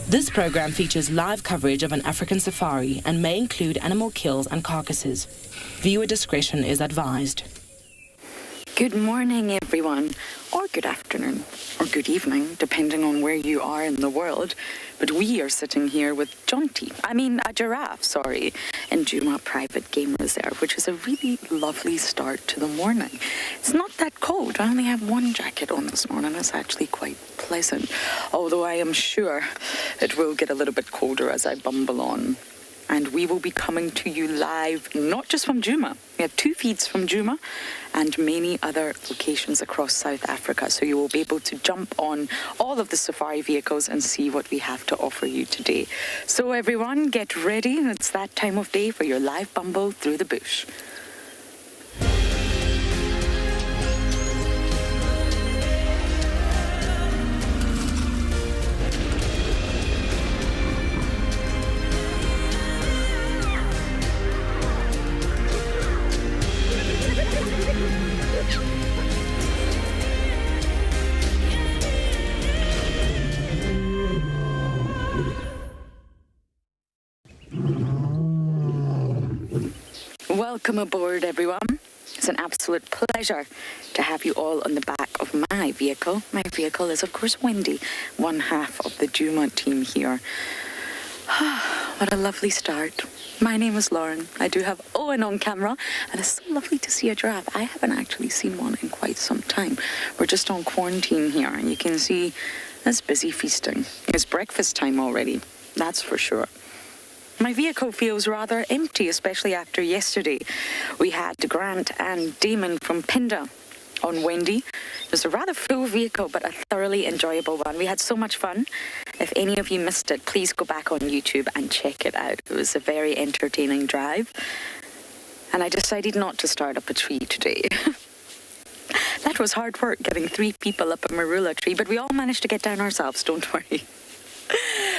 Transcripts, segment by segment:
This program features live coverage of an African safari and may include animal kills and carcasses. Viewer discretion is advised. Good morning, everyone, or good afternoon, or good evening, depending on where you are in the world. But we are sitting here with a giraffe, in Djuma Private Game Reserve, which is a really lovely start to the morning. It's not that cold. I only have one jacket on this morning. It's actually quite pleasant, although I am sure it will get a little bit colder as I bumble on. And we will be coming to you live, not just from Djuma. We have 2 feeds from Djuma and many other locations across South Africa. So you will be able to jump on all of the safari vehicles and see what we have to offer you today. So everyone, get ready. It's that time of day for your live bumble through the bush. Welcome aboard, everyone. It's an absolute pleasure to have you all on the back of my vehicle. My vehicle is, of course, Wendy, one half of the Djuma team here. What a lovely start. My name is Lauren. I do have Owen on camera, and it's so lovely to see a giraffe. I haven't actually seen one in quite some time. We're just on quarantine here, and you can see it's busy feasting. It's breakfast time already, that's for sure. My vehicle feels rather empty, especially after yesterday. We had Grant and Damon from Pinda on Wendy. It was a rather full vehicle, but a thoroughly enjoyable one. We had so much fun. If any of you missed it, please go back on YouTube and check it out. It was a very entertaining drive. And I decided not to start up a tree today. That was hard work, getting 3 people up a marula tree, but we all managed to get down ourselves, don't worry.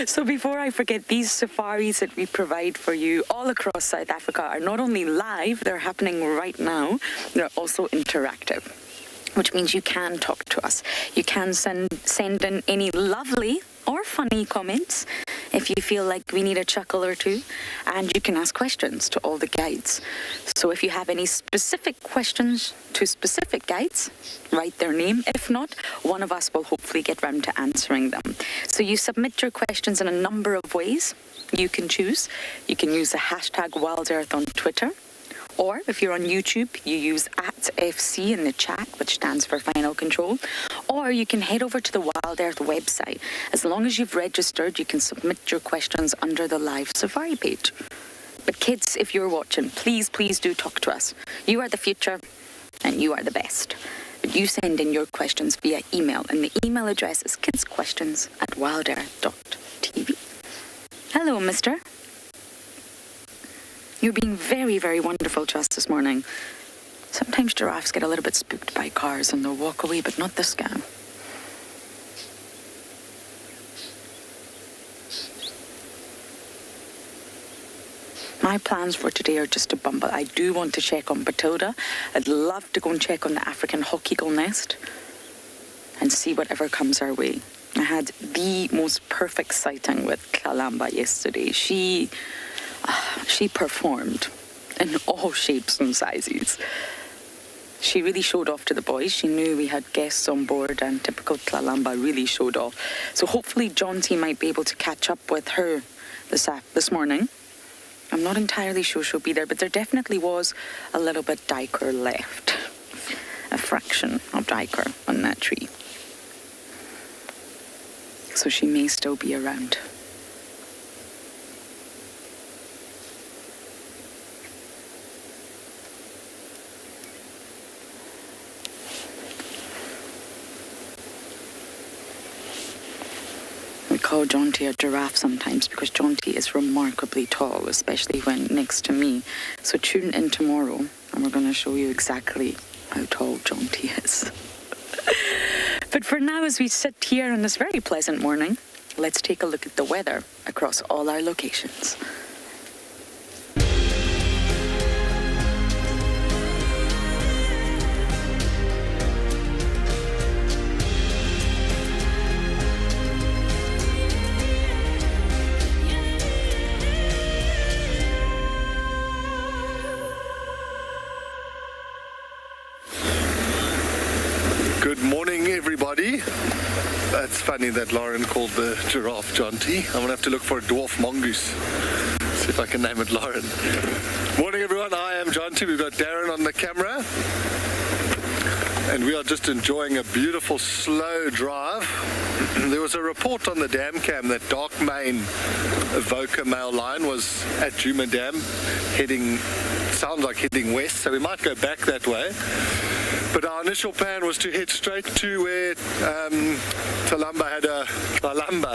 So before I forget, these safaris that we provide for you all across South Africa are not only live, they're happening right now, they're also interactive, which means you can talk to us. You can send in any lovely or funny comments if you feel like we need a chuckle or two, and you can ask questions to all the guides. So if you have any specific questions to specific guides, write their name. If not, one of us will hopefully get round to answering them. So you submit your questions in a number of ways. You can choose. You can use the hashtag WildEarth on Twitter. Or if you're on YouTube, you use @FC in the chat, which stands for Final Control. Or you can head over to the Wild Earth website. As long as you've registered, you can submit your questions under the live safari page. But kids, if you're watching, please do talk to us. You are the future and you are the best. But you send in your questions via email, and the email address is kidsquestions@wildearth.tv. Hello, mister. You're being very, very wonderful to us this morning. Sometimes giraffes get a little bit spooked by cars and they'll walk away, but not this guy. My plans for today are just to bumble. I do want to check on Batilda. I'd love to go and check on the African hawk eagle nest and see whatever comes our way. I had the most perfect sighting with Kalamba yesterday. She performed in all shapes and sizes. She really showed off to the boys. She knew we had guests on board, and typical Kalamba really showed off. So hopefully Jonty might be able to catch up with her this morning. I'm not entirely sure she'll be there, but there definitely was a little bit diker left. A fraction of diker on that tree. So she may still be around. We call Jonty a giraffe sometimes because Jonty is remarkably tall, especially when next to me. So tune in tomorrow and we're going to show you exactly how tall Jonty is. But for now, as we sit here on this very pleasant morning, let's take a look at the weather across all our locations. Good morning, everybody. That's funny that Lauren called the giraffe Jonty. I'm going to have to look for a dwarf mongoose. See if I can name it Lauren. Morning, everyone. I am Jonty. We've got Darren on the camera. And we are just enjoying a beautiful, slow drive. There was a report on the dam cam that Dark Main Evoker Mail Line was at Djuma Dam, sounds like heading west, so we might go back that way. But our initial plan was to head straight to where Talamba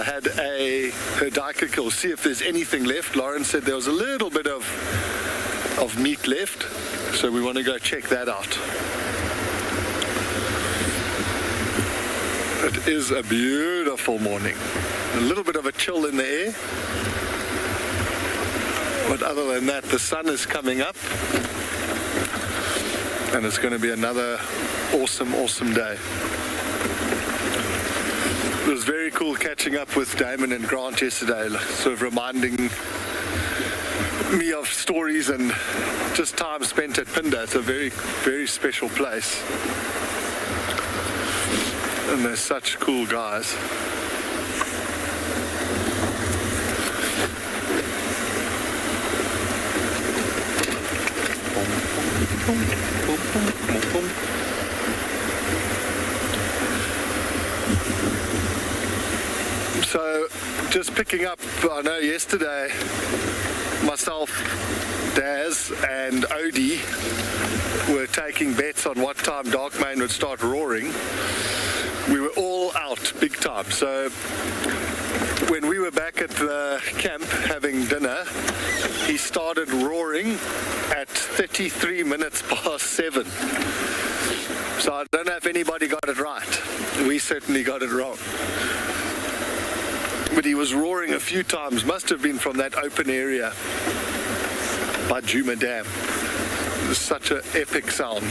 had her diker kill, see if there's anything left. Lauren said there was a little bit of meat left, so we want to go check that out. It is a beautiful morning. A little bit of a chill in the air. But other than that, the sun is coming up. And it's going to be another awesome, awesome day. It was very cool catching up with Damon and Grant yesterday, sort of reminding me of stories and just time spent at Pinda. It's a very, very special place. And they're such cool guys. So, just picking up, I know yesterday, myself, Daz, and Odie were taking bets on what time Darkmane would start roaring. We were all out big time. So, when we were back at the camp having dinner, he started roaring at 33 minutes past 7. So I don't know if anybody got it right. We certainly got it wrong. But he was roaring a few times, must have been from that open area by Djuma Dam. It was such an epic sound.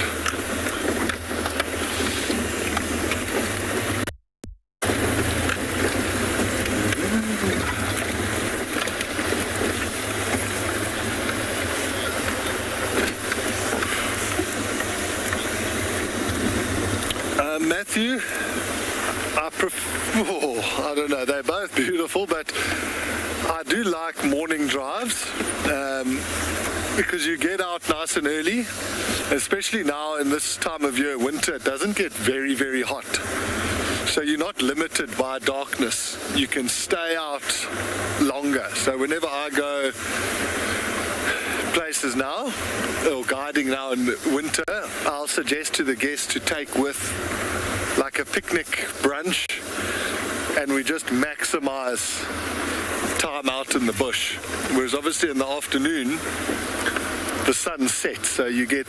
Matthew, I don't know, they're both beautiful, but I do like morning drives because you get out nice and early, especially now in this time of year, winter. It doesn't get very, very hot. So you're not limited by darkness. You can stay out longer. So whenever I go places now, or guiding now in the winter, I'll suggest to the guests to take with like a picnic brunch, and we just maximize time out in the bush. Whereas obviously in the afternoon, the sun sets, so you get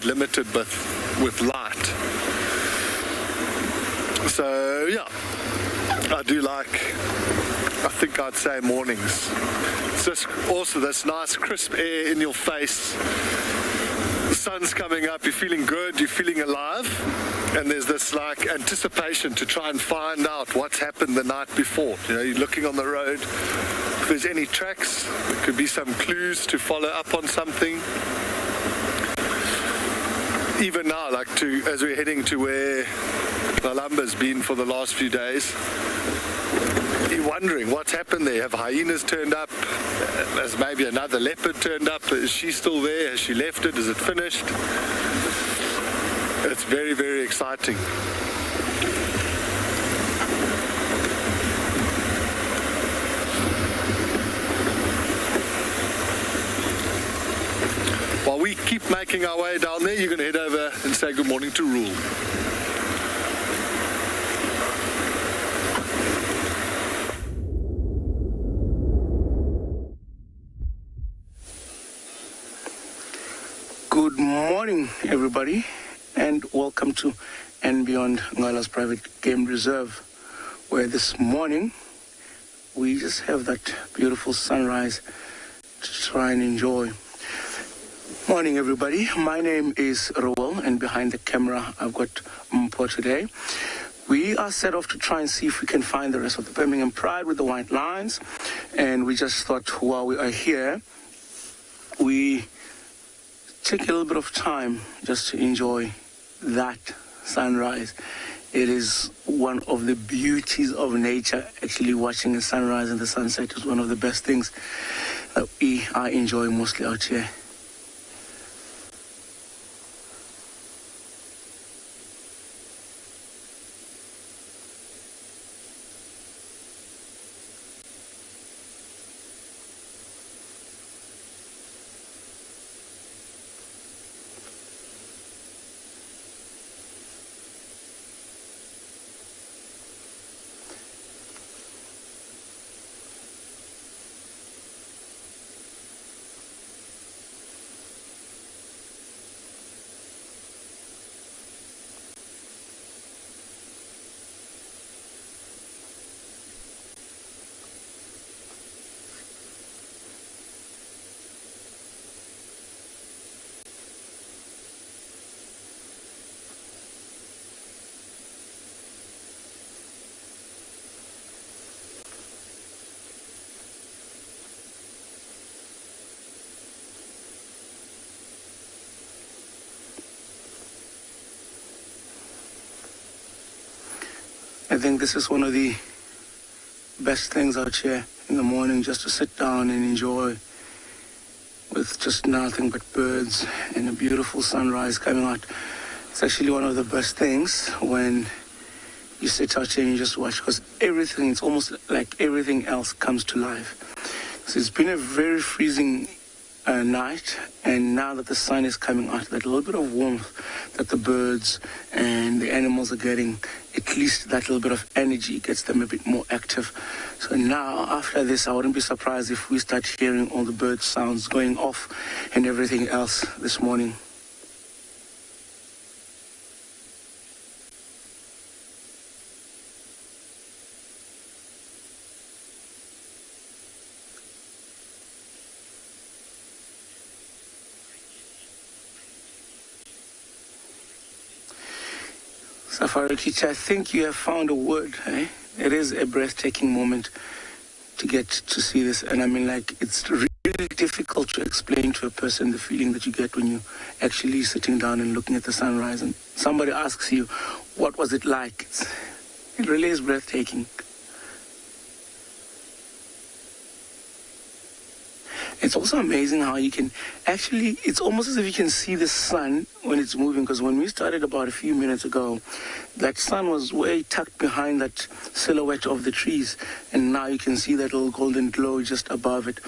limited with light. So yeah, I do like, I think I'd say mornings. It's just also this nice crisp air in your face. The sun's coming up, you're feeling good, you're feeling alive, and there's this like anticipation to try and find out what's happened the night before. You know, you're looking on the road, if there's any tracks, there could be some clues to follow up on something. Even now, like as we're heading to where Nalamba's been for the last few days, you're wondering what's happened there. Have hyenas turned up? Has maybe another leopard turned up? Is she still there? Has she left it? Is it finished? It's very, very exciting. While we keep making our way down there, you're going to head over and say good morning to Rule. Good morning, everybody, and welcome to and beyond Ngala's private game reserve, where this morning we just have that beautiful sunrise to try and enjoy. Morning, everybody. My name is Roel, and behind the camera I've got Mpo today. We are set off to try and see if we can find the rest of the Birmingham Pride with the white lines, and we just thought while we are here, we take a little bit of time just to enjoy that sunrise. It is one of the beauties of nature. Actually, watching the sunrise and the sunset is one of the best things that I enjoy mostly out here. I think this is one of the best things out here in the morning, just to sit down and enjoy with just nothing but birds and a beautiful sunrise coming out. It's actually one of the best things when you sit out here and you just watch, because everything, it's almost like everything else comes to life. So it's been a very freezing night, and now that the sun is coming out, that little bit of warmth that the birds and the animals are getting, at least that little bit of energy gets them a bit more active. So now, after this, I wouldn't be surprised if we start hearing all the bird sounds going off and everything else this morning. Safari teacher, I think you have found a word, eh? It is a breathtaking moment to get to see this. And I mean, like, it's really difficult to explain to a person the feeling that you get when you actually sitting down and looking at the sunrise and somebody asks you, what was it like? It really is breathtaking. It's also amazing how you can actually, it's almost as if you can see the sun when it's moving, because when we started about a few minutes ago, that sun was way tucked behind that silhouette of the trees, and now you can see that little golden glow just above it.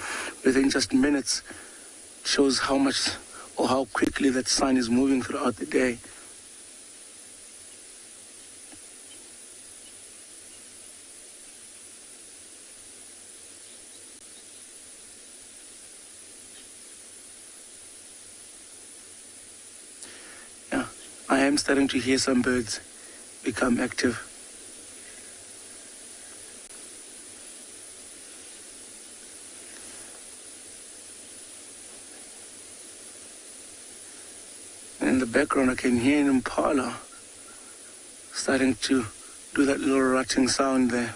Within just minutes, shows how much or how quickly that sun is moving throughout the day. I am starting to hear some birds become active. And in the background, I can hear an impala starting to do that little rutting sound there.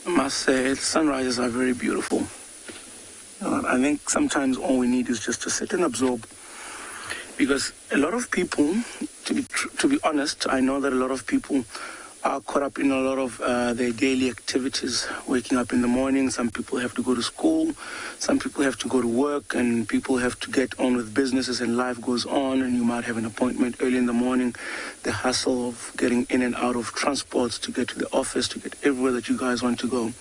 I must say, sunrises are very beautiful. I think sometimes all we need is just to sit and absorb. Because a lot of people, to be honest, I know that a lot of people are caught up in a lot of their daily activities, waking up in the morning. Some people have to go to school, some people have to go to work, and people have to get on with businesses, and life goes on, and you might have an appointment early in the morning. The hustle of getting in and out of transports to get to the office, to get everywhere that you guys want to go.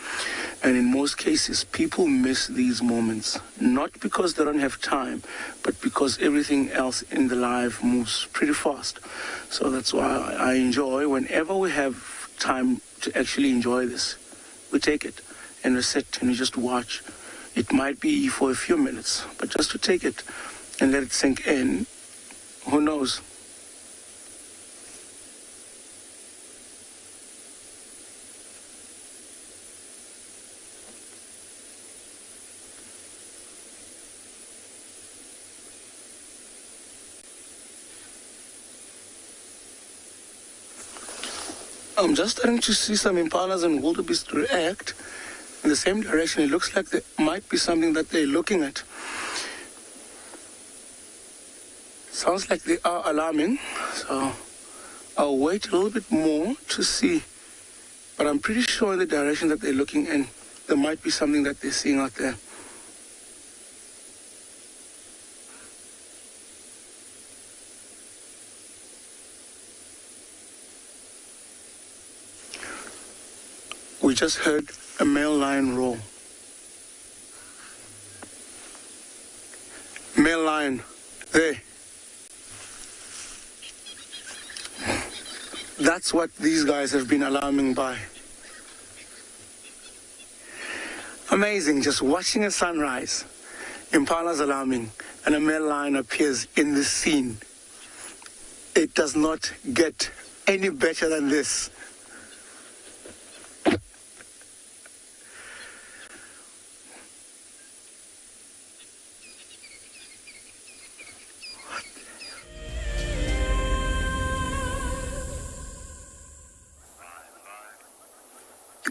And in most cases, people miss these moments, not because they don't have time, but because everything else in the life moves pretty fast. So that's why I enjoy whenever we have time to actually enjoy this. We take it and we sit and we just watch. It might be for a few minutes, but just to take it and let it sink in, who knows? I'm just starting to see some impalas and wildebeest react in the same direction. It looks like there might be something that they're looking at. Sounds like they are alarming, so I'll wait a little bit more to see. But I'm pretty sure in the direction that they're looking in, there might be something that they're seeing out there. We just heard a male lion roar. Male lion, there. That's what these guys have been alarming by. Amazing, just watching a sunrise. Impala's alarming, and a male lion appears in this scene. It does not get any better than this.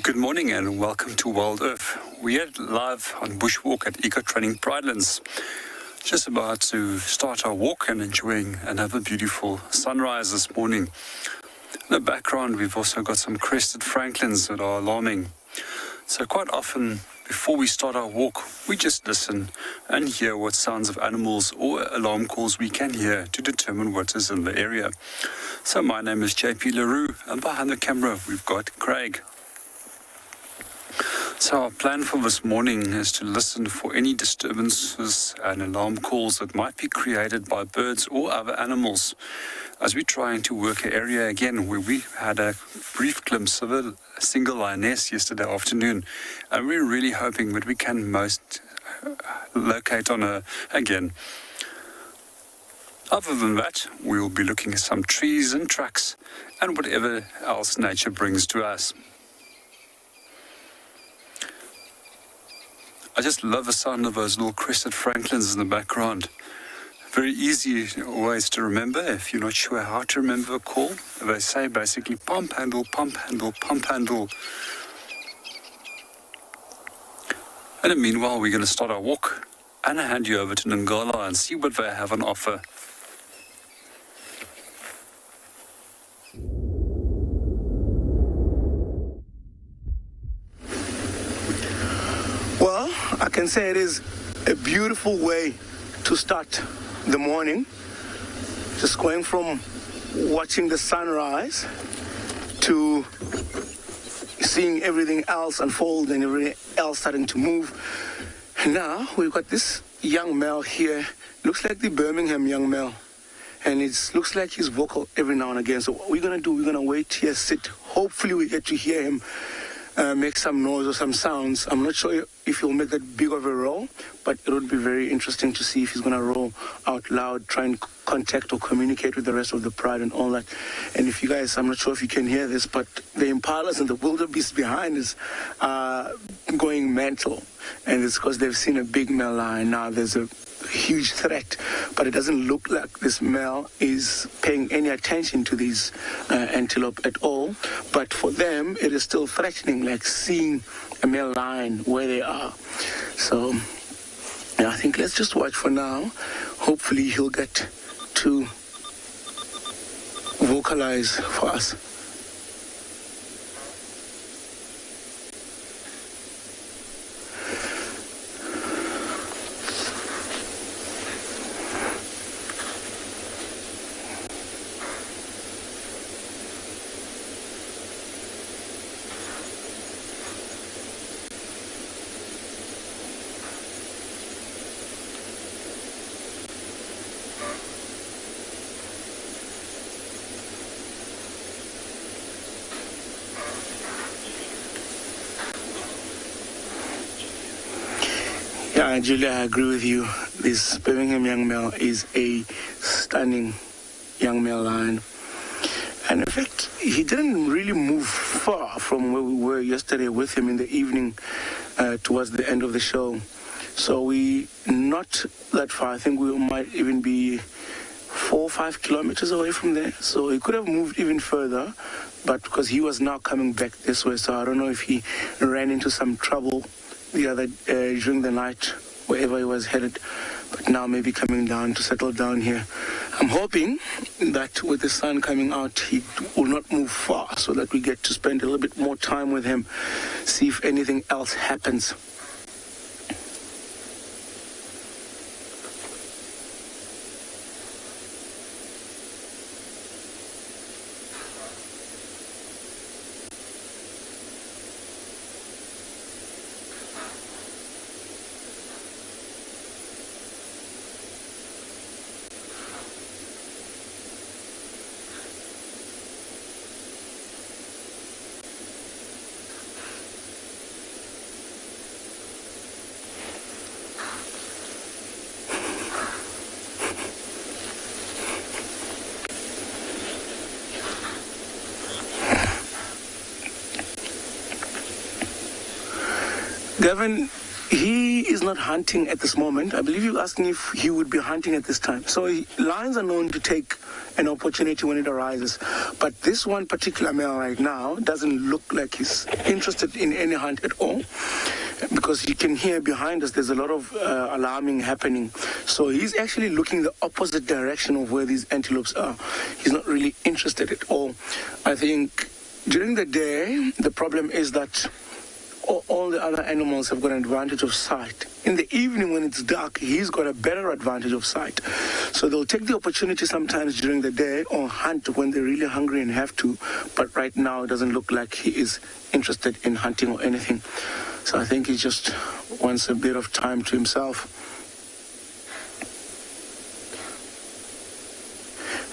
Good morning and welcome to Wild Earth. We are live on Bushwalk at Eco Training Pridelands. Just about to start our walk and enjoying another beautiful sunrise this morning. In the background we've also got some crested francolins that are alarming. So quite often before we start our walk, we just listen and hear what sounds of animals or alarm calls we can hear to determine what is in the area. So my name is JP LaRue, and behind the camera we've got Craig. So our plan for this morning is to listen for any disturbances and alarm calls that might be created by birds or other animals, as we're trying to work an area again where we had a brief glimpse of a single lioness yesterday afternoon, and we're really hoping that we can most locate on her again. Other than that, we will be looking at some trees and trucks and whatever else nature brings to us. I just love the sound of those little crested francolins in the background. Very easy always to remember if you're not sure how to remember a call. They say basically pump handle, pump handle, pump handle. And in the meanwhile, we're going to start our walk and I'll hand you over to Ngala and see what they have on offer. Well, I can say it is a beautiful way to start the morning. Just going from watching the sunrise to seeing everything else unfold and everything else starting to move. And now we've got this young male here. Looks like the Birmingham young male. And it looks like he's vocal every now and again. So what we're going to do, we're going to wait here, sit. Hopefully we get to hear him make some noise or some sounds. I'm not sure if he'll make that big of a roll, but it would be very interesting to see if he's going to roll out loud, try and contact or communicate with the rest of the pride and all that. And if you guys, I'm not sure if you can hear this, but the impalas and the wildebeest behind us are going mental. And it's because they've seen a big male lion. Now there's a huge threat, but it doesn't look like this male is paying any attention to these antelope at all. But for them, it is still threatening, like seeing a male lion where they are. So yeah, I think let's just watch for now. Hopefully he'll get to vocalize for us. Julia, I agree with you. This Birmingham young male is a stunning young male lion. And in fact, he didn't really move far from where we were yesterday with him in the evening towards the end of the show. So we not that far. I think we might even be 4 or 5 kilometers away from there. So he could have moved even further, but because he was now coming back this way, so I don't know if he ran into some trouble during the night, wherever he was headed, but now maybe coming down to settle down here. I'm hoping that with the sun coming out, he will not move far, so that we get to spend a little bit more time with him, see if anything else happens. Gavin, he is not hunting at this moment. I believe you're asking if he would be hunting at this time. So lions are known to take an opportunity when it arises. But this one particular male right now doesn't look like he's interested in any hunt at all, because you can hear behind us there's a lot of alarming happening. So he's actually looking the opposite direction of where these antelopes are. He's not really interested at all. I think during the day, the problem is that all the other animals have got an advantage of sight. In the evening when it's dark, he's got a better advantage of sight. So they'll take the opportunity sometimes during the day or hunt when they're really hungry and have to. But right now, it doesn't look like he is interested in hunting or anything. So I think he just wants a bit of time to himself.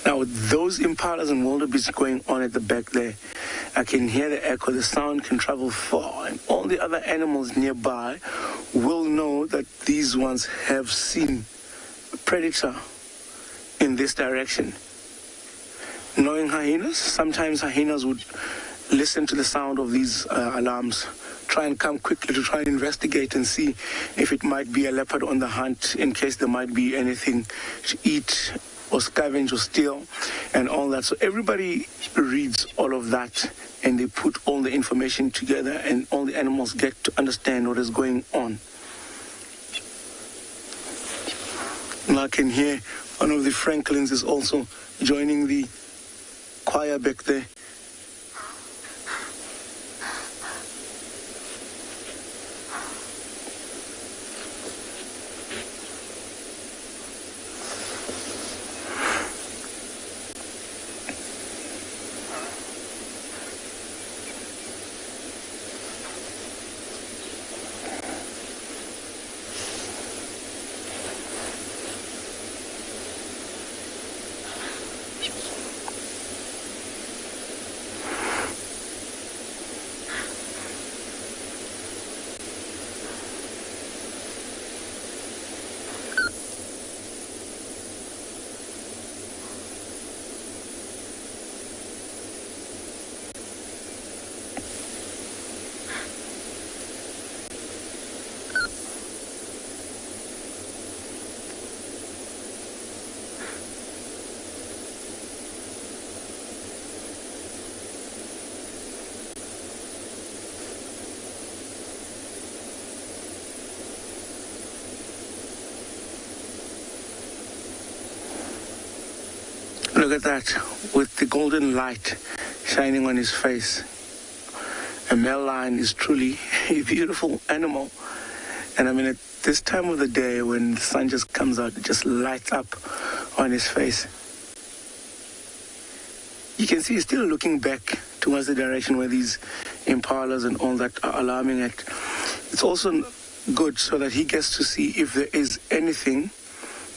Now, with those impalas and wildebeest going on at the back there, I can hear the echo. The sound can travel far, and all the other animals nearby will know that these ones have seen a predator in this direction. Knowing hyenas, sometimes hyenas would listen to the sound of these alarms, try and come quickly to try and investigate and see if it might be a leopard on the hunt, in case there might be anything to eat or scavenge or steal and all that. So everybody reads all of that, and they put all the information together, and all the animals get to understand what is going on. And I can hear one of the Franklins is also joining the choir back there. Look at that, with the golden light shining on his face. A male lion is truly a beautiful animal. And I mean, at this time of the day when the sun just comes out, it just lights up on his face. You can see he's still looking back towards the direction where these impalas and all that are alarming at. It's also good so that he gets to see if there is anything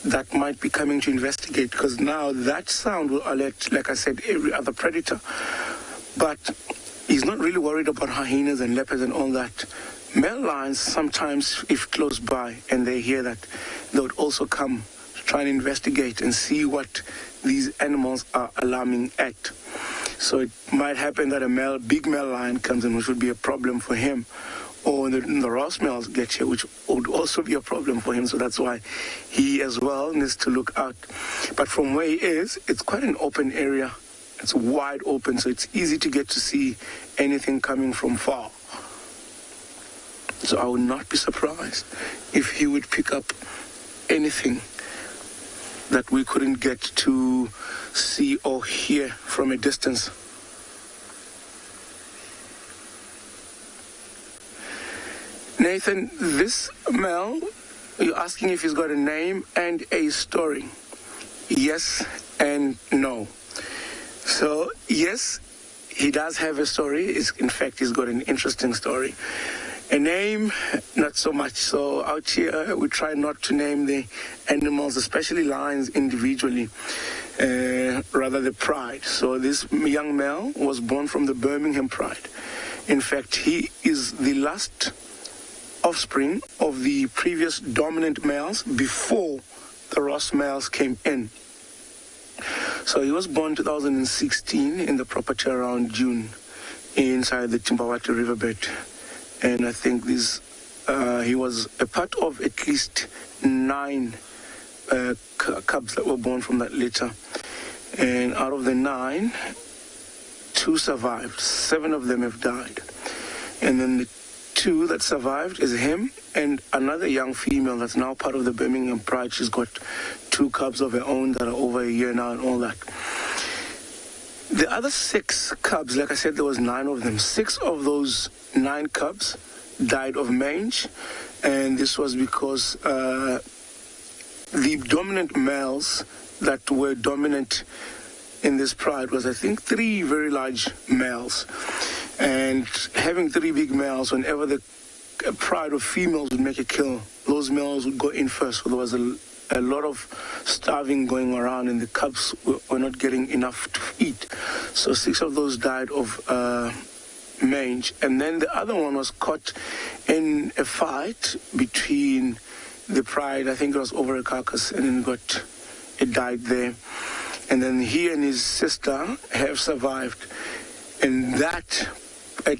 that might be coming to investigate, because now that sound will alert, like I said, every other predator. But he's not really worried about hyenas and leopards and all that. male lions sometimes, if close by and they hear that, they would also come to try and investigate and see what these animals are alarming at. So it might happen that a big male lion comes in, which would be a problem for him, or the Ross males get here, which would also be a problem for him. So that's why he as well needs to look out. But from where he is, it's quite an open area. It's wide open, so it's easy to get to see anything coming from far. So I would not be surprised if he would pick up anything that we couldn't get to see or hear from a distance. Nathan, this male, you're asking if he's got a name and a story. Yes and no. So, yes, he does have a story. In fact, he's got an interesting story. A name, not so much. So out here, we try not to name the animals, especially lions, individually, rather the pride. So this young male was born from the Birmingham pride. In fact, he is the last offspring of the previous dominant males before the Ross males came in. So he was born 2016 in the property around June inside the Timbawati riverbed. And I think he was a part of at least 9 cubs that were born from that litter. And out of the 9, 2 survived. 7 of them have died. And then the 2 that survived is him and another young female that's now part of the Birmingham pride. She's got 2 cubs of her own that are over a year now and all that. The other 6 cubs, like I said, there was 9 of them. 6 of those 9 cubs died of mange, and this was because the dominant males that were dominant in this pride was, I think, 3 very large males. And having 3 big males, whenever the pride of females would make a kill, those males would go in first. So there was a lot of starving going around, and the cubs were not getting enough to eat. So 6 of those died of mange. And then the other one was caught in a fight between the pride. I think it was over a carcass, and then it died there. And then he and his sister have survived. And at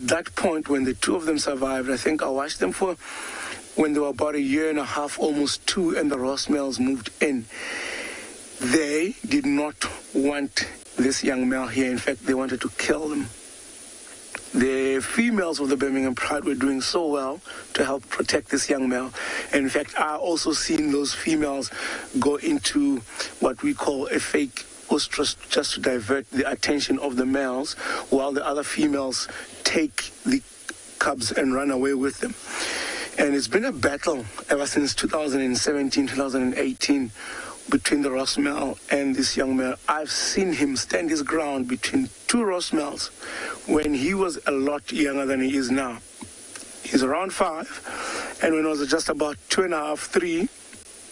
that point, when the 2 of them survived, I think I watched them when they were about a year and a half, almost 2, and the Ross males moved in. They did not want this young male here. In fact, they wanted to kill them. The females of the Birmingham pride were doing so well to help protect this young male. And in fact, I also seen those females go into what we call a fake ostrich, just to divert the attention of the males, while the other females take the cubs and run away with them. And it's been a battle ever since 2017, 2018, between the Ross male and this young male. I've seen him stand his ground between 2 Ross males when he was a lot younger than he is now. He's around 5, and when he was just about 2.5, 3,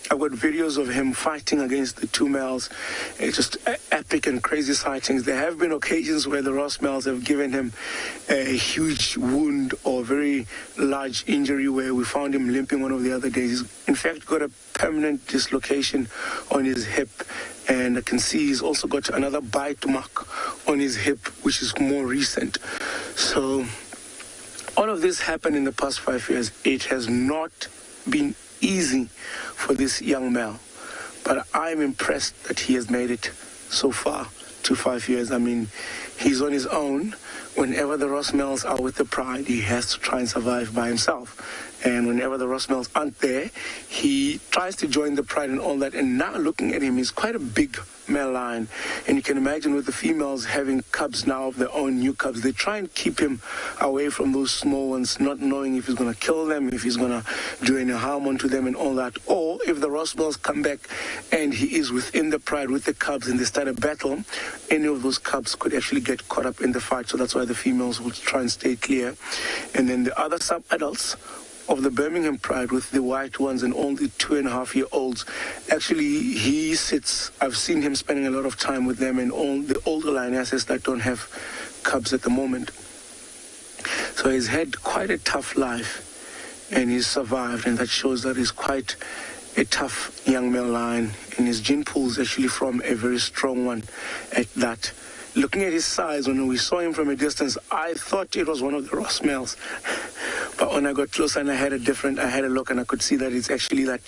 I've got videos of him fighting against the 2 males. It's just epic and crazy sightings. There have been occasions where the Ross males have given him a huge wound or very large injury, where we found him limping one of the other days. He's in fact got a permanent dislocation on his hip, and I can see he's also got another bite mark on his hip, which is more recent. So all of this happened in the past 5 years. It has not been easy for this young male, but I'm impressed that he has made it so far to 5 years. I mean, he's on his own. Whenever the Ross males are with the pride, he has to try and survive by himself. And whenever the Ross males aren't there, he tries to join the pride and all that. And now looking at him, he's quite a big male lion. And you can imagine with the females having cubs now of their own, new cubs, they try and keep him away from those small ones, not knowing if he's going to kill them, if he's going to do any harm onto them and all that. Or if the Ross males come back and he is within the pride with the cubs and they start a battle, any of those cubs could actually get caught up in the fight. So that's why the females will try and stay clear. And then the other sub-adults of the Birmingham pride with the white ones and all the 2.5-year-olds, actually I've seen him spending a lot of time with them and all the older lionesses that don't have cubs at the moment. So he's had quite a tough life. and he's survived, and that shows that he's quite a tough young male lion, and his gene pool is actually from a very strong one at that. Looking at his size, when we saw him from a distance, I thought it was one of the Ross males. But when I got closer and I had a look, and I could see that it's actually that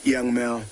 young male.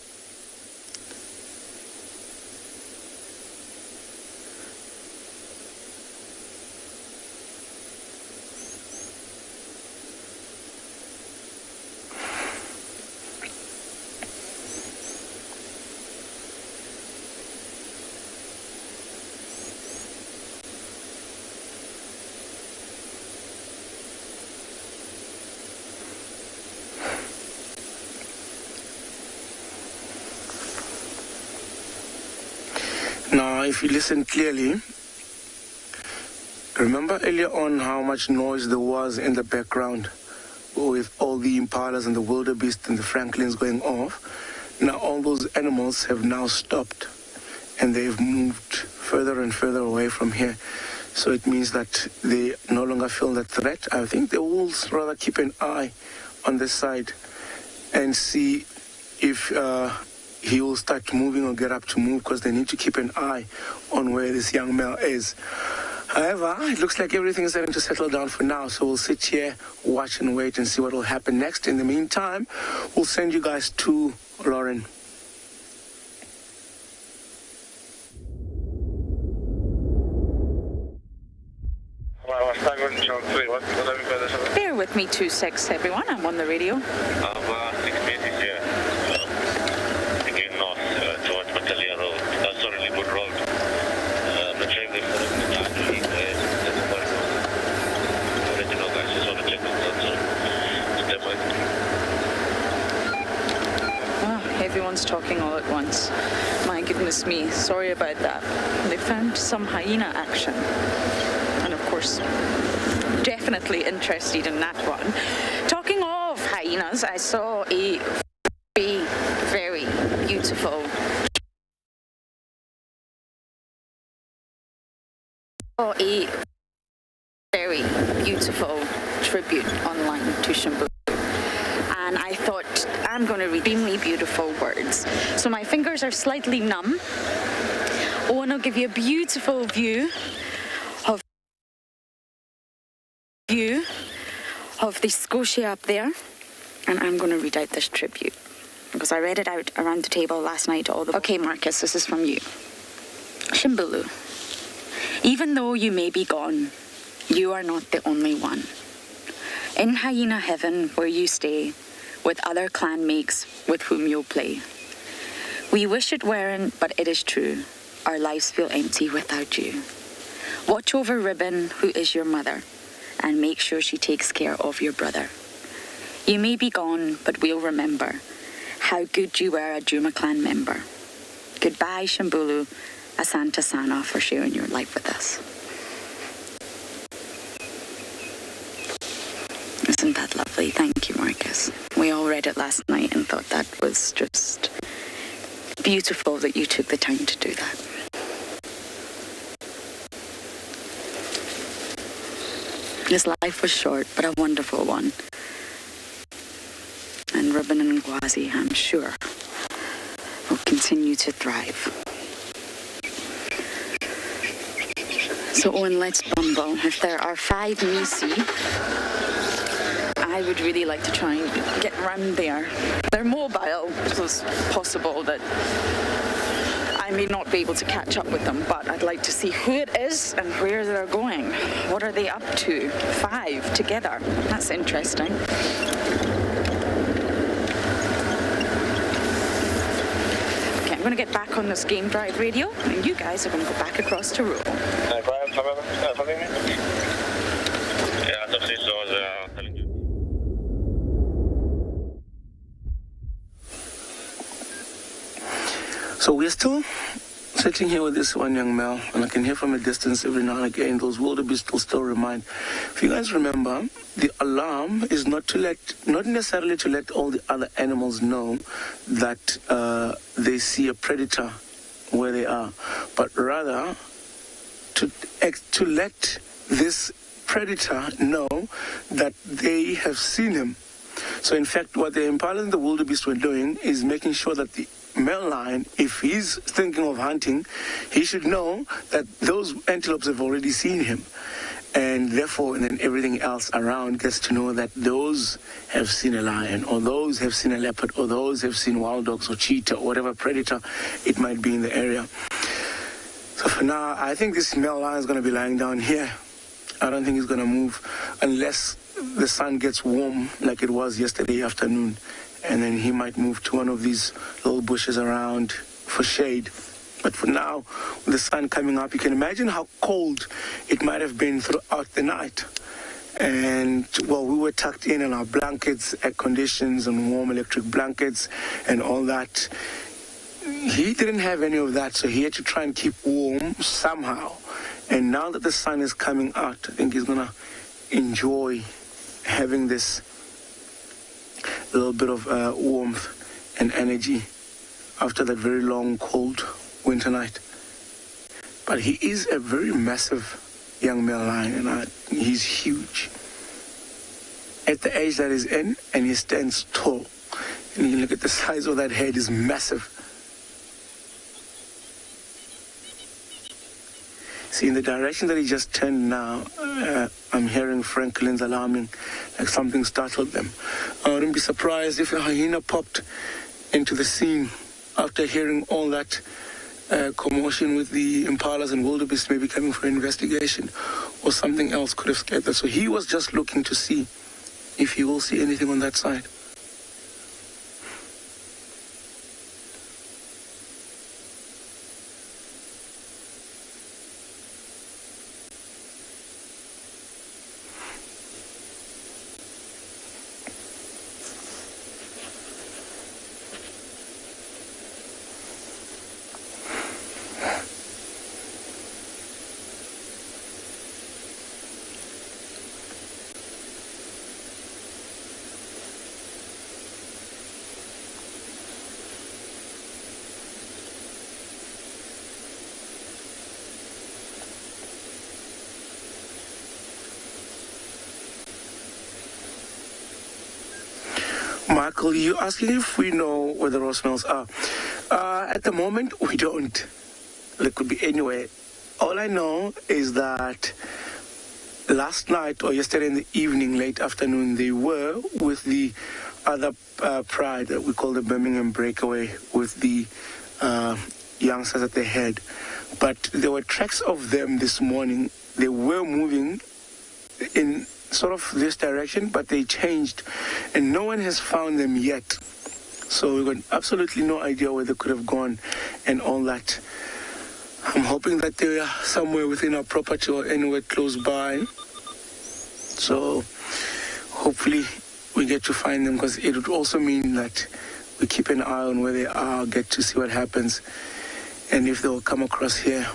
Now, if you listen clearly, remember earlier on how much noise there was in the background with all the impalas and the wildebeest and the franklins going off. Now all those animals have now stopped and they've moved further and further away from here. So it means that they no longer feel that threat. I think the wolves rather keep an eye on this side and see if he will start moving or get up to move, because they need to keep an eye on where this young male is. However, it looks like everything is starting to settle down for now, so we'll sit here, watch and wait and see what will happen next. In the meantime, we'll send you guys to Lauren. Bear with me 2-6, everyone. I'm on the radio. Everyone's talking all at once. My goodness me, sorry about that. They found some hyena action. And of course, definitely interested in that one. Talking of hyenas, I saw a very beautiful tribute online to Shambulu. And I thought, I'm going to read extremely beautiful words. So my fingers are slightly numb. Owen will give you a beautiful view of the Scotia up there. And I'm going to read out this tribute, because I read it out around the table last night to all the... Okay, Marcus, this is from you. Shambulu, even though you may be gone, you are not the only one. In hyena heaven where you stay, with other clan mates with whom you'll play. We wish it weren't, but it is true. Our lives feel empty without you. Watch over Ribbon, who is your mother, and make sure she takes care of your brother. You may be gone, but we'll remember how good you were a Juma clan member. Goodbye, Shambulu, Asante Sana, for sharing your life with us. Isn't that lovely? Thank you, Marcus. We all read it last night and thought that was just beautiful that you took the time to do that. His life was short, but a wonderful one. And Ribbon and Ngwazi, I'm sure, will continue to thrive. So, Owen, let's bumble. If there are 5 Nisi, I would really like to try and get round there. They're mobile, so it's possible that I may not be able to catch up with them, but I'd like to see who it is and where they're going. What are they up to? 5 together. That's interesting. Okay, I'm going to get back on this Game Drive radio, and you guys are going to go back across to Rural. So we're still sitting here with this one young male, and I can hear from a distance every now and again those wildebeest will still remind. If you guys remember, the alarm is not necessarily to let all the other animals know that they see a predator where they are, but rather to let this predator know that they have seen him. So in fact, what the impalas and the wildebeest were doing is making sure that the male lion, if he's thinking of hunting, he should know that those antelopes have already seen him. And therefore, and then everything else around gets to know that those have seen a lion, or those have seen a leopard, or those have seen wild dogs or cheetah, or whatever predator it might be in the area. So for now, I think this male lion is going to be lying down here. I don't think he's going to move unless the sun gets warm like it was yesterday afternoon. And then he might move to one of these little bushes around for shade. But for now, with the sun coming up, you can imagine how cold it might have been throughout the night. And, well, we were tucked in our blankets, air conditions and warm electric blankets and all that. He didn't have any of that, so he had to try and keep warm somehow. And now that the sun is coming out, I think he's going to enjoy having this little bit of warmth and energy after that very long, cold winter night. But he is a very massive young male lion, and he's huge. At the age that he's in, and he stands tall. And you look at the size of that head, is massive. See, in the direction that he just turned now, I'm hearing francolins alarming, like something startled them. I wouldn't be surprised if a hyena popped into the scene after hearing all that commotion with the impalas and wildebeest maybe coming for an investigation, or something else could have scared them. So he was just looking to see if he will see anything on that side. Michael, you're asking if we know where the rose mills are. At the moment, we don't. They could be anywhere. All I know is that last night or yesterday in the evening, late afternoon, they were with the other pride that we call the Birmingham Breakaway, with the youngsters at the head. But there were tracks of them this morning. They were moving in sort of this direction, but they changed, and no one has found them yet. So we've got absolutely no idea where they could have gone and all that. I'm hoping that they are somewhere within our property or anywhere close by. So hopefully we get to find them, because it would also mean that we keep an eye on where they are, get to see what happens, and if they will come across here.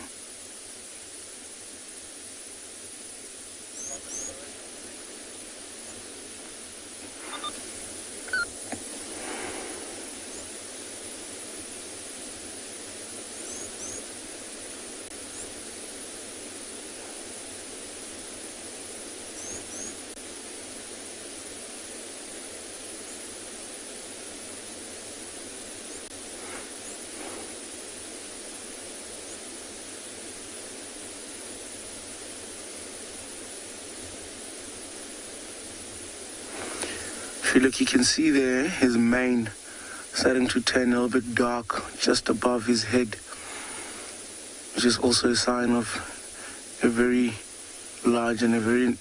If you look, you can see there his mane starting to turn a little bit dark just above his head, which is also a sign of a very large and a very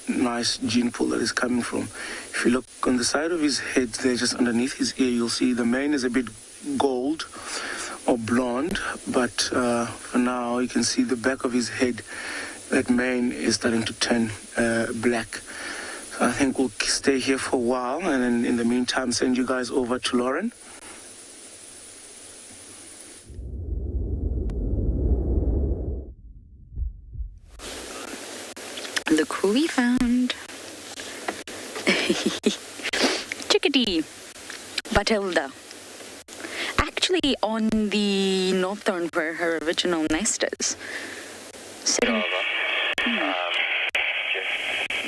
nice gene pool that is coming from. If you look on the side of his head there, just underneath his ear, you'll see the mane is a bit gold or blonde, but for now you can see the back of his head, that mane is starting to turn black. So I think we'll stay here for a while, and then in the meantime send you guys over to Lauren. Look who we found. Chickadee, Batilda. Actually on the northern where her original nest is. Sitting...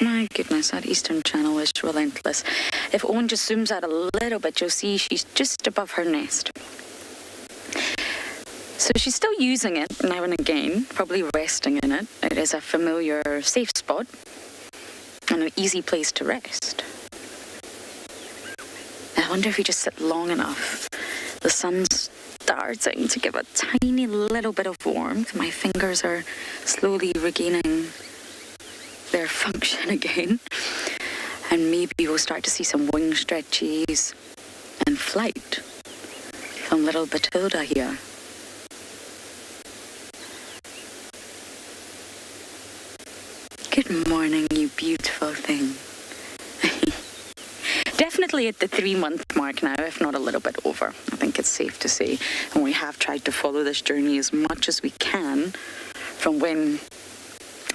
My goodness, that Eastern Channel is relentless. If Owen just zooms out a little bit, you'll see she's just above her nest. So she's still using it now and again, probably resting in it. It is a familiar safe spot and an easy place to rest. I wonder if you just sit long enough, the sun's starting to give a tiny little bit of warmth. My fingers are slowly regaining their function again. And maybe we'll start to see some wing stretches and flight from little Batilda here. Good morning, you beautiful thing. Definitely at the 3-month mark now, if not a little bit over. I think it's safe to say. And we have tried to follow this journey as much as we can from when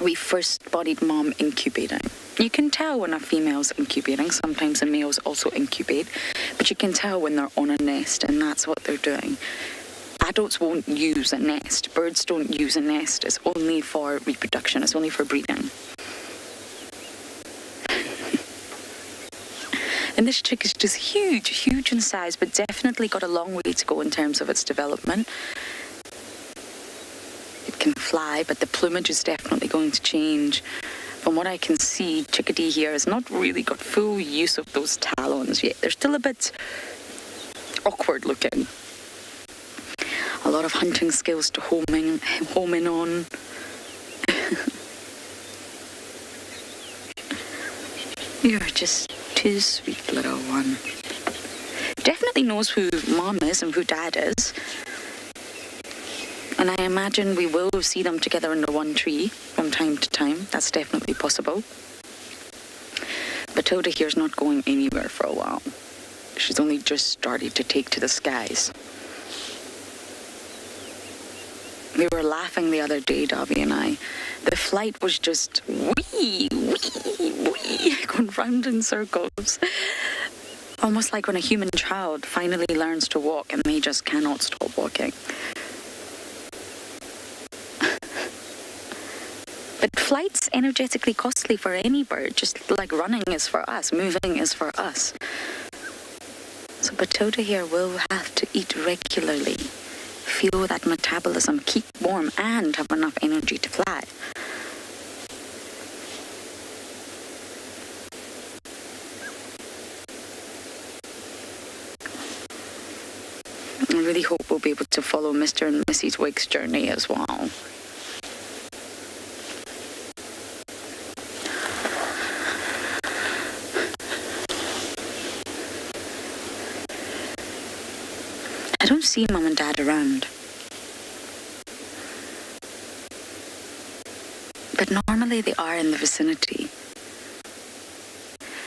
we first spotted mom incubating. You can tell when a female's incubating. Sometimes the males also incubate. But you can tell when they're on a nest, and that's what they're doing. Adults won't use a nest. Birds don't use a nest. It's only for reproduction. It's only for breeding. And this chick is just huge in size, but definitely got a long way to go in terms of its development. It can fly, but the plumage is definitely going to change. From what I can see, Chickadee here has not really got full use of those talons yet. They're still a bit awkward looking. A lot of hunting skills to home in on. You're just too sweet, little one. Definitely knows who mom is and who dad is. And I imagine we will see them together under one tree from time to time. That's definitely possible. Batilda here's not going anywhere for a while. She's only just started to take to the skies. We were laughing the other day, Dobby and I. The flight was just wee, going round in circles. Almost like when a human child finally learns to walk and they just cannot stop walking. But flight's energetically costly for any bird, just like running is for us, moving is for us. So Batilda here will have to eat regularly. Fuel that metabolism, keep warm, and have enough energy to fly. I really hope we'll be able to follow Mr. and Mrs. Wigg's journey as well. I don't see mum and dad around. But normally they are in the vicinity.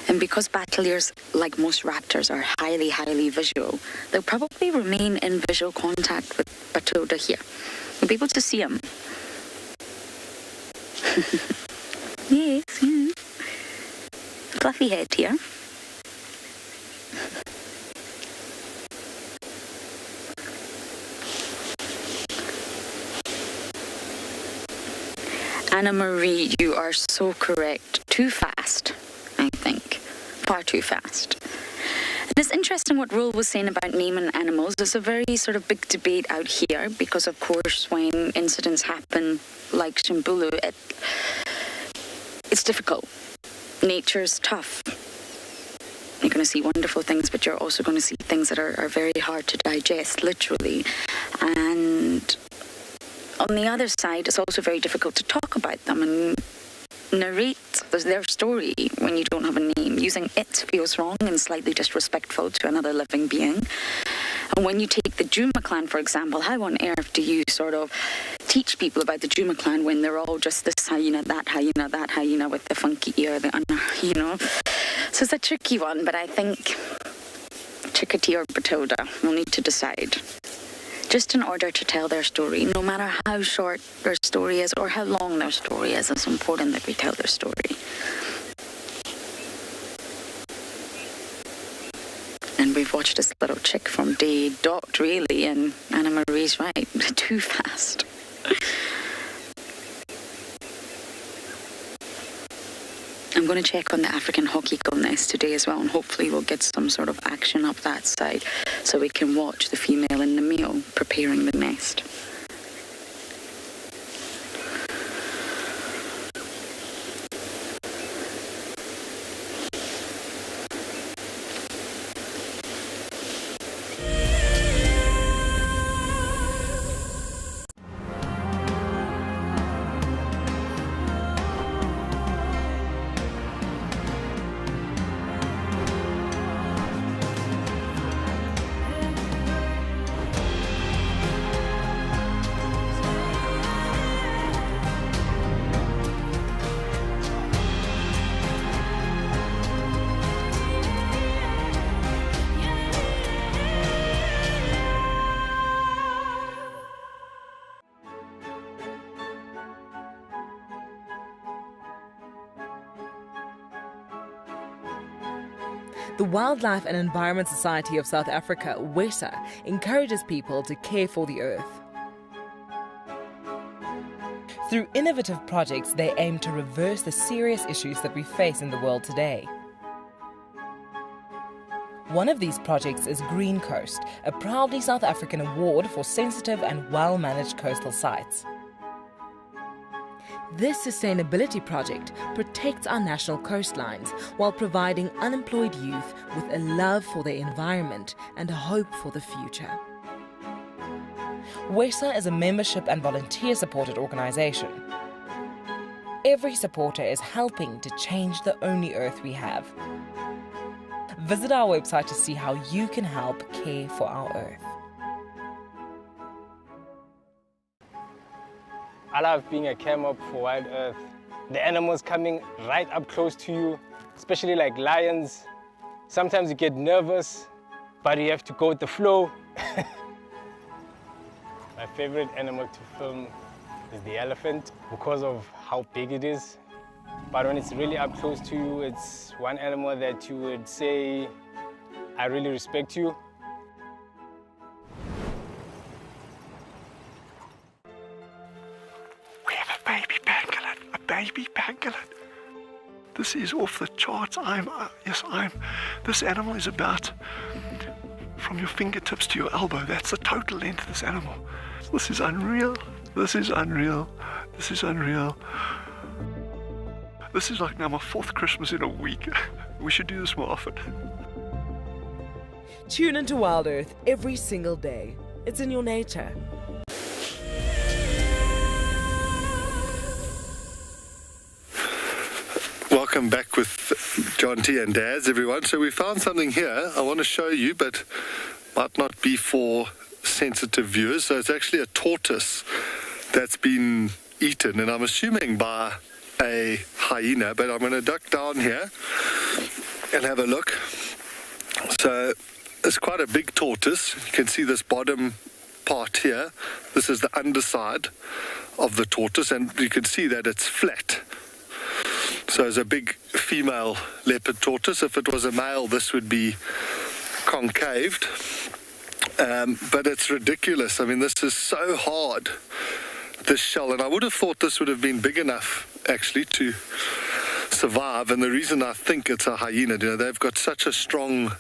And because battlers, like most raptors, are highly visual, they'll probably remain in visual contact with Batilda here. You'll be able to see him. Yes. Fluffy head here. Anna Marie, you are so correct. Too fast, I think. Far too fast. And it's interesting what Roel was saying about naming animals. There's a very sort of big debate out here because, of course, when incidents happen like Shimbulu, it's difficult. Nature's tough. You're going to see wonderful things, but you're also going to see things that are very hard to digest, literally. And on the other side, it's also very difficult to talk about them and narrate their story when you don't have a name. Using it feels wrong and slightly disrespectful to another living being. And when you take the Juma clan, for example, how on earth do you sort of teach people about the Juma clan when they're all just this hyena, that hyena with the funky ear, So it's a tricky one, but I think Chickadee or Batilda will need to decide. Just in order to tell their story, no matter how short their story is or how long their story is, it's important that we tell their story. And we've watched this little chick from day dot, really, and Anna Marie's right, too fast. I'm going to check on the African hawk eagle nest today as well, and hopefully we'll get some sort of action up that side so we can watch the female and the male preparing the nest. The Wildlife and Environment Society of South Africa, WESA, encourages people to care for the earth. Through innovative projects, they aim to reverse the serious issues that we face in the world today. One of these projects is Green Coast, a proudly South African award for sensitive and well-managed coastal sites. This sustainability project protects our national coastlines while providing unemployed youth with a love for their environment and a hope for the future. WESA is a membership and volunteer-supported organisation. Every supporter is helping to change the only earth we have. Visit our website to see how you can help care for our earth. I love being a cam-op for Wild Earth. The animals coming right up close to you, especially like lions. Sometimes you get nervous, but you have to go with the flow. My favorite animal to film is the elephant because of how big it is. But when it's really up close to you, it's one animal that you would say, I really respect you. Baby pangolin. This is off the charts. This animal is about from your fingertips to your elbow. That's the total length of this animal. This is unreal. This is unreal. This is unreal. This is like now my 4th Christmas in a week. We should do this more often. Tune into Wild Earth every single day. It's in your nature. Welcome back with John T and Daz, everyone. So we found something here I want to show you, but might not be for sensitive viewers. So it's actually a tortoise that's been eaten, and I'm assuming by a hyena, but I'm going to duck down here and have a look. So it's quite a big tortoise. You can see this bottom part here. This is the underside of the tortoise, and you can see that it's flat. So it's a big female leopard tortoise. If it was a male, this would be concaved. But it's ridiculous. I mean, this is so hard, this shell. And I would have thought this would have been big enough, actually, to survive. And the reason I think it's a hyena, they've got such a strong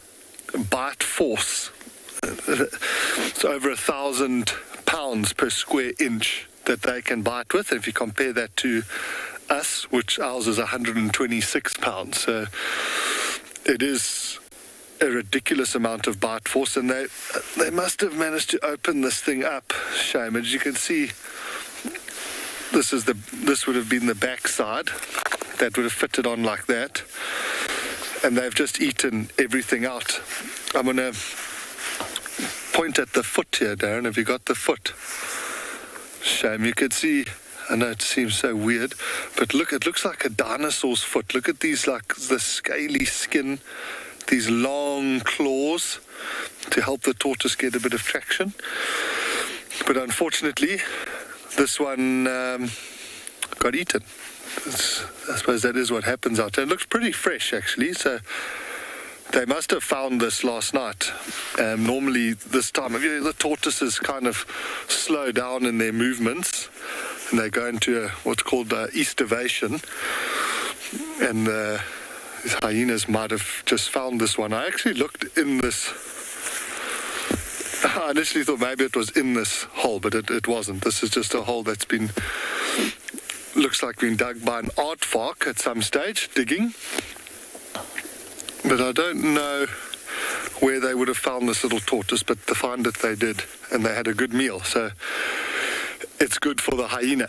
bite force. It's over 1,000 pounds per square inch that they can bite with. If you compare that to us, which ours is 126 pounds. So it is a ridiculous amount of bite force, and they must have managed to open this thing up. Shame. As you can see, this would have been the back side that would have fitted on like that, and they've just eaten everything out. I'm going to point at the foot here, Darren. Have you got the foot? Shame. You could see, I know it seems so weird, but look, it looks like a dinosaur's foot. Look at these, like the scaly skin, these long claws to help the tortoise get a bit of traction. But unfortunately, this one got eaten. I suppose that is what happens out there. It looks pretty fresh, actually, so they must have found this last night. Normally this time of year, the tortoises kind of slow down in their movements, and they go into what's called estivation. and these hyenas might have just found this one. I actually looked in this. I initially thought maybe it was in this hole, but it wasn't. This is just a hole that's been, looks like been dug by an aardvark at some stage, digging. But I don't know where they would have found this little tortoise, but to find it they did, and they had a good meal. So it's good for the hyena.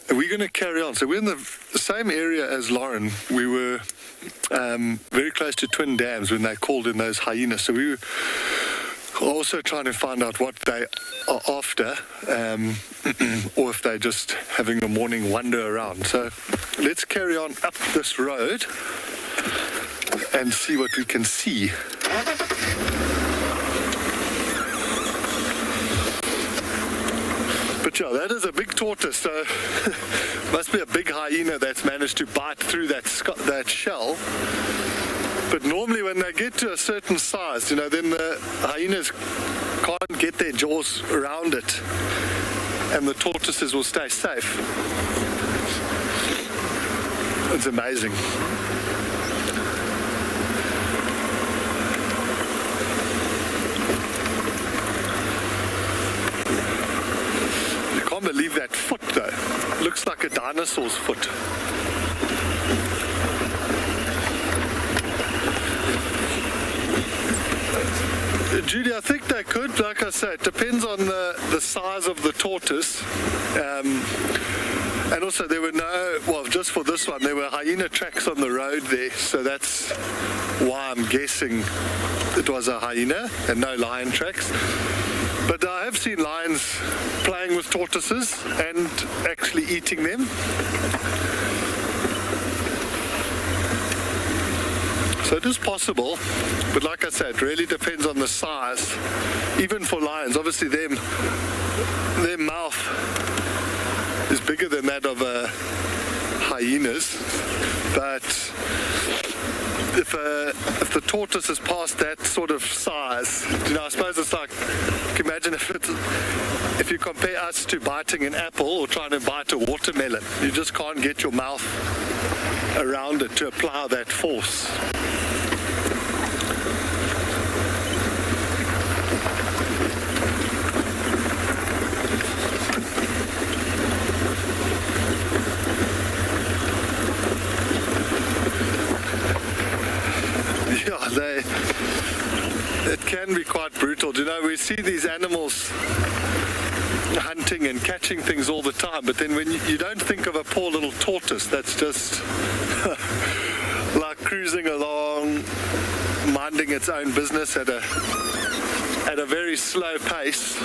And we're going to carry on. So we're in the same area as Lauren. We were very close to Twin Dams when they called in those hyenas. So we were also trying to find out what they are after, or if they're just having a morning wander around. So let's carry on up this road and see what we can see. But yeah, that is a big tortoise, so must be a big hyena that's managed to bite through that shell. But normally when they get to a certain size, then the hyenas can't get their jaws around it, and the tortoises will stay safe. It's amazing. You can't believe that foot though. Looks like a dinosaur's foot. Judy, I think they could. Like I said, it depends on the size of the tortoise. And also there were just for this one, there were hyena tracks on the road there. So that's why I'm guessing it was a hyena and no lion tracks. But I have seen lions playing with tortoises and actually eating them. So it is possible, but like I said, it really depends on the size. Even for lions, obviously their mouth is bigger than that of a hyena's, but if the tortoise is past that sort of size, I suppose it's like, imagine if you compare us to biting an apple or trying to bite a watermelon, you just can't get your mouth around it to apply that force. It can be quite brutal. We see these animals hunting and catching things all the time, but then when you don't think of a poor little tortoise that's just like cruising along, minding its own business at a very slow pace,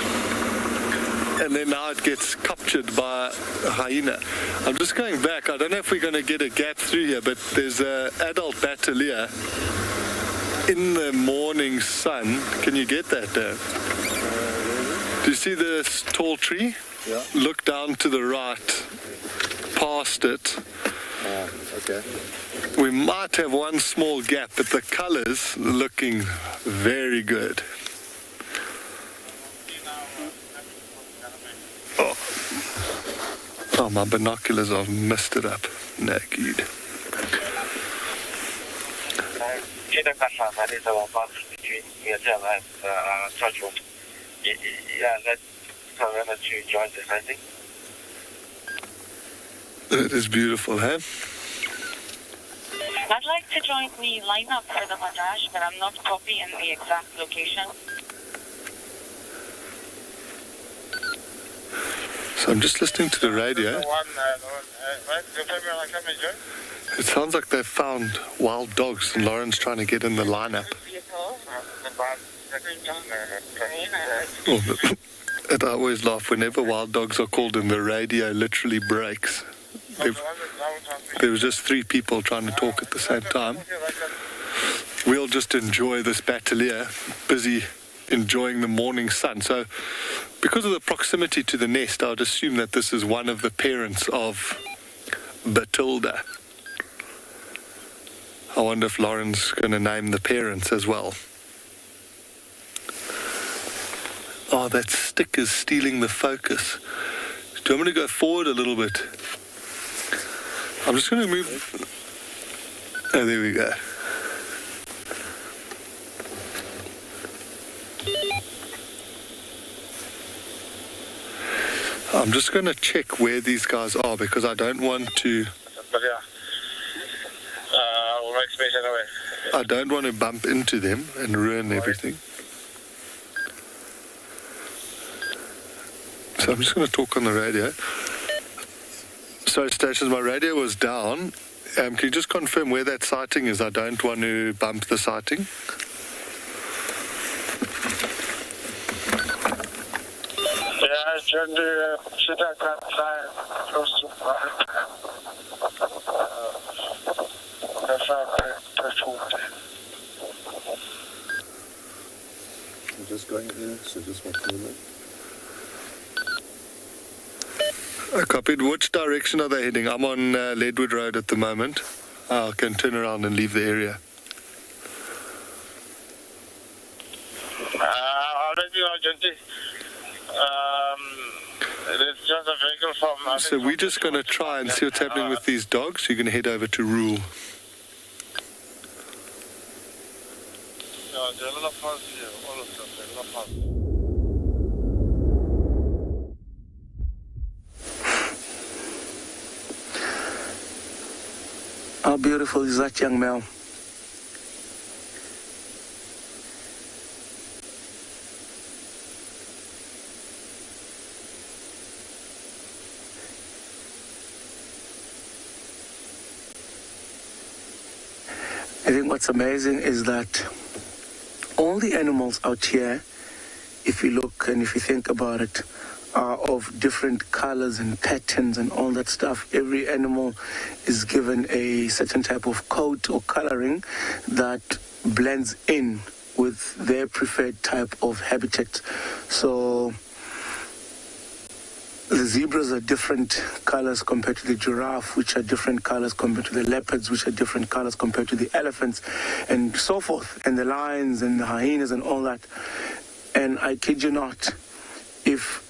and then now it gets captured by a hyena. I'm just going back. I don't know if we're going to get a gap through here, but there's an adult batalier in the morning sun. Can you get that down? Do you see this tall tree? Yeah. Look down to the right, past it. Okay. We might have one small gap, but the colors looking very good. Oh, my binoculars, I've messed it up. No good. It is beautiful, huh? I'd like to join the lineup for the montage, but I'm not copying the exact location. So I'm just listening to the radio. It sounds like they've found wild dogs and Lauren's trying to get in the lineup. And I always laugh whenever wild dogs are called and the radio literally breaks. There was just 3 people trying to talk at the same time. We'll just enjoy this batalier, busy enjoying the morning sun. So because of the proximity to the nest, I would assume that this is one of the parents of Batilda. I wonder if Lauren's going to name the parents as well. Oh, that stick is stealing the focus. Do you want me to go forward a little bit? I'm just going to move. Oh, there we go. I'm just going to check where these guys are because I don't want to. But yeah, we'll make space anyway. I don't want to bump into them and ruin everything. So I'm just going to talk on the radio. Sorry, stations, my radio was down. Can you just confirm where that sighting is? I don't want to bump the sighting. Yeah, it's going to sit at that side, close to I'm just going in, so just one moment. Copied. Which direction are they heading? I'm on Leadwood Road at the moment. I can turn around and leave the area. I'll let you know, Junty. It's just a vehicle from... So we're just going to try and see what's happening with these dogs. You're going to head over to Rule. Yeah, they're not fast here. All of them, they're not fast. How beautiful is that young male? I think what's amazing is that all the animals out here, if you look and if you think about it, are of different colors and patterns and all that stuff. Every animal is given a certain type of coat or coloring that blends in with their preferred type of habitat. So the zebras are different colors compared to the giraffe, which are different colors compared to the leopards, which are different colors compared to the elephants, and so forth, and the lions and the hyenas and all that. And I kid you not, if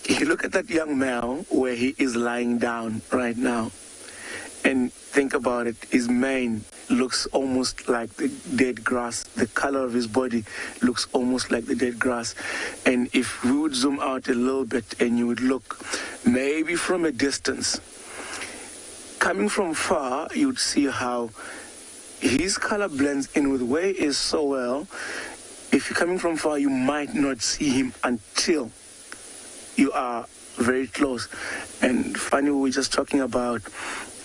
you look at that young male where he is lying down right now, and think about it, his mane looks almost like the dead grass. The color of his body looks almost like the dead grass. And if we would zoom out a little bit and you would look maybe from a distance, coming from far, you'd see how his color blends in with where he is so well. If you're coming from far, you might not see him until you are very close. And funny, we were just talking about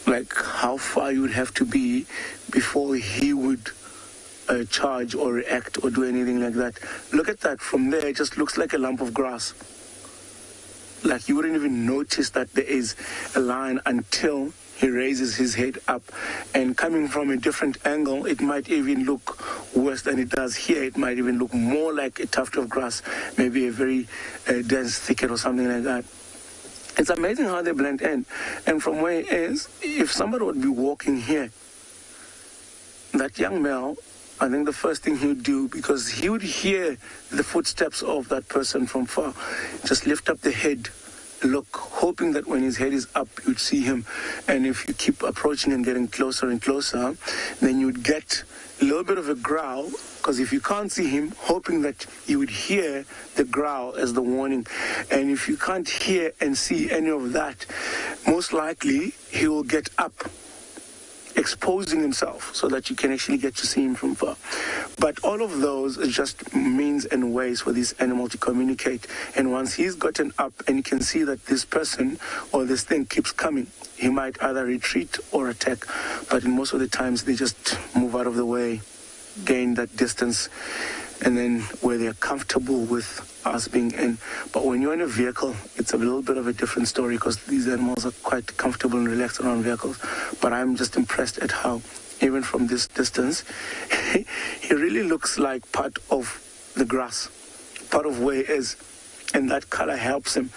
like how far you would have to be before he would charge or react or do anything like that. Look at that. From there, it just looks like a lump of grass. Like you wouldn't even notice that there is a lion until he raises his head up. And coming from a different angle, it might even look worse than it does here. It might even look more like a tuft of grass, maybe a very dense thicket or something like that. It's amazing how they blend in. And from where he is, if somebody would be walking here, that young male, I think the first thing he would do, because he would hear the footsteps of that person from far, just lift up the head, look, hoping that when his head is up, you'd see him. And if you keep approaching and getting closer and closer, then you'd get a little bit of a growl, because if you can't see him, hoping that you would hear the growl as the warning. And if you can't hear and see any of that, most likely he will get up, exposing himself so that you can actually get to see him from far. But all of those are just means and ways for this animal to communicate. And once he's gotten up and you can see that this person or this thing keeps coming, he might either retreat or attack. But in most of the times, they just move out of the way, gain that distance, and then where they're comfortable with us being in. But when you're in a vehicle, it's a little bit of a different story because these animals are quite comfortable and relaxed around vehicles. But I'm just impressed at how, even from this distance, he really looks like part of the grass, part of where he is, and that color helps him.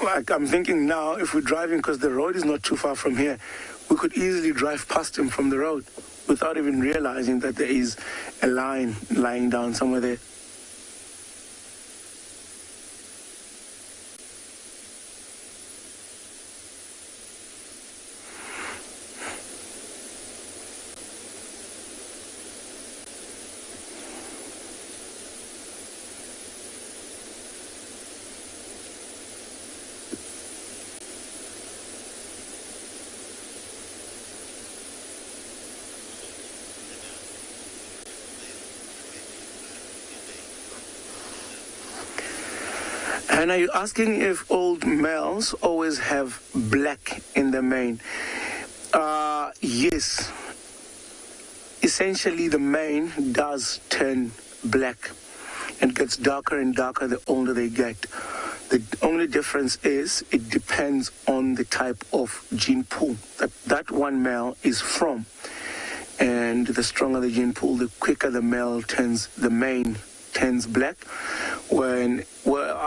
Like I'm thinking now, if we're driving, because the road is not too far from here, we could easily drive past him from the road without even realizing that there is a lion lying down somewhere there. And are you asking if old males always have black in the mane? Yes. Essentially, the mane does turn black and gets darker and darker the older they get. The only difference is it depends on the type of gene pool that one male is from. And the stronger the gene pool, the quicker the mane turns black.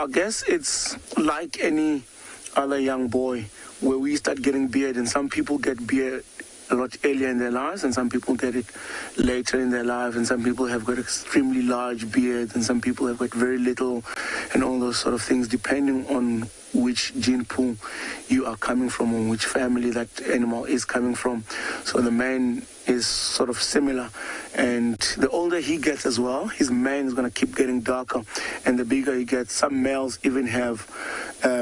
I guess it's like any other young boy where we start getting beard, and some people get beard a lot earlier in their lives, and some people get it later in their life, and some people have got extremely large beards, and some people have got very little, and all those sort of things, depending on which gene pool you are coming from, or which family that animal is coming from. So the mane is sort of similar, and the older he gets as well, his mane is going to keep getting darker, and the bigger he gets. Some males even have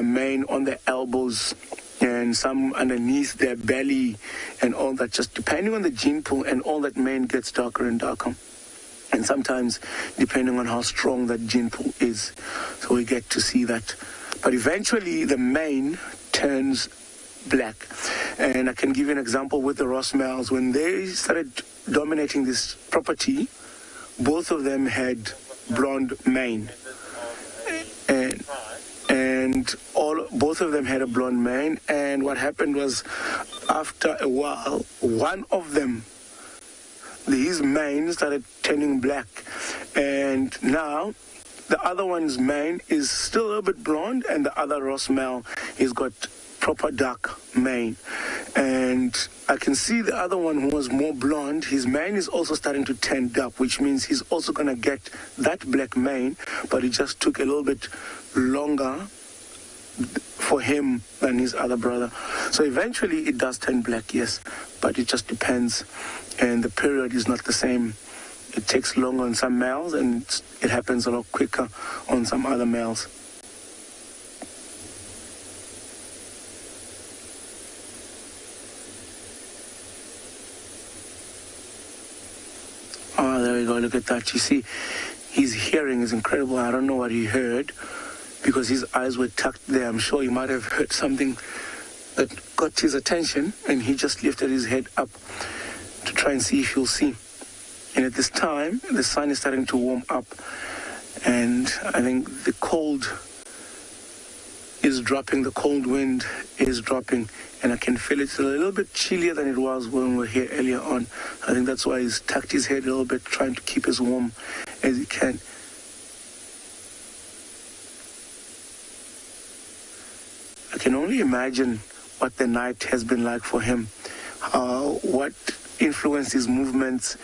mane on their elbows, and some underneath their belly, and all that, just depending on the gene pool, and all that mane gets darker and darker. And sometimes depending on how strong that gene pool is. So we get to see that. But eventually the mane turns black. And I can give you an example with the Ross males. When they started dominating this property, both of them had blonde mane. And both of them had a blonde mane, and what happened was, after a while, one of them, his mane started turning black, and now the other one's mane is still a little bit blonde, and the other Ross male has got proper dark mane. And I can see the other one who was more blonde, his mane is also starting to turn dark, which means he's also going to get that black mane, but it just took a little bit longer for him than his other brother. So eventually it does turn black, yes, but it just depends, and the period is not the same. It takes longer on some males, and it happens a lot quicker on some other males. Oh, there we go, look at that. You see, his hearing is incredible. I don't know what he heard, because his eyes were tucked there. I'm sure he might have heard something that got his attention, and he just lifted his head up to try and see if he'll see. And at this time, the sun is starting to warm up, and I think the cold is dropping, the cold wind is dropping, and I can feel it's a little bit chillier than it was when we were here earlier on. I think that's why he's tucked his head a little bit, trying to keep as warm as he can. I can only imagine what the night has been like for him, what influenced his movements,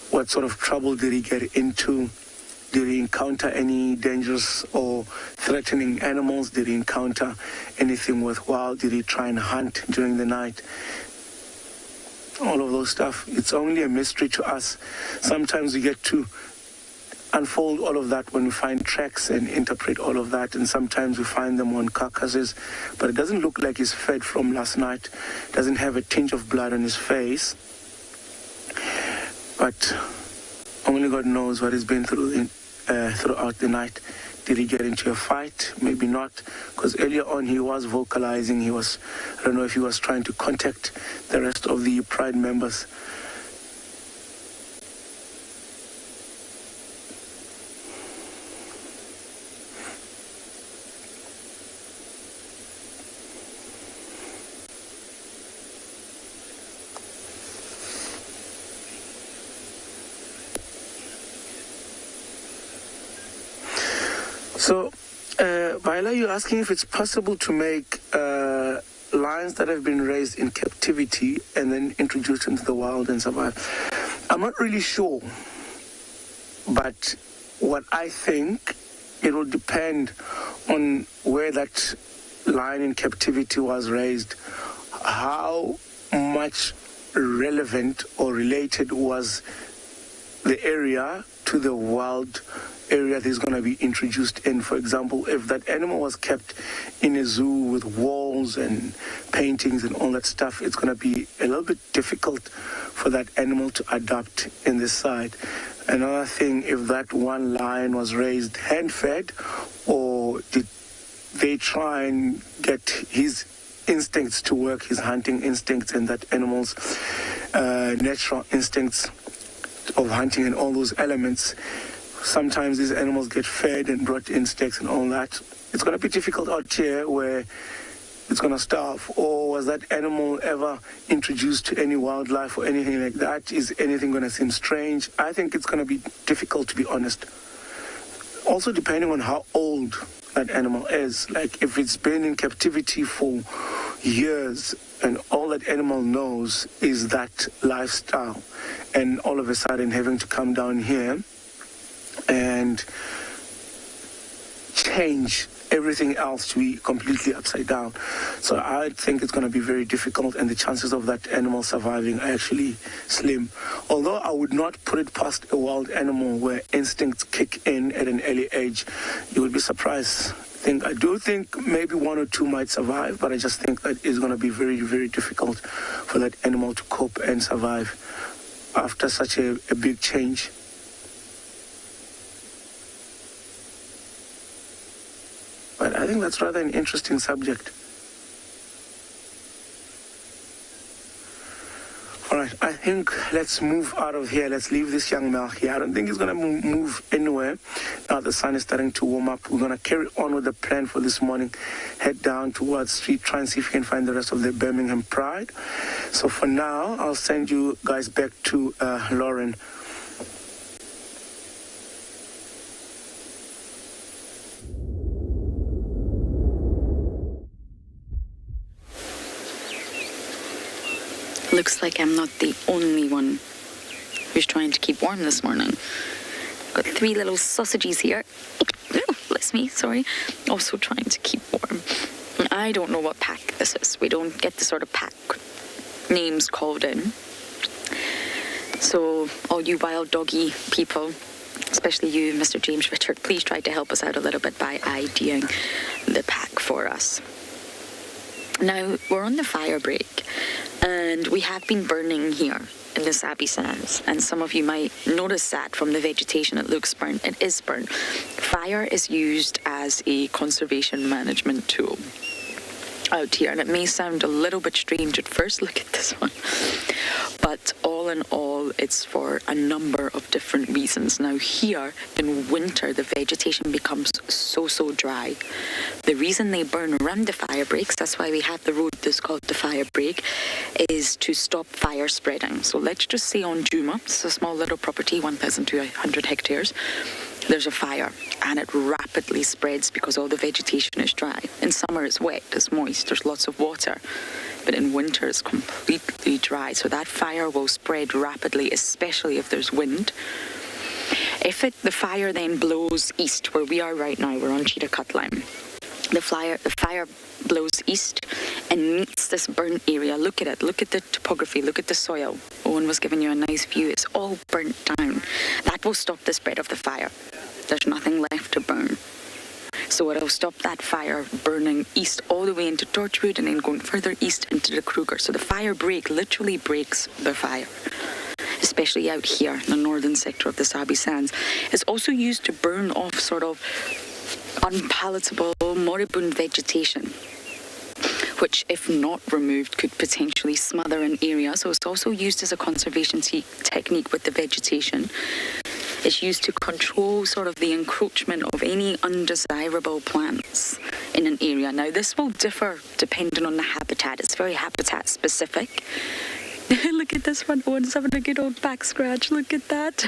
what sort of trouble did he get into, did he encounter any dangerous or threatening animals, did he encounter anything worthwhile, did he try and hunt during the night, all of those stuff. It's only a mystery to us. Sometimes we get to unfold all of that when we find tracks and interpret all of that, and sometimes we find them on carcasses, but it doesn't look like he's fed from last night, doesn't have a tinge of blood on his face, but only God knows what he's been through throughout the night. Did he get into a fight? Maybe not, because earlier on he was vocalizing. I don't know if he was trying to contact the rest of the Pride members. So, Baila, you're asking if it's possible to make lions that have been raised in captivity and then introduced into the wild and survive. I'm not really sure, but what I think, it will depend on where that lion in captivity was raised, how much relevant or related was the area to the wild area that is going to be introduced in. For example, if that animal was kept in a zoo with walls and paintings and all that stuff, it's going to be a little bit difficult for that animal to adapt in this side. Another thing, if that one lion was raised hand-fed, or did they try and get his instincts to work, his hunting instincts, and that animal's natural instincts of hunting and all those elements. Sometimes these animals get fed and brought in steaks and all that. It's going to be difficult out here where it's going to starve. Or was that animal ever introduced to any wildlife or anything like that? Is anything going to seem strange? I think it's going to be difficult, to be honest. Also, depending on how old that animal is. Like, if it's been in captivity for years and all that animal knows is that lifestyle, and all of a sudden having to come down here and change everything else to be completely upside down. So I think it's going to be very difficult, and the chances of that animal surviving are actually slim. Although I would not put it past a wild animal where instincts kick in at an early age. You would be surprised. I do think maybe one or two might survive, but I just think that it's going to be very, very difficult for that animal to cope and survive after such a big change. But I think that's rather an interesting subject. All right, I think let's move out of here. Let's leave this young male here. I don't think he's going to move anywhere. Now the sun is starting to warm up. We're going to carry on with the plan for this morning. Head down towards street, try and see if we can find the rest of the Birmingham Pride. So for now, I'll send you guys back to Lauren. Looks like I'm not the only one who's trying to keep warm this morning. Got 3 little sausages here. Oh, bless me, sorry. Also trying to keep warm. I don't know what pack this is. We don't get the sort of pack names called in. So all you wild doggy people, especially you, Mr. James Richard, please try to help us out a little bit by IDing the pack for us. Now, we're on the fire break, and we have been burning here in the Sabi Sands, and some of you might notice that from the vegetation it looks burnt. It is burnt. Fire is used as a conservation management tool out here, and it may sound a little bit strange at first. Look at this one. But all in all, it's for a number of different reasons. Now here in winter, the vegetation becomes so dry. The reason they burn around the fire breaks, that's why we have the road that's called the fire break, is to stop fire spreading. So let's just say on Juma, it's a small little property, 1,200 hectares, there's a fire and it rapidly spreads because all the vegetation is dry. In summer it's wet, it's moist, there's lots of water. But in winter it's completely dry, so that fire will spread rapidly, especially if there's wind. If the fire then blows east, where we are right now, we're on Cheetah Cut Line. The fire blows east and meets this burnt area. Look at it, look at the topography, look at the soil. Owen was giving you a nice view. It's all burnt down. That will stop the spread of the fire. There's nothing left to burn. So it'll stop that fire burning east all the way into Torchwood and then going further east into the Kruger. So the fire break literally breaks the fire, especially out here in the northern sector of the Sabi Sands. It's also used to burn off sort of unpalatable, moribund vegetation, which, if not removed, could potentially smother an area. So it's also used as a conservation technique with the vegetation. It's used to control sort of the encroachment of any undesirable plants in an area. Now, this will differ depending on the habitat. It's very habitat specific. Look at this one. Owen's having a good old back scratch. Look at that.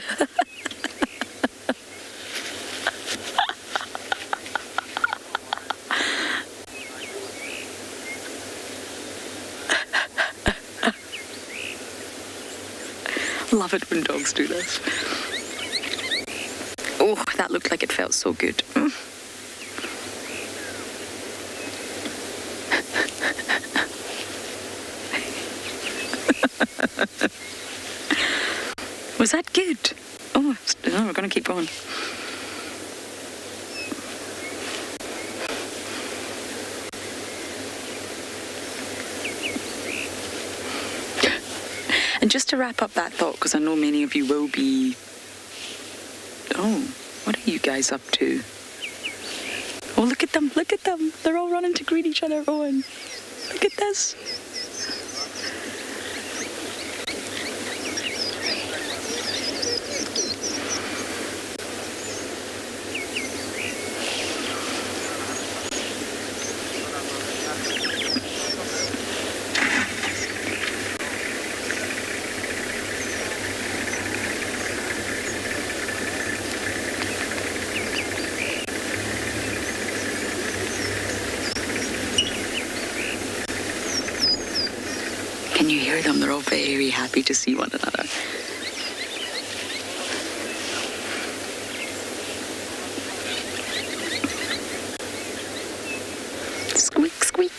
Love it when dogs do this. Oh, that looked like it felt so good. Was that good? Oh, no, we're going to keep going. And just to wrap up that thought, because I know many of you will be, oh, what are you guys up to? Oh, look at them, look at them. They're all running to greet each other, Owen. Look at this. Can you hear them? They're all very happy to see one another. Squeak, squeak.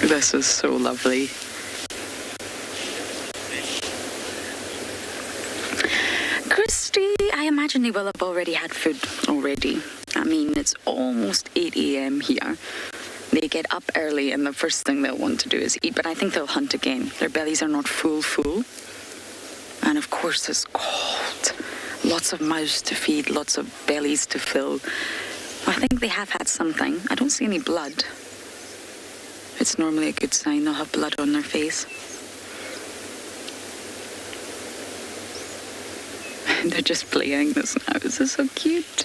This is so lovely. Christy, I imagine they will have already had food already. I mean, it's almost 8 a.m. here. They get up early and the first thing they'll want to do is eat, but I think they'll hunt again. Their bellies are not full. And of course it's cold. Lots of mouths to feed, lots of bellies to fill. I think they have had something. I don't see any blood. It's normally a good sign. They'll have blood on their face. They're just playing this now. This is so cute.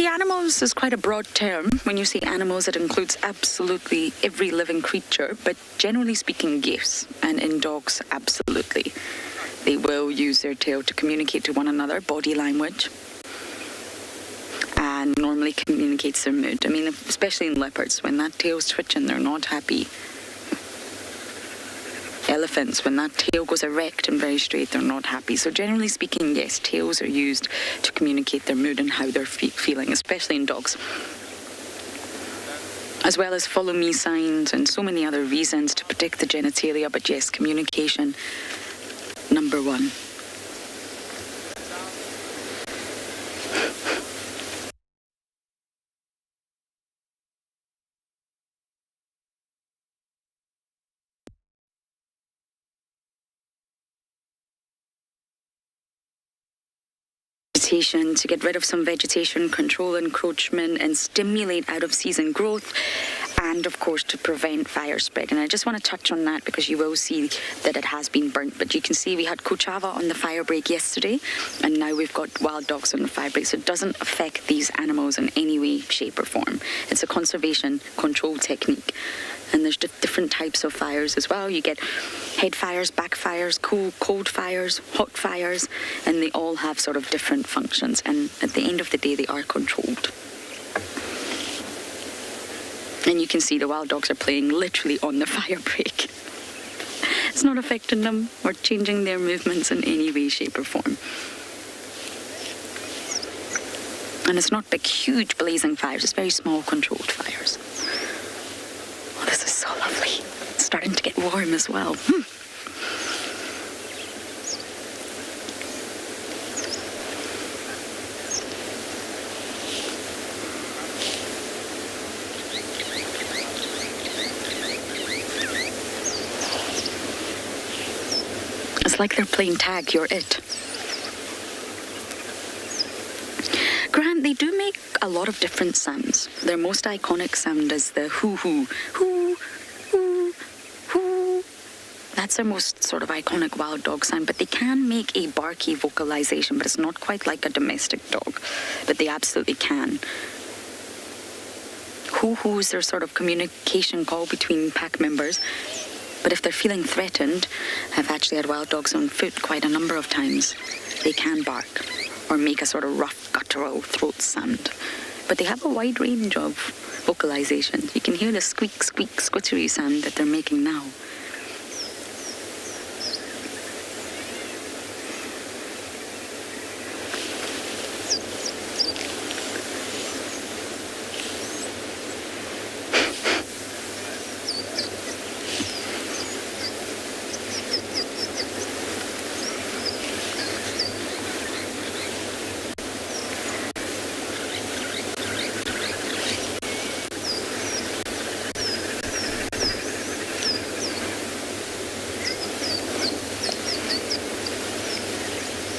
Animals is quite a broad term. When you say animals, it includes absolutely every living creature, but generally speaking, yes. And in dogs, absolutely. They will use their tail to communicate to one another, body language, and normally communicates their mood. I mean, especially in leopards, when that tail's twitching, they're not happy. Elephants, when that tail goes erect and very straight, they're not happy. So generally speaking, yes, tails are used to communicate their mood and how they're feeling, especially in dogs. As well as follow me signs and so many other reasons to protect the genitalia. But yes, communication, number one. To get rid of some vegetation, control encroachment and stimulate out-of-season growth, and of course to prevent fire spread. And I just want to touch on that because you will see that it has been burnt, but you can see we had Kochava on the fire break yesterday and now we've got wild dogs on the fire break, so it doesn't affect these animals in any way, shape or form. It's a conservation control technique. And there's different types of fires as well. You get head fires, back fires, cold fires, hot fires, and they all have sort of different functions. And at the end of the day, they are controlled. And you can see the wild dogs are playing literally on the fire break. It's not affecting them or changing their movements in any way, shape or form. And it's not big, huge blazing fires. It's very small, controlled fires. starting to get warm as well. It's like they're playing tag, you're it. Grant, they do make a lot of different sounds. Their most iconic sound is the hoo-hoo. Hoo, hoo, hoo. That's their most sort of iconic wild dog sound, but they can make a barky vocalization, but it's not quite like a domestic dog, but they absolutely can. Hoo-hoo is their sort of communication call between pack members. But if they're feeling threatened, I've actually had wild dogs on foot quite a number of times. They can bark or make a sort of rough, guttural throat sound. But they have a wide range of vocalizations. You can hear the squeak, squeak, squittery sound that they're making now.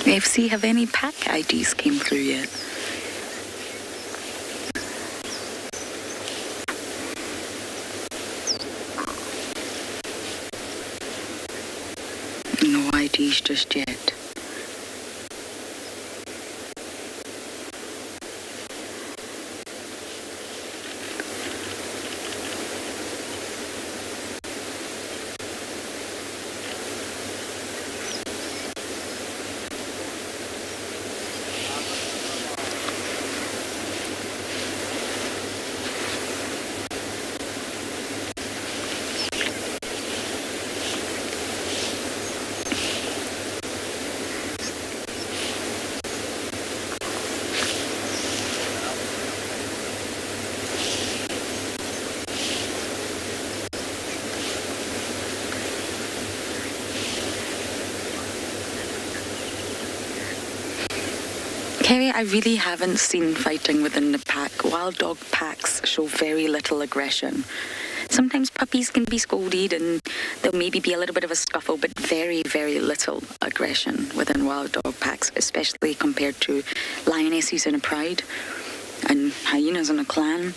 FC, have any pack IDs came through yet? No IDs just yet. Kerry, I really haven't seen fighting within the pack. Wild dog packs show very little aggression. Sometimes puppies can be scolded and there'll maybe be a little bit of a scuffle, but very, very little aggression within wild dog packs, especially compared to lionesses in a pride and hyenas in a clan.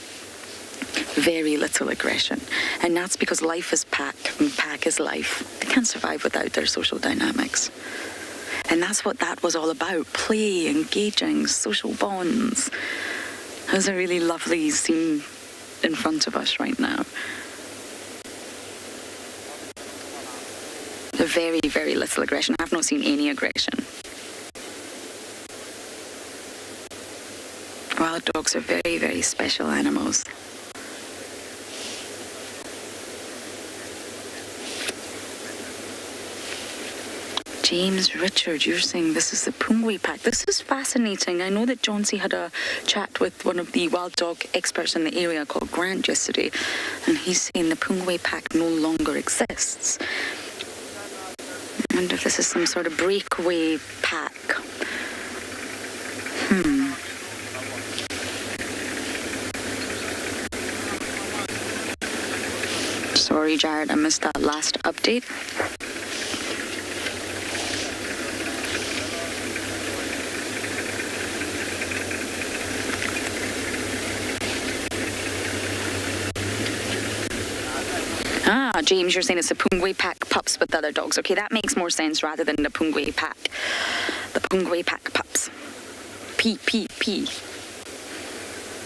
Very little aggression. And that's because life is pack and pack is life. They can't survive without their social dynamics. And that's what that was all about. Play, engaging, social bonds. There's a really lovely scene in front of us right now. Very, very little aggression. I've not seen any aggression. Wild dogs are very, very special animals. James Richard, you're saying this is the Pungwe pack. This is fascinating. I know that Johnsy had a chat with one of the wild dog experts in the area called Grant yesterday, and he's saying the Pungwe pack no longer exists. I wonder if this is some sort of breakaway pack. Sorry, Jared, I missed that last update. James, you're saying it's the Pungwe pack pups with the other dogs. Okay, that makes more sense rather than the Pungwe pack. The Pungwe pack pups. P.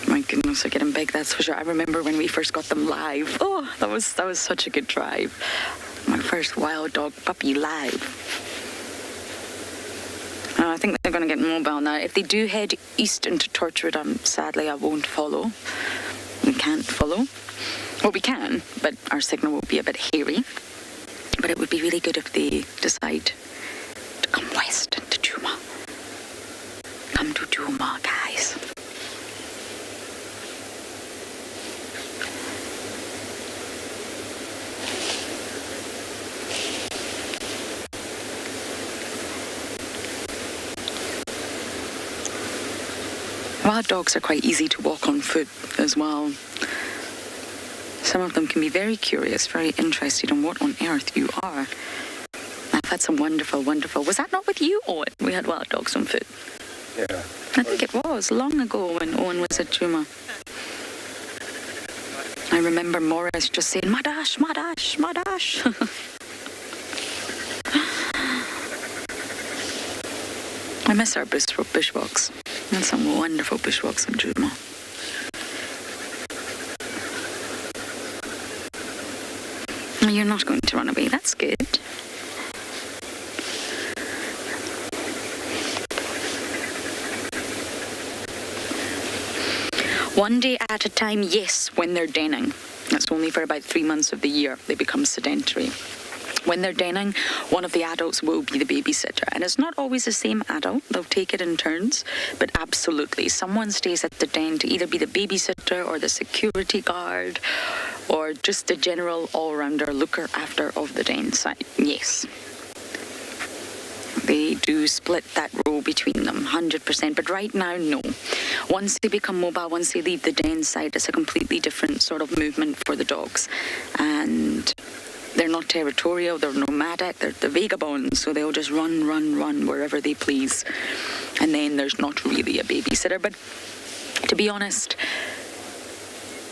My goodness, they're getting big, that's for sure. I remember when we first got them live. Oh, that was such a good drive. My first wild dog puppy live. I think they're going to get mobile now. If they do head east into Torchwood, sadly I won't follow. We can't follow. Well, we can, but our signal will be a bit hairy. But it would be really good if they decide to come west to Juma. Come to Juma, guys. Wild dogs are quite easy to walk on foot as well. Some of them can be very curious, very interested in what on earth you are. I've had some wonderful, wonderful... Was that not with you, Owen? We had wild dogs on foot. Yeah. I think it was long ago when Owen was at Juma. I remember Morris just saying, Madash, Madash, Madash. I miss our bushwalks. And some wonderful bushwalks in Juma. You're not going to run away, that's good. One day at a time, yes, when they're denning. That's only for about 3 months of the year. They become sedentary. When they're denning, one of the adults will be the babysitter. And it's not always the same adult. They'll take it in turns. But absolutely, someone stays at the den to either be the babysitter or the security guard or just the general all-rounder looker after of the den site. Yes. They do split that role between them, 100%. But right now, no. Once they become mobile, once they leave the den site, it's a completely different sort of movement for the dogs. And they're not territorial, they're nomadic, they're the vagabonds, so they'll just run wherever they please. And then there's not really a babysitter. But to be honest,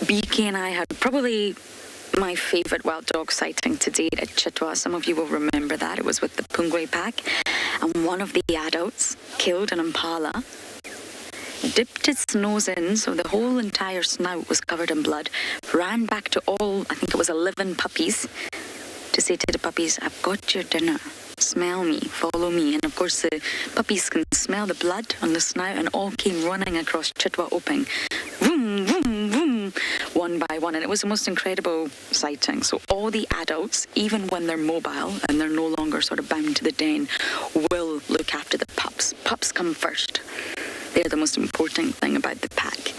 BK and I had probably my favourite wild dog sighting to date at Chitwa. Some of you will remember that. It was with the Pungwe pack. And one of the adults killed an impala, dipped its nose in, so the whole entire snout was covered in blood, ran back to all, I think it was 11 puppies, to say to the puppies, I've got your dinner. Smell me, follow me. And of course the puppies can smell the blood on the snout and all came running across Chitwa Oping. Vroom, vroom, vroom, one by one. And it was the most incredible sighting. So all the adults, even when they're mobile and they're no longer sort of bound to the den, will look after the pups. Pups come first. They're the most important thing about the pack.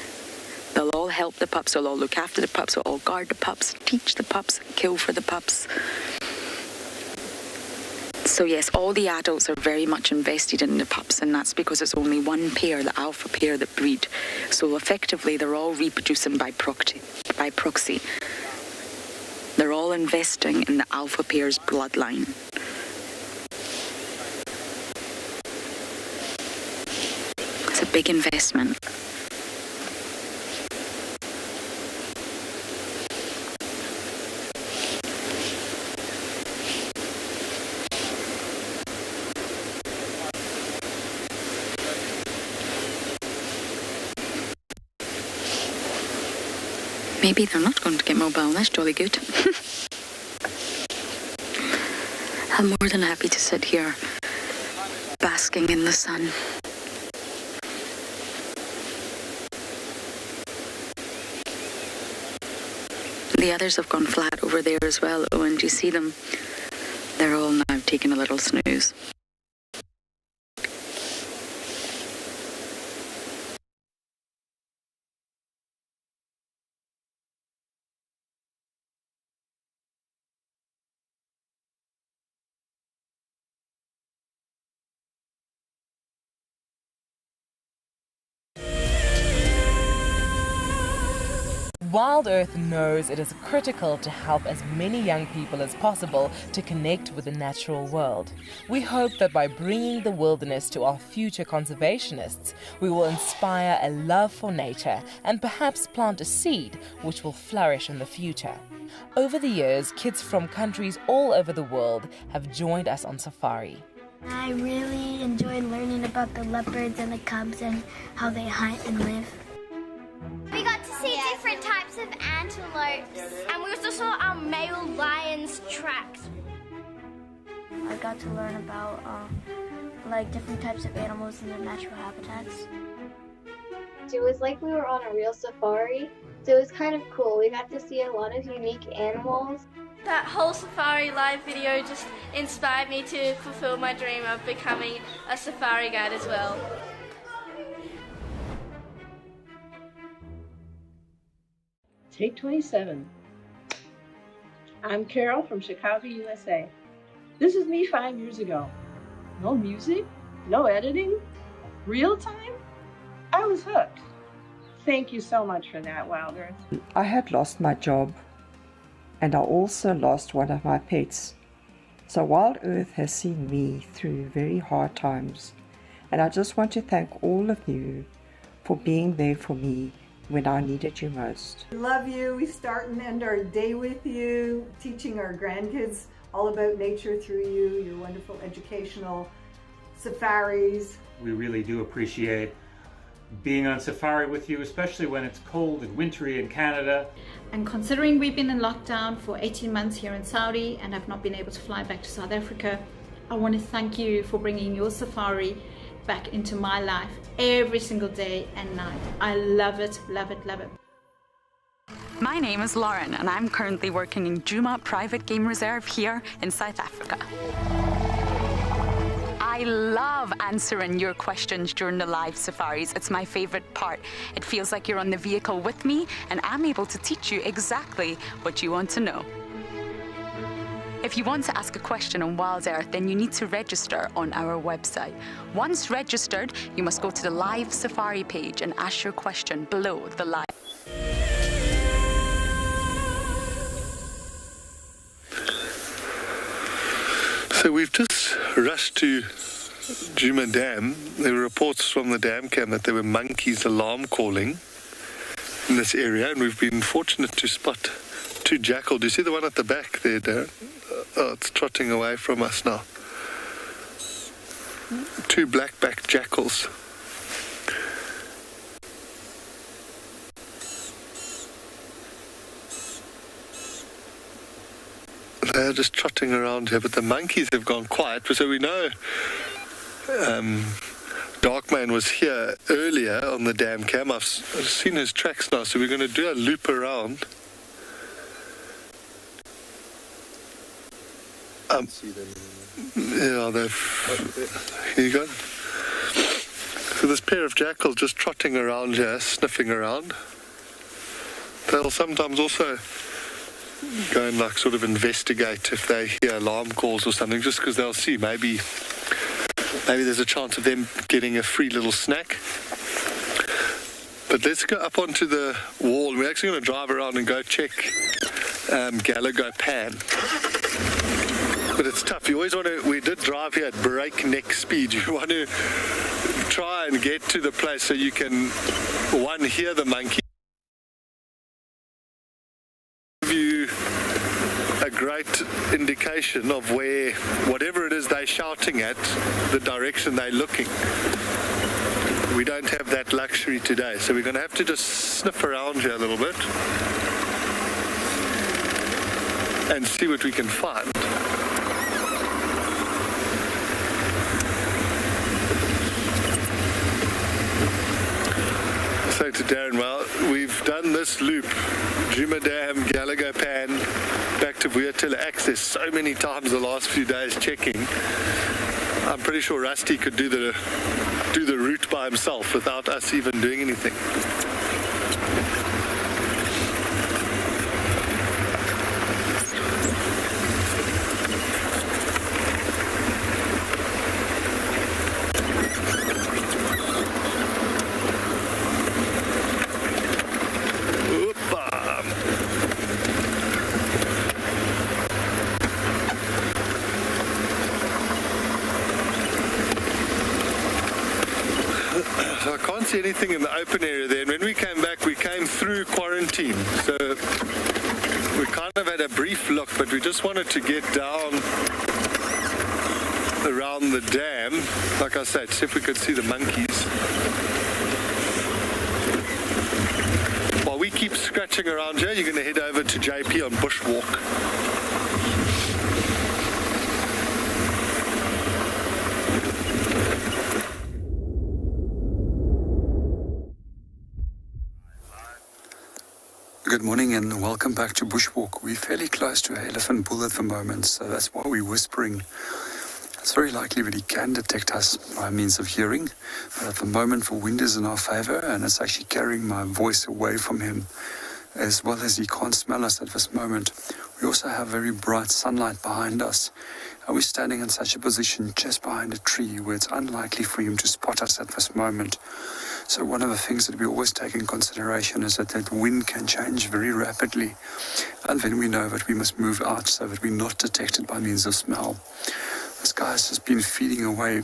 They'll all help the pups, they'll all look after the pups, they'll all guard the pups, teach the pups, kill for the pups. So yes, all the adults are very much invested in the pups, and that's because it's only one pair, the alpha pair, that breed. So effectively, they're all reproducing by proxy. They're all investing in the alpha pair's bloodline. It's a big investment. Maybe they're not going to get mobile. That's jolly good. I'm more than happy to sit here, basking in the sun. The others have gone flat over there as well. Oh, and do you see them? They're all now taking a little snooze. Wild Earth knows it is critical to help as many young people as possible to connect with the natural world. We hope that by bringing the wilderness to our future conservationists, we will inspire a love for nature and perhaps plant a seed which will flourish in the future. Over the years, kids from countries all over the world have joined us on safari. I really enjoyed learning about the leopards and the cubs and how they hunt and live. We got to see different types of antelopes, and we also saw our male lion's tracks. I got to learn about like different types of animals in their natural habitats. It was like we were on a real safari, so it was kind of cool. We got to see a lot of unique animals. That whole Safari Live video just inspired me to fulfill my dream of becoming a safari guide as well. Take 27. I'm Carol from Chicago, USA. This is me 5 years ago. No music, no editing, real time. I was hooked. Thank you so much for that, Wild Earth. I had lost my job, and I also lost one of my pets. So Wild Earth has seen me through very hard times, and I just want to thank all of you for being there for me when I needed you most. We love you. We start and end our day with you, teaching our grandkids all about nature through you, your wonderful educational safaris. We really do appreciate being on safari with you, especially when it's cold and wintry in Canada. And considering we've been in lockdown for 18 months here in Saudi and have not been able to fly back to South Africa, I want to thank you for bringing your safari back into my life every single day and night. I love it, love it, love it. My name is Lauren and I'm currently working in Djuma Private Game Reserve here in South Africa. I love answering your questions during the live safaris. It's my favorite part. It feels like you're on the vehicle with me and I'm able to teach you exactly what you want to know. If you want to ask a question on Wild Earth, then you need to register on our website. Once registered, you must go to the live safari page and ask your question below the live. So we've just rushed to Djuma Dam. There were reports from the dam cam that there were monkeys alarm calling in this area, and we've been fortunate to spot two jackal. Do you see the one at the back there, Darren? Oh, it's trotting away from us now. Two black-backed jackals. They're just trotting around here, but the monkeys have gone quiet. So we know Darkman was here earlier on the dam cam. I've seen his tracks now, so we're going to do a loop around. Yeah, here you go. So this pair of jackals just trotting around here, sniffing around. They'll sometimes also go and like sort of investigate if they hear alarm calls or something, just because they'll see maybe there's a chance of them getting a free little snack. But let's go up onto the wall. We're actually going to drive around and go check Gallagher Pan. But it's tough. You always want to, we did drive here at breakneck speed. You want to try and get to the place so you can, one, hear the monkey, give you a great indication of where, whatever it is they're shouting at, the direction they're looking. We don't have that luxury today, so we're going to have to just sniff around here a little bit and see what we can find. So to Darren, well, we've done this loop, Djuma Dam, Gallagher Pan, back to Vuyatila Access so many times the last few days checking. I'm pretty sure Rusty could do the route by himself without us even doing anything. So I can't see anything in the open area there. And when we came back, we came through quarantine. So we kind of had a brief look, but we just wanted to get down around the dam, like I said, see if we could see the monkeys. While we keep scratching around here, you're going to head over to JP on Bushwalk. Good morning and welcome back to Bushwalk. We're fairly close to an elephant bull at the moment, so that's why we're whispering. It's very likely that he can detect us by means of hearing, but at the moment the wind is in our favor and it's actually carrying my voice away from him, as well as he can't smell us at this moment. We also have very bright sunlight behind us, and we're standing in such a position just behind a tree where it's unlikely for him to spot us at this moment. So one of the things that we always take in consideration is that that wind can change very rapidly. And then we know that we must move out so that we're not detected by means of smell. This guy has just been feeding away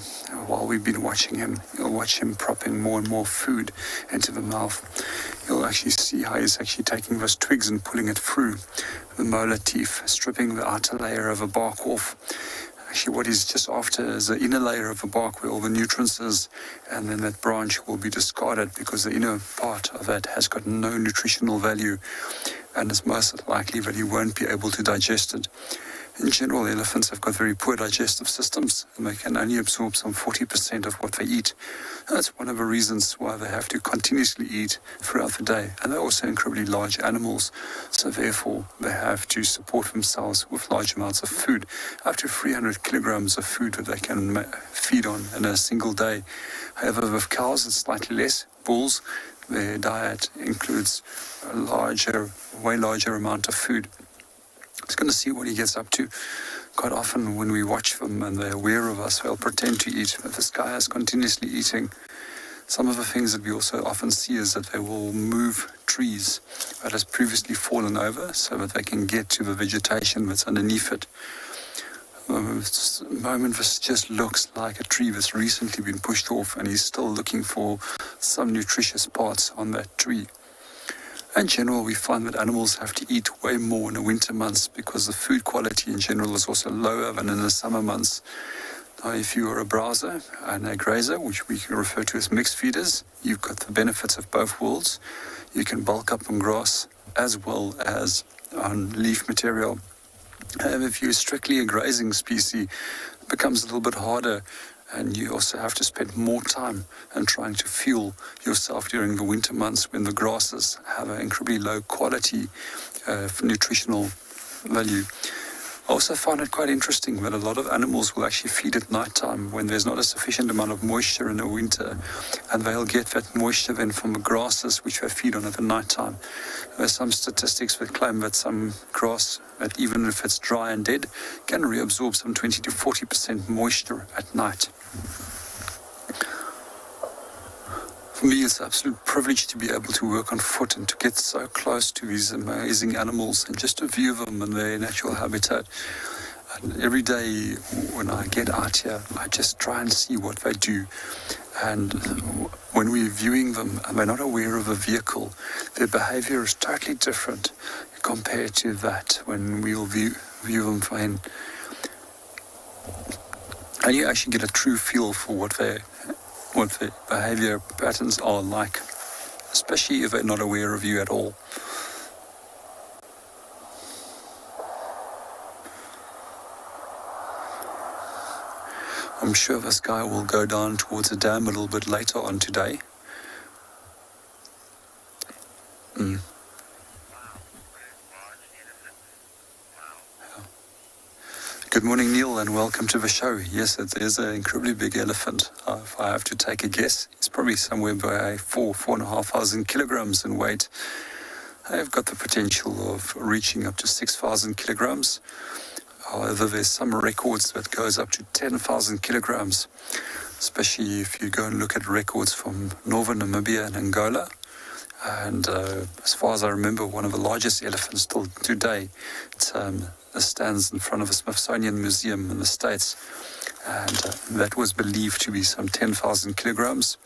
while we've been watching him. You'll watch him propping more and more food into the mouth. You'll actually see how he's actually taking those twigs and pulling it through the molar teeth, stripping the outer layer of the bark off. Actually, what he's just after is the inner layer of the bark where all the nutrients is, and then that branch will be discarded because the inner part of that has got no nutritional value, and it's most likely that he won't be able to digest it. In general, elephants have got very poor digestive systems, and they can only absorb some 40% of what they eat. That's one of the reasons why they have to continuously eat throughout the day. And they're also incredibly large animals, so therefore they have to support themselves with large amounts of food, up to 300 kilograms of food that they can feed on in a single day. However, with cows, it's slightly less. Bulls, their diet includes a way larger amount of food. It's going to see what he gets up to. Quite often when we watch them and they're aware of us, they'll pretend to eat, but this guy is continuously eating. Some of the things that we also often see is that they will move trees that has previously fallen over so that they can get to the vegetation that's underneath it. At the moment, this just looks like a tree that's recently been pushed off, and he's still looking for some nutritious parts on that tree. In general, we find that animals have to eat way more in the winter months because the food quality in general is also lower than in the summer months. Now, if you are a browser and a grazer, which we can refer to as mixed feeders, you've got the benefits of both worlds. You can bulk up on grass as well as on leaf material. If you're strictly a grazing species, it becomes a little bit harder, and you also have to spend more time in trying to fuel yourself during the winter months when the grasses have an incredibly low quality nutritional value. I also find it quite interesting that a lot of animals will actually feed at night time when there's not a sufficient amount of moisture in the winter, and they'll get that moisture then from the grasses which they feed on at the night time. There's some statistics that claim that some grass, that even if it's dry and dead, can reabsorb some 20 to 40% moisture at night. For me, it's an absolute privilege to be able to work on foot and to get so close to these amazing animals and just to view them in their natural habitat. And every day when I get out here, I just try and see what they do. And when we're viewing them and they're not aware of a vehicle, their behavior is totally different compared to that when we'll view them fine. And you actually get a true feel for what their behavior patterns are like, especially if they're not aware of you at all. I'm sure this guy will go down towards the dam a little bit later on today. Good morning, Neil, and welcome to the show. Yes, it is an incredibly big elephant. If I have to take a guess, it's probably somewhere by 4,500 kilograms in weight. They've got the potential of reaching up to 6,000 kilograms. However, there's some records that goes up to 10,000 kilograms, especially if you go and look at records from northern Namibia and Angola. And as far as I remember, one of the largest elephants still today, stands in front of the Smithsonian Museum in the States. And that was believed to be some 10,000 kilograms.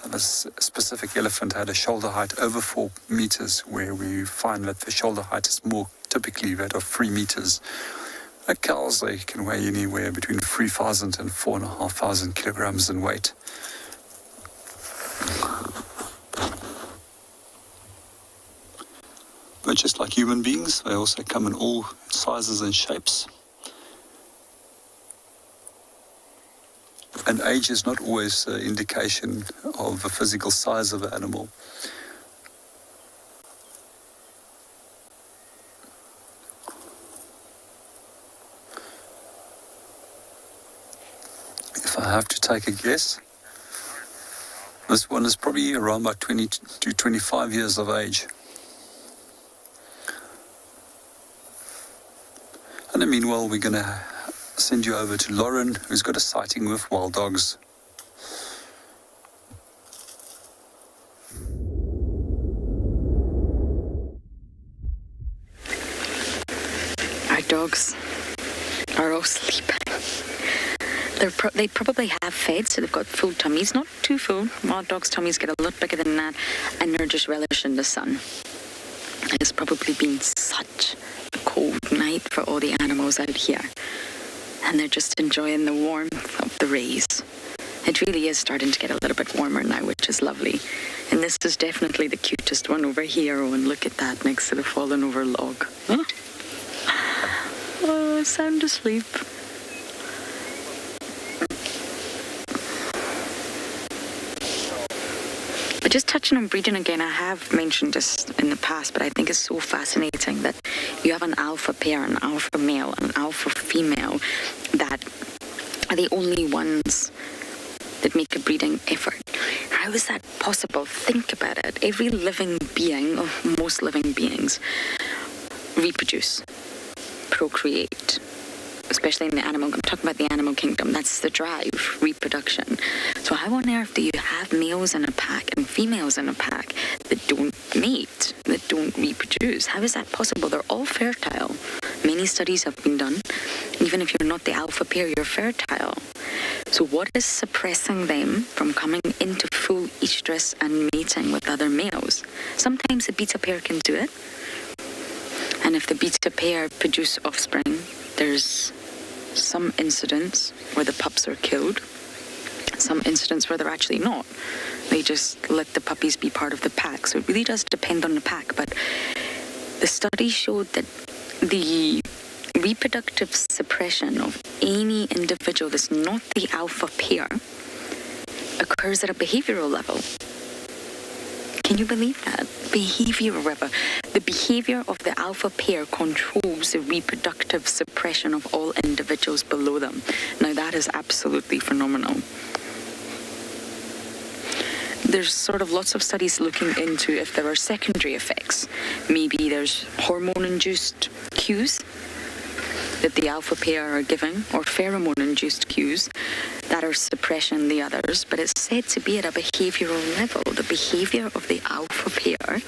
This specific elephant had a shoulder height over 4 meters, where we find that the shoulder height is more typically that of 3 meters. Cows, they can weigh anywhere between 3,000 and 4,500 kilograms in weight. But just like human beings, they also come in all sizes and shapes. And age is not always an indication of the physical size of the animal. If I have to take a guess, this one is probably around about 20 to 25 years of age. And then meanwhile, we're going to send you over to Lauren, who's got a sighting with wild dogs. dogs are all sleeping. They probably have fed, so they've got full tummies, not too full. Wild dogs' tummies get a lot bigger than that, and they're just relishing the sun. It's probably been such a cold night for all the animals out here, and they're just enjoying the warmth of the rays. It really is starting to get a little bit warmer now, which is lovely. And this is definitely the cutest one over here. Oh, and look at that next to the fallen over log. Huh? Oh, sound asleep. But just touching on breeding again, I have mentioned this in the past, but I think it's so fascinating that you have an alpha pair, an alpha male, and an alpha female that are the only ones that make a breeding effort. How is that possible? Think about it. Every living being, or most living beings, reproduce, procreate, especially in the animal. I'm talking about the animal kingdom. That's the drive, reproduction. So how on earth do you have males in a pack and females in a pack that don't mate, that don't reproduce? How is that possible? They're all fertile. Many studies have been done. Even if you're not the alpha pair, you're fertile. So what is suppressing them from coming into full estrus and mating with other males? Sometimes the beta pair can do it. And if the beta pair produce offspring, there's some incidents where the pups are killed, some incidents where they're actually not. They just let the puppies be part of the pack. So it really does depend on the pack. But the study showed that the reproductive suppression of any individual that's not the alpha pair occurs at a behavioral level. Can you believe that? Behavioral level. The behavior of the alpha pair controls the reproductive suppression of all individuals below them. Now that is absolutely phenomenal. There's sort of lots of studies looking into if there are secondary effects. Maybe there's hormone-induced cues that the alpha pair are giving, or pheromone-induced cues that are suppressing the others, but it's said to be at a behavioral level. The behavior of the alpha pair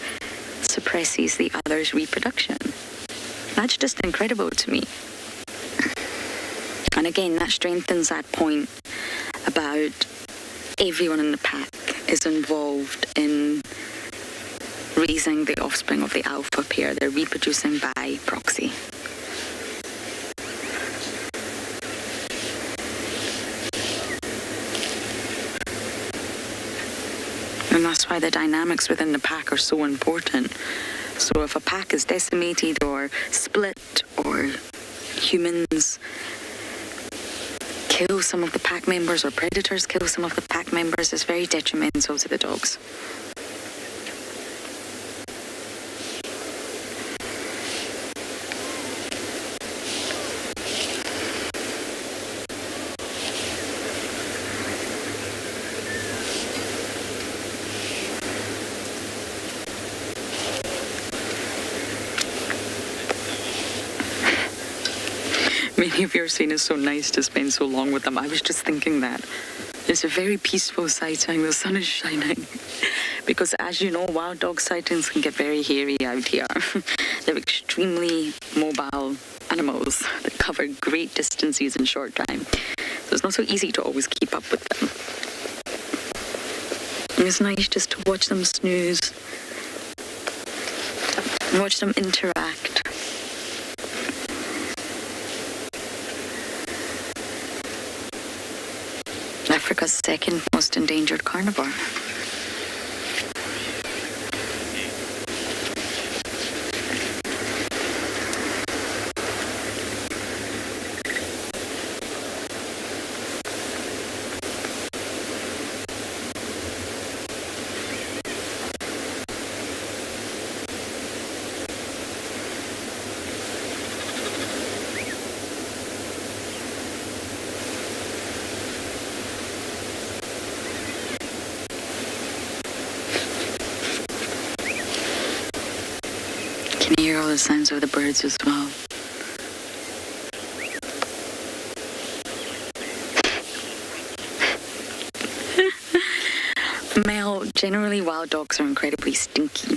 suppresses the other's reproduction. That's just incredible to me. And again, that strengthens that point about everyone in the pack is involved in raising the offspring of the alpha pair. They're reproducing by proxy. And that's why the dynamics within the pack are so important. So if a pack is decimated or split, or humans kill some of the pack members or predators kill some of the pack members, it's very detrimental to the dogs. Many of you are saying it's so nice to spend so long with them. I was just thinking that. It's a very peaceful sighting. The sun is shining. Because as you know, wild dog sightings can get very hairy out here. They're extremely mobile animals that cover great distances in short time. So it's not so easy to always keep up with them. And it's nice just to watch them snooze, watch them interact. Africa's second most endangered carnivore. You can hear all the sounds of the birds as well. Generally wild dogs are incredibly stinky.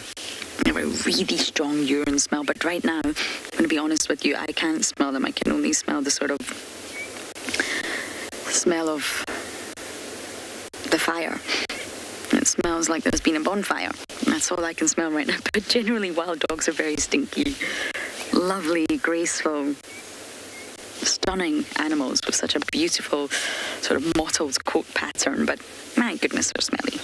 They have a really strong urine smell, but right now, I'm going to be honest with you, I can't smell them. I can only smell the sort of smell of the fire. It smells like there's been a bonfire. That's all I can smell right now. But generally, wild dogs are very stinky, lovely, graceful, stunning animals with such a beautiful sort of mottled coat pattern. But my goodness, they're smelly.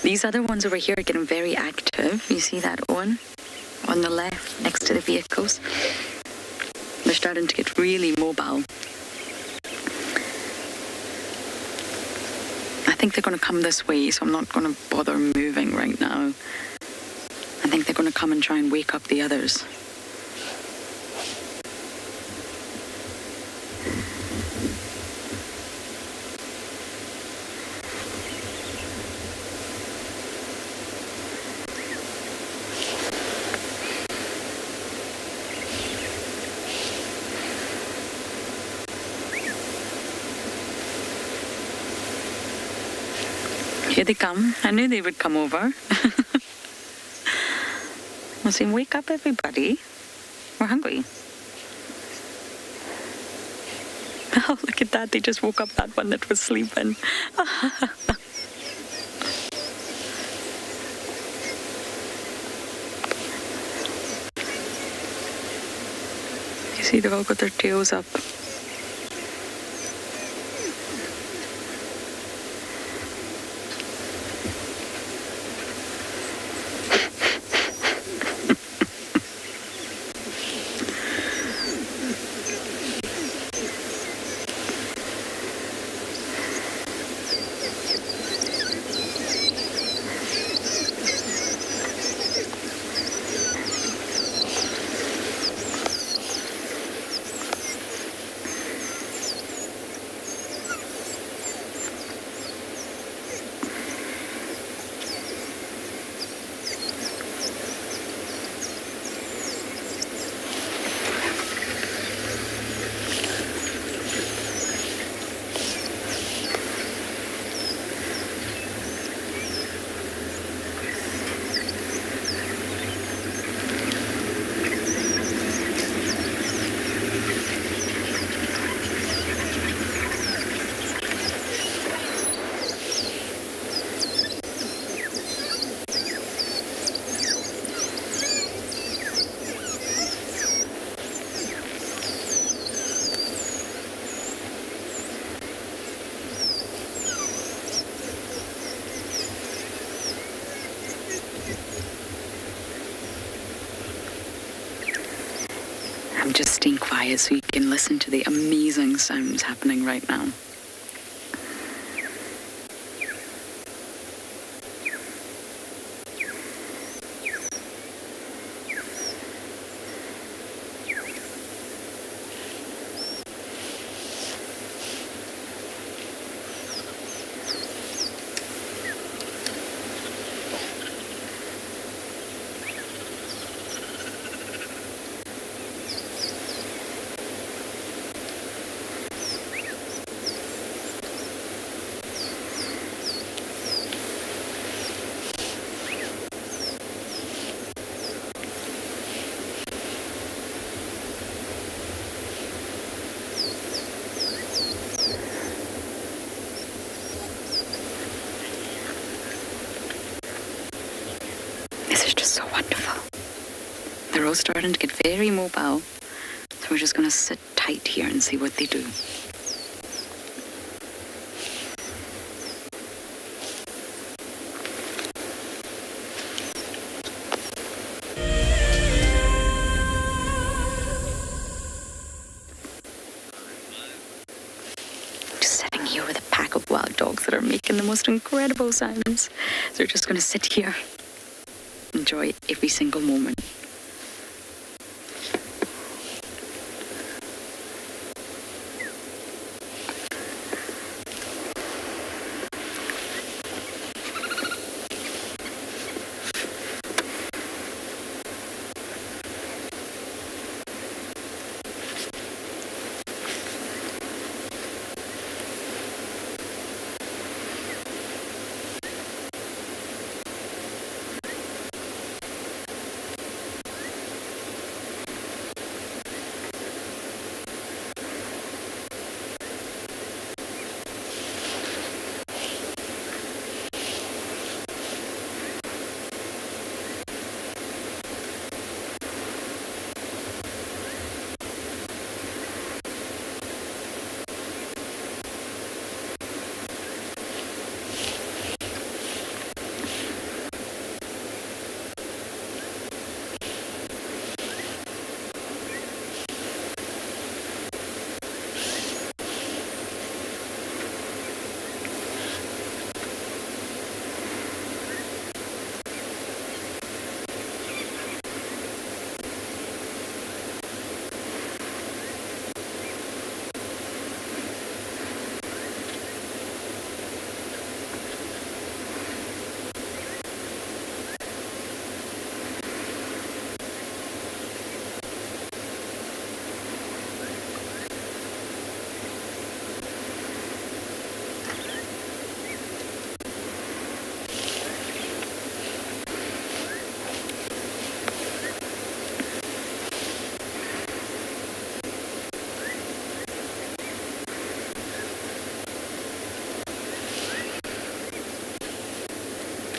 These other ones over here are getting very active. You see that one on the left next to the vehicles? They're starting to get really mobile. I think they're going to come this way, so I'm not going to bother moving right now. I think they're going to come and try and wake up the others. Here they come. I knew they would come over. We'll say, wake up everybody. We're hungry. Oh, look at that. They just woke up that one that was sleeping. You see, they've all got their tails up. I'm just staying quiet so you can listen to the amazing sounds happening right now. So wonderful. They're all starting to get very mobile, so we're just going to sit tight here and see what they do. Just sitting here with a pack of wild dogs that are making the most incredible sounds. So we're just going to sit here. Enjoy every single moment.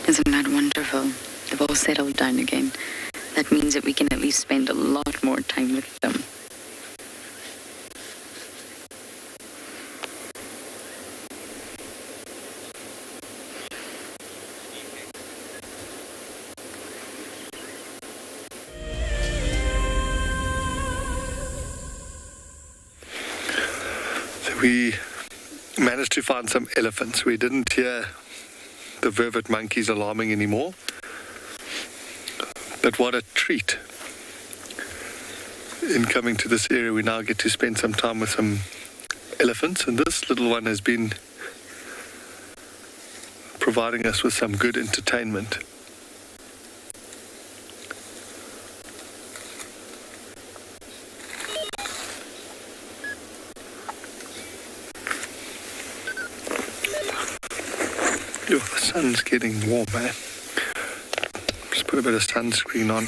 Isn't that wonderful? They've all settled down again. That means that we can at least spend a lot more time with them. We managed to find some elephants. We didn't hear the vervet monkeys alarming anymore. But what a treat. In coming to this area, we now get to spend some time with some elephants, and this little one has been providing us with some good entertainment. Oh, the sun's getting warm, eh? Just put a bit of sunscreen on.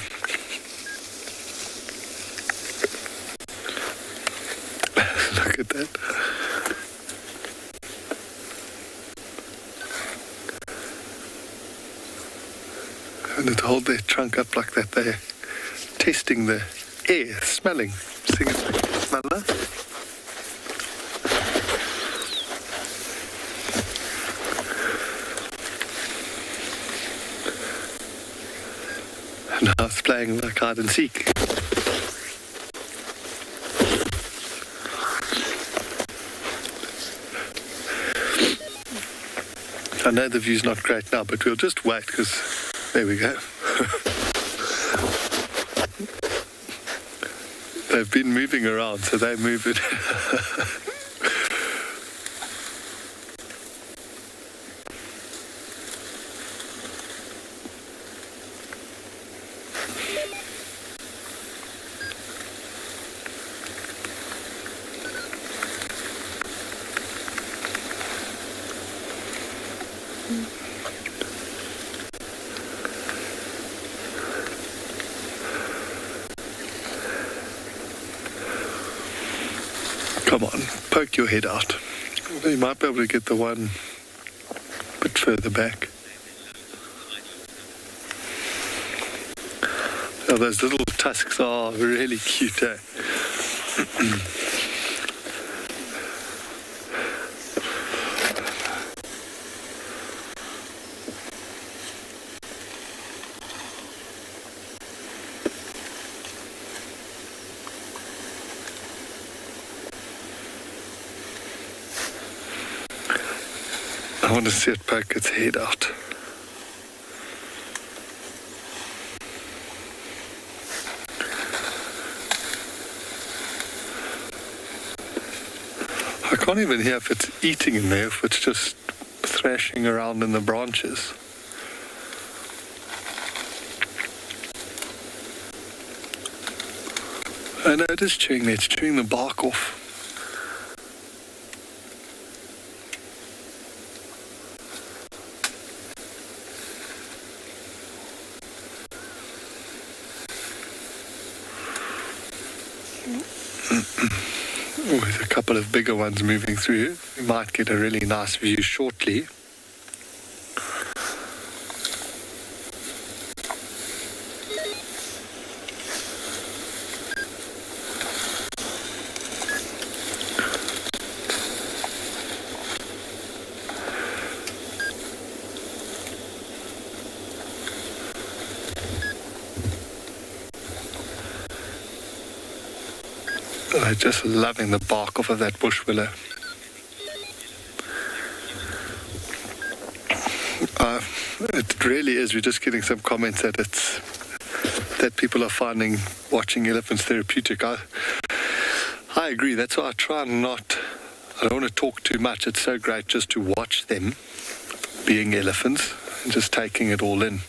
Look at that. And to hold their trunk up like that, they're testing the air, smelling. See if they can smell that. Now it's playing like hide and seek. I know the view's not great now, but we'll just wait because there we go. They've been moving around, so they move it. Come on, poke your head out. You might be able to get the one a bit further back. Oh, those little tusks are really cute, eh? I want to see it poke its head out. I can't even hear if it's eating in there, if it's just thrashing around in the branches. I know it is chewing there, it's chewing the bark off. With a couple of bigger ones moving through, we might get a really nice view shortly. They're just loving the bark off of that bush willow. It really is. We're just getting some comments that people are finding watching elephants therapeutic. I agree. That's why I try not. I don't want to talk too much. It's so great just to watch them being elephants and just taking it all in.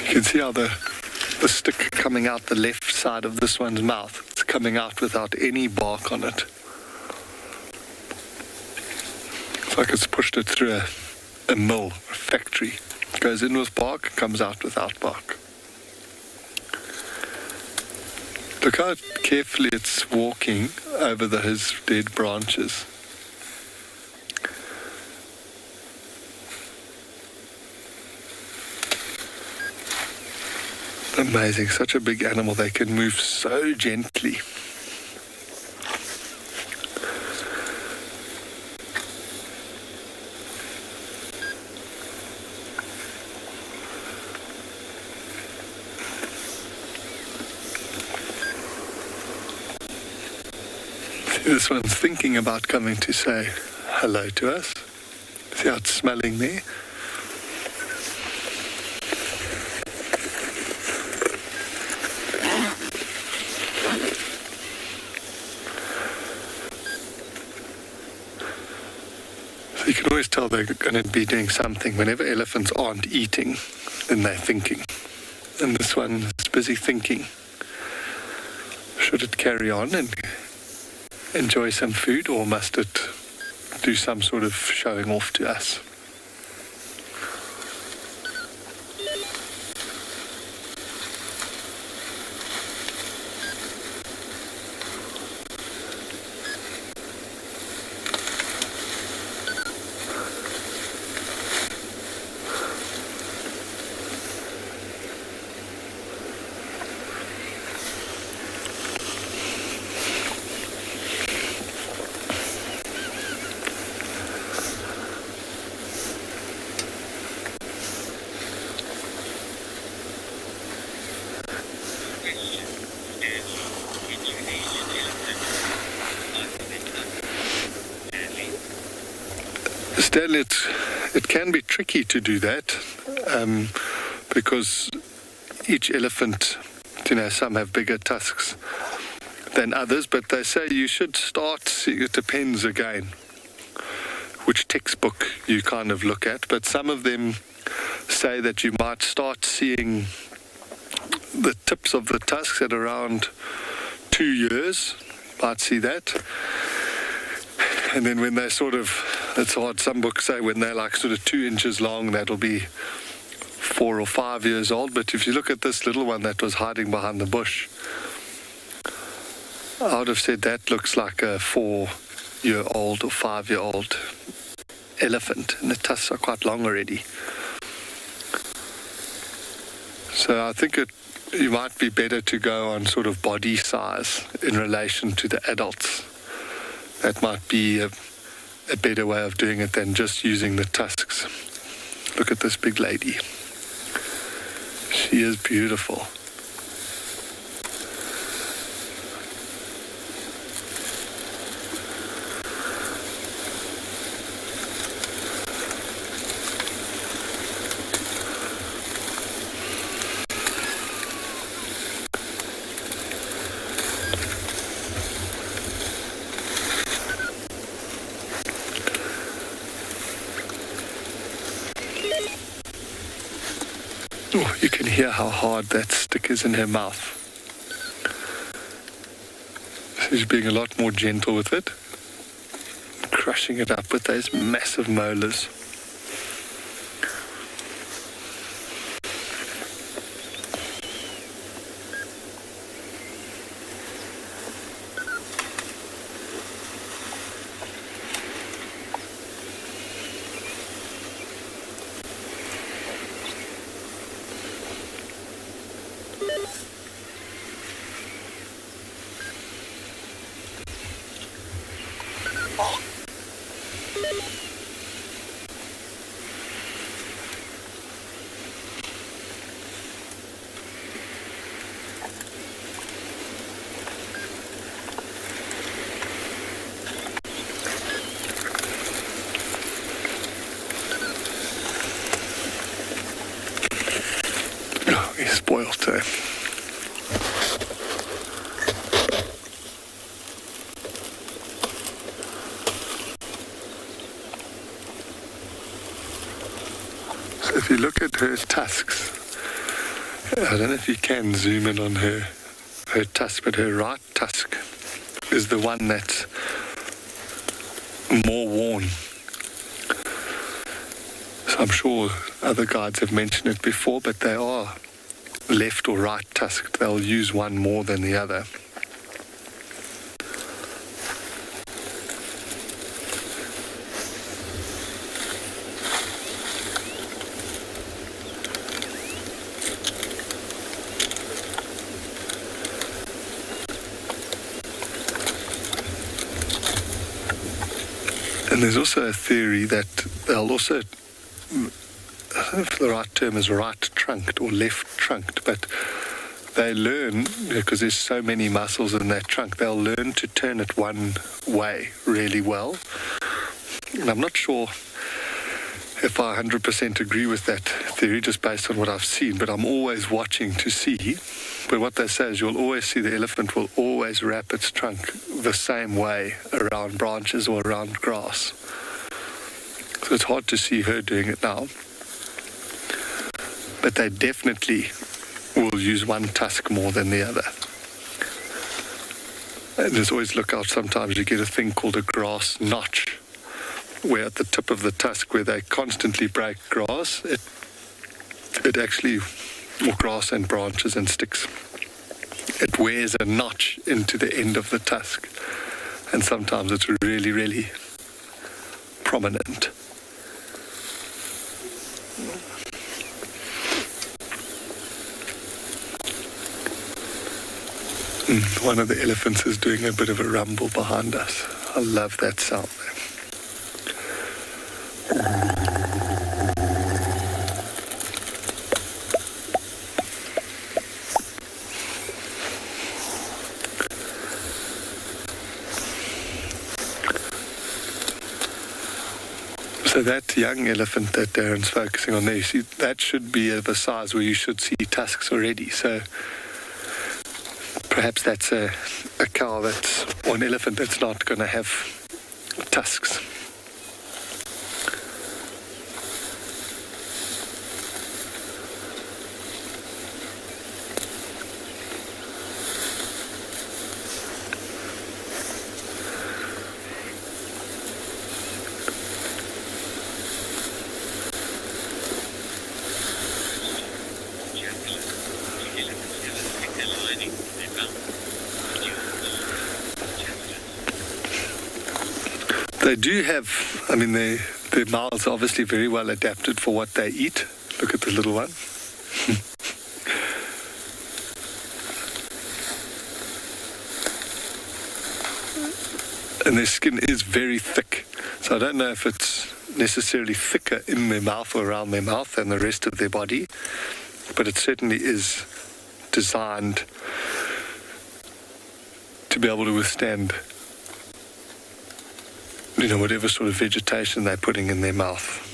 You can see how the stick coming out the left side of this one's mouth. It's coming out without any bark on it. It's like it's pushed it through a mill, a factory. It goes in with bark, comes out without bark. Look how carefully it's walking over his dead branches. Amazing, such a big animal, they can move so gently. See, this one's thinking about coming to say hello to us. See how it's smelling there? You can always tell they're going to be doing something. Whenever elephants aren't eating, then they're thinking. And this one is busy thinking. Should it carry on and enjoy some food, or must it do some sort of showing off to us? Stanley, it can be tricky to do that because each elephant, some have bigger tusks than others, but they say you should start, it depends again which textbook you kind of look at, but some of them say that you might start seeing the tips of the tusks at around 2 years, might see that. And then when they sort of, it's hard, some books say when they're like sort of 2 inches long, that'll be 4 or 5 years old. But if you look at this little one that was hiding behind the bush, I would have said that looks like a 4-year-old or 5-year-old elephant. And the tusks are quite long already. So I think you might be better to go on sort of body size in relation to the adults. That might be a better way of doing it than just using the tusks. Look at this big lady. She is beautiful. Oh, you can hear how hard that stick is in her mouth. She's being a lot more gentle with it, crushing it up with those massive molars. He's spoiled too. So if you look at her tusks, I don't know if you can zoom in on her tusk, but her right tusk is the one that's more worn. So I'm sure other guides have mentioned it before, but they are left or right tusked. They'll use one more than the other. And there's also a theory that they'll also, I don't know if the right term is right trunked or left trunked, but they learn, because there's so many muscles in that trunk, they'll learn to turn it one way really well. And I'm not sure if I 100% agree with that theory, just based on what I've seen, but I'm always watching to see. But what they say is you'll always see the elephant will always wrap its trunk the same way around branches or around grass. So it's hard to see her doing it now. But they definitely will use one tusk more than the other. And just always look out, sometimes you get a thing called a grass notch, where at the tip of the tusk, where they constantly break grass, it actually, or grass and branches and sticks, it wears a notch into the end of the tusk. And sometimes it's really, really prominent. One of the elephants is doing a bit of a rumble behind us. I love that sound. So that young elephant that Darren's focusing on there, you see, that should be of a size where you should see tusks already. So perhaps that's a cow that's, or an elephant that's not going to have tusks. They do have, I mean, their mouths are obviously very well adapted for what they eat. Look at the little one. And their skin is very thick. So I don't know if it's necessarily thicker in their mouth or around their mouth than the rest of their body, but it certainly is designed to be able to withstand, you know, whatever sort of vegetation they're putting in their mouth.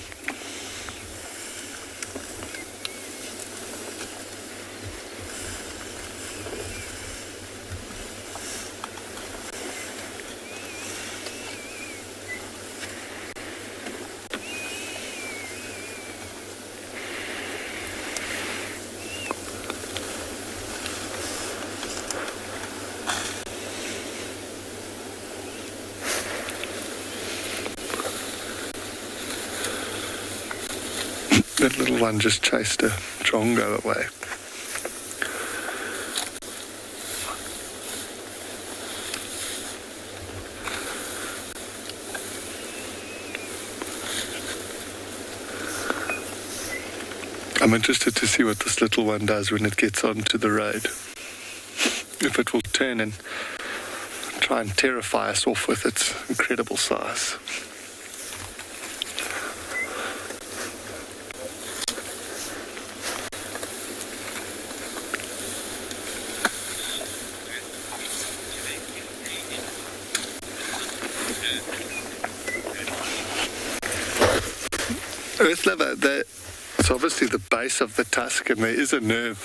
That little one just chased a drongo away. I'm interested to see what this little one does when it gets onto the road. If it will turn and try and terrify us off with its incredible size. Earth lover, it's obviously the base of the tusk, and there is a nerve.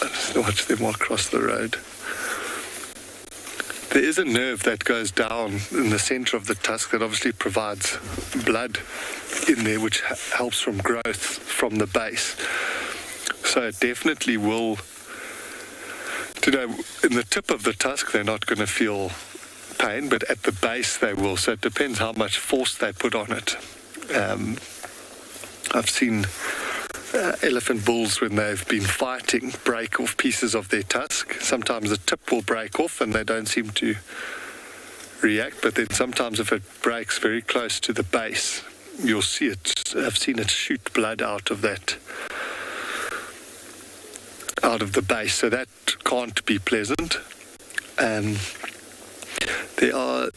I just watch them walk across the road. There is a nerve that goes down in the center of the tusk that obviously provides blood in there, which helps from growth from the base. So it definitely will, in the tip of the tusk, they're not going to feel pain, but at the base they will. So it depends how much force they put on it. I've seen elephant bulls, when they've been fighting, break off pieces of their tusk. Sometimes the tip will break off and they don't seem to react, but then sometimes if it breaks very close to the base, you'll see it. I've seen it shoot blood out of the base, so that can't be pleasant.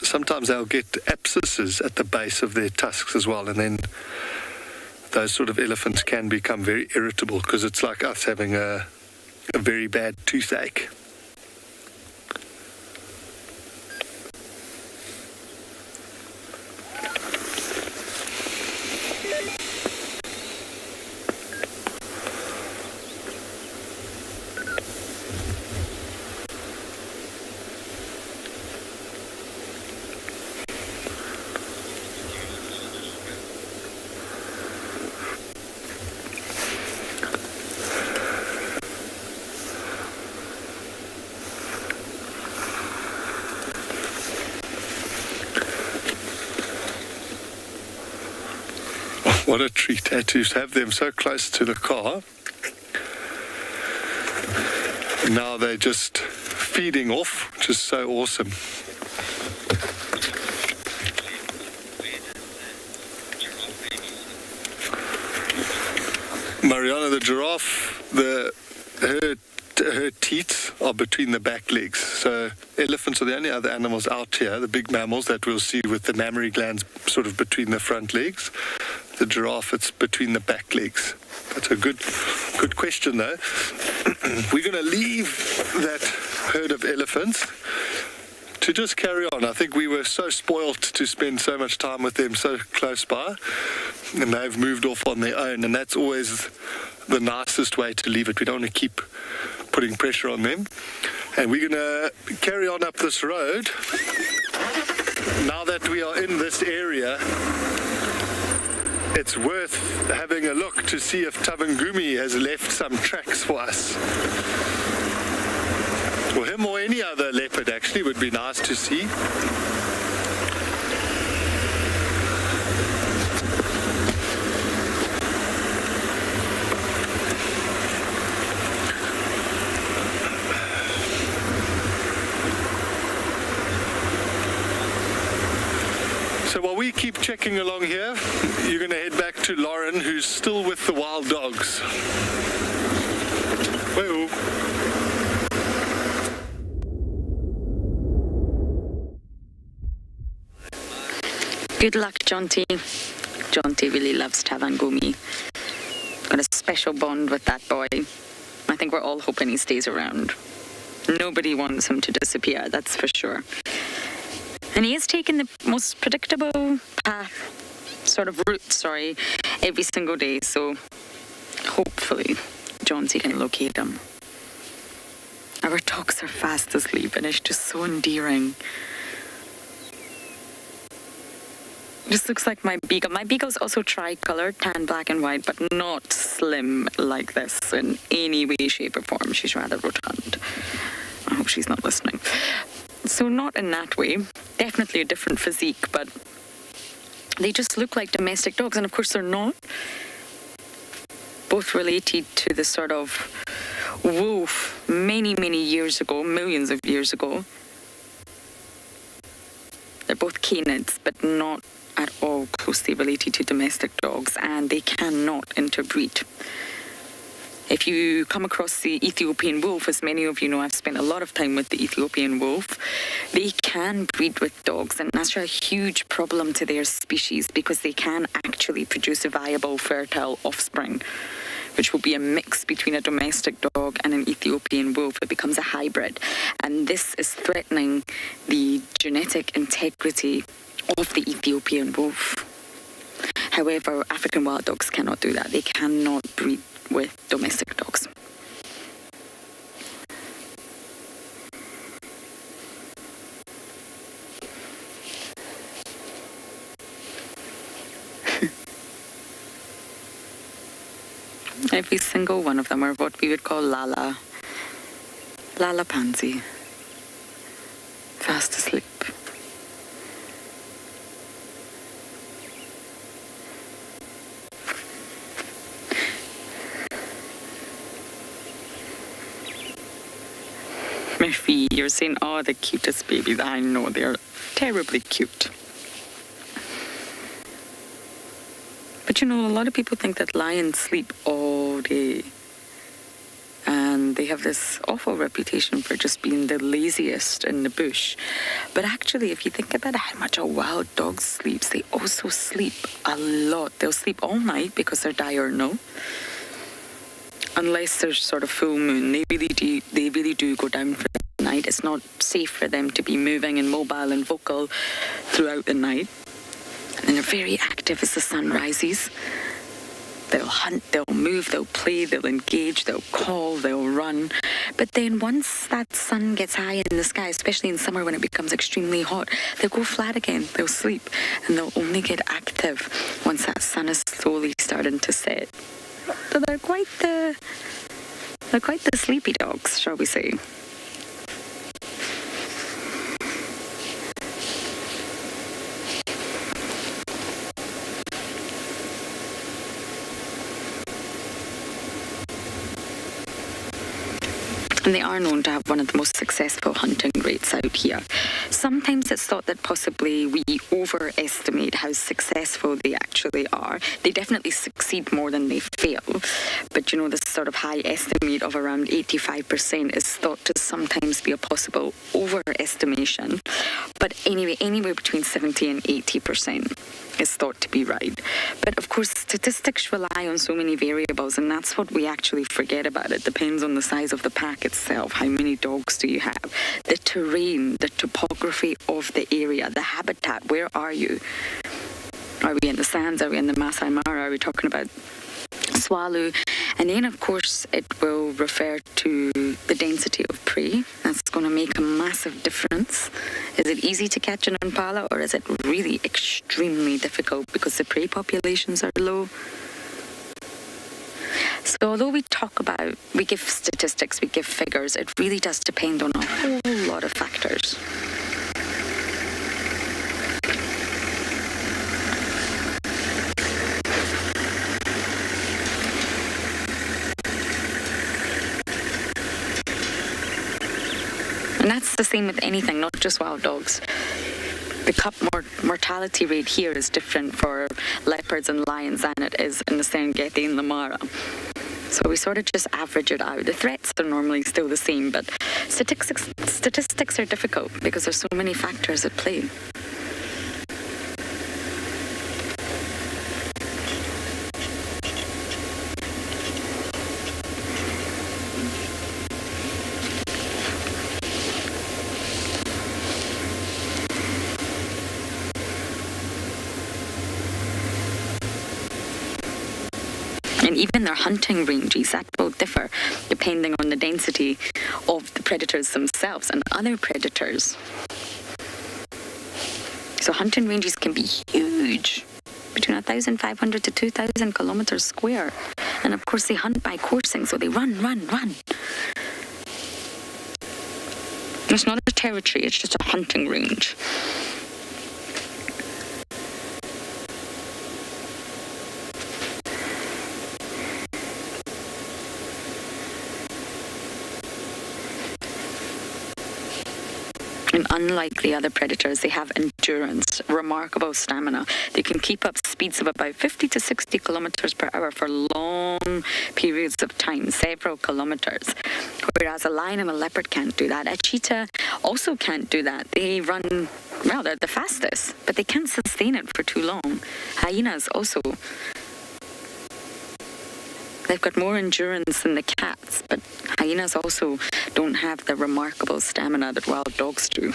Sometimes they'll get abscesses at the base of their tusks as well, and then those sort of elephants can become very irritable, because it's like us having a very bad toothache. What a treat to have them so close to the car. Now they're just feeding off, which is so awesome. Mariana, the giraffe, her teeth are between the back legs. So elephants are the only other animals out here, the big mammals that we'll see with the mammary glands sort of between the front legs. The giraffe, it's between the back legs. That's a good question, though. We're going to leave that herd of elephants to just carry on. I think we were so spoilt to spend so much time with them so close by, and they've moved off on their own, and that's always the nicest way to leave it. We don't want to keep putting pressure on them. And we're going to carry on up this road. Now that we are in this area, it's worth having a look to see if Tabangumi has left some tracks for us. Or him or any other leopard, actually, would be nice to see. So while we keep checking along here, you're going to head back to Lauren, who's still with the wild dogs. Whoa. Good luck, Jonty. Jonty really loves Tabangumi. Got a special bond with that boy. I think we're all hoping he stays around. Nobody wants him to disappear, that's for sure. And he has taken the most predictable route, every single day. So hopefully Jonty can locate him. Our dogs are fast asleep and it's just so endearing. This looks like my beagle. My beagle's also tri-colored, tan, black and white, but not slim like this in any way, shape or form. She's rather rotund. I hope she's not listening. So not in that way. Definitely a different physique, but they just look like domestic dogs, and of course they're not. Both related to the sort of wolf many, many years ago, millions of years ago. They're both canids, but not at all closely related to domestic dogs, and they cannot interbreed. If you come across the Ethiopian wolf, as many of you know, I've spent a lot of time with the Ethiopian wolf, they can breed with dogs, and that's a huge problem to their species because they can actually produce a viable, fertile offspring, which will be a mix between a domestic dog and an Ethiopian wolf. It becomes a hybrid, and this is threatening the genetic integrity of the Ethiopian wolf. However, African wild dogs cannot do that. They cannot breed with domestic dogs. Every single one of them are what we would call Lala Pansy. Fast asleep. Murphy, you're saying, oh, the cutest babies. I know, they're terribly cute. But you know, a lot of people think that lions sleep all day. And they have this awful reputation for just being the laziest in the bush. But actually, if you think about how much a wild dog sleeps, they also sleep a lot. They'll sleep all night because they're diurnal. Unless there's sort of full moon, they really do go down for the night. It's not safe for them to be moving and mobile and vocal throughout the night. And they're very active as the sun rises. They'll hunt, they'll move, they'll play, they'll engage, they'll call, they'll run. But then once that sun gets high in the sky, especially in summer when it becomes extremely hot, they'll go flat again, they'll sleep, and they'll only get active once that sun is slowly starting to set. So they're quite the sleepy dogs, shall we say. And they are known to have one of the most successful hunting rates out here. Sometimes it's thought that possibly we overestimate how successful they actually are. They definitely succeed more than they fail. But you know, this sort of high estimate of around 85% is thought to sometimes be a possible overestimation. But anyway, anywhere between 70 and 80% is thought to be right. But of course, statistics rely on so many variables, and that's what we actually forget about. It depends on the size of the pack itself. How many dogs do you have? The terrain, the topography of the area, the habitat. Where are you? Are we in the sands? Are we in the Masai Mara? Are we talking about Tswalu? And then, of course, it will refer to the density of prey. That's going to make a massive difference. Is it easy to catch an impala, or is it really extremely difficult because the prey populations are low? So although we give statistics, we give figures, it really does depend on a whole lot of factors. And that's the same with anything, not just wild dogs. The cub mortality rate here is different for leopards and lions than it is in the Serengeti and the Mara. So we sort of just average it out. The threats are normally still the same, but statistics are difficult because there's so many factors at play. And even their hunting ranges, that will differ depending on the density of the predators themselves and other predators. So hunting ranges can be huge, between 1,500 to 2,000 kilometers square. And of course they hunt by coursing, so they run. It's not a territory, it's just a hunting range. And unlike the other predators, they have endurance, remarkable stamina. They can keep up speeds of about 50 to 60 kilometers per hour for long periods of time, several kilometers. Whereas a lion and a leopard can't do that. A cheetah also can't do that. They run, well, they're the fastest, but they can't sustain it for too long. Hyenas also. They've got more endurance than the cats, but hyenas also don't have the remarkable stamina that wild dogs do.